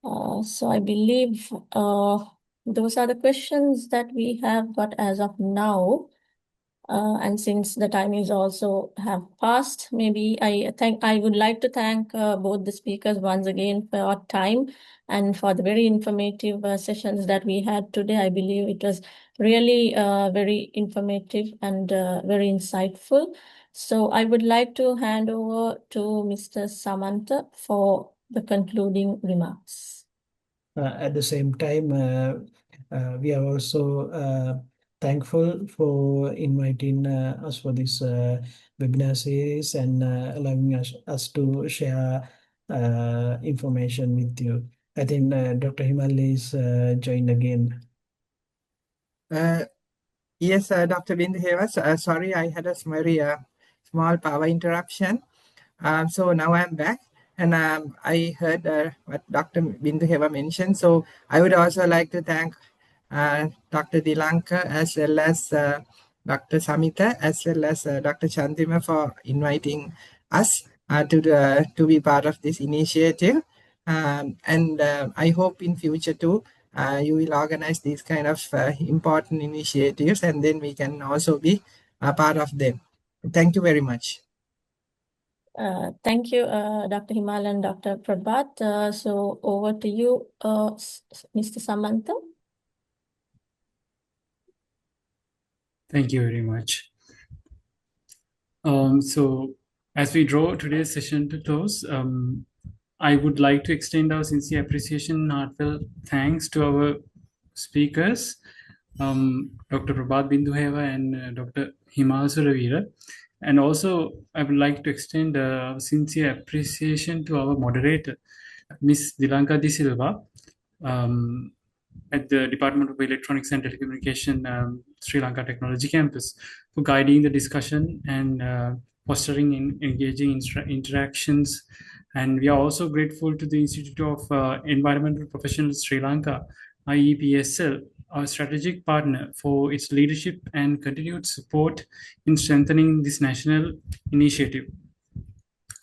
So I believe those are the questions that we have got as of now. And since the time is also have passed, maybe I would like to thank both the speakers once again for your time and for the very informative sessions that we had today. I believe it was really very informative and very insightful. So I would like to hand over to Mr. Samantha for the concluding remarks. At the same time, we are also thankful for inviting us for this webinar series and allowing us to share information with you. I think Dr. Himal is joined again. Yes, Dr. Bindheva, sorry, I had a very small power interruption. So now I'm back, and I heard what Dr. Bindheva mentioned. So I would also like to thank Dr. Dilanka as well as Dr. Samita as well as Dr. Chandrima for inviting us to be part of this initiative. And I hope in future too, you will organize these kind of important initiatives, and then we can also be a part of them. Thank you very much. Thank you, Dr. Himal and Dr. Prabhat. So over to you, Mr. Samantha. Thank you very much. So as we draw today's session to close, I would like to extend our sincere appreciation and heartfelt thanks to our speakers, Dr. Prabhat Binduheva and Dr. Himal Suravira. And also, I would like to extend sincere appreciation to our moderator, Ms. Dilanka De Silva, at the Department of Electronics and Telecommunication, Sri Lanka Technology Campus, for guiding the discussion and fostering engaging interactions. And we are also grateful to the Institute of Environmental Professionals Sri Lanka, IEPSL, our strategic partner, for its leadership and continued support in strengthening this national initiative.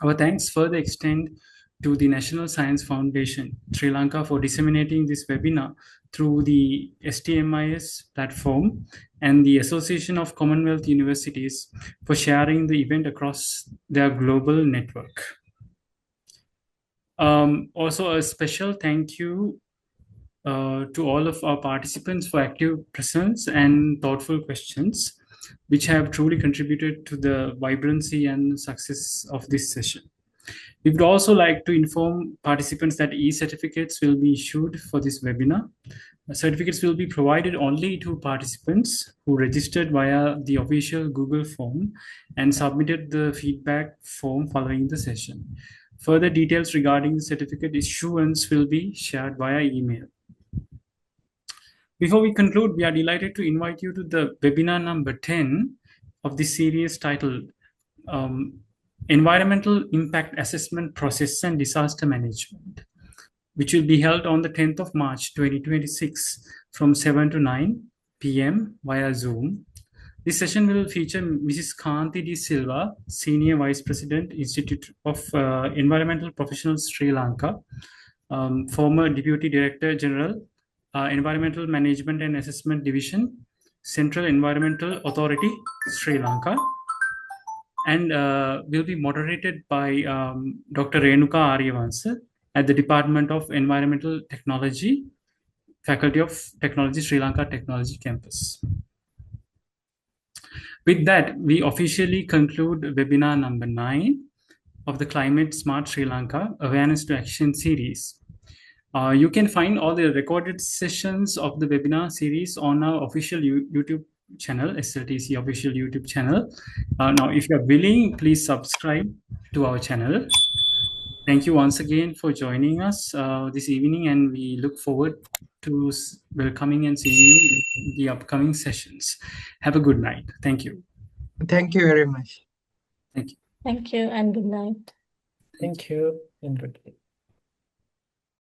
Our thanks further extend to the National Science Foundation, Sri Lanka, for disseminating this webinar through the STMIS platform, and the Association of Commonwealth Universities for sharing the event across their global network. Also, a special thank you to all of our participants for active presence and thoughtful questions, which have truly contributed to the vibrancy and success of this session. We would also like to inform participants that e-certificates will be issued for this webinar. Certificates will be provided only to participants who registered via the official Google form and submitted the feedback form following the session. Further details regarding the certificate issuance will be shared via email. Before we conclude, we are delighted to invite you to the webinar number 10 of this series titled Environmental Impact Assessment Process and Disaster Management, which will be held on the 10th of March 2026 from 7 to 9 p.m. via Zoom. This session will feature Mrs. Kanti De Silva, Senior Vice President, Institute of Environmental Professionals Sri Lanka, former Deputy Director General, Environmental Management and Assessment Division, Central Environmental Authority, Sri Lanka, and will be moderated by Dr. Renuka Aryavansa at the Department of Environmental Technology, Faculty of Technology, Sri Lanka Technology Campus. With that, we officially conclude webinar number 9 of the Climate Smart Sri Lanka Awareness to Action series. You can find all the recorded sessions of the webinar series on our official YouTube channel, SLTC official YouTube channel. Now, if you are willing, please subscribe to our channel. Thank you once again for joining us this evening, and we look forward to welcoming and seeing you in the upcoming sessions. Have a good night. Thank you. Thank you very much. Thank you. Thank you and good night. Thank you and good day.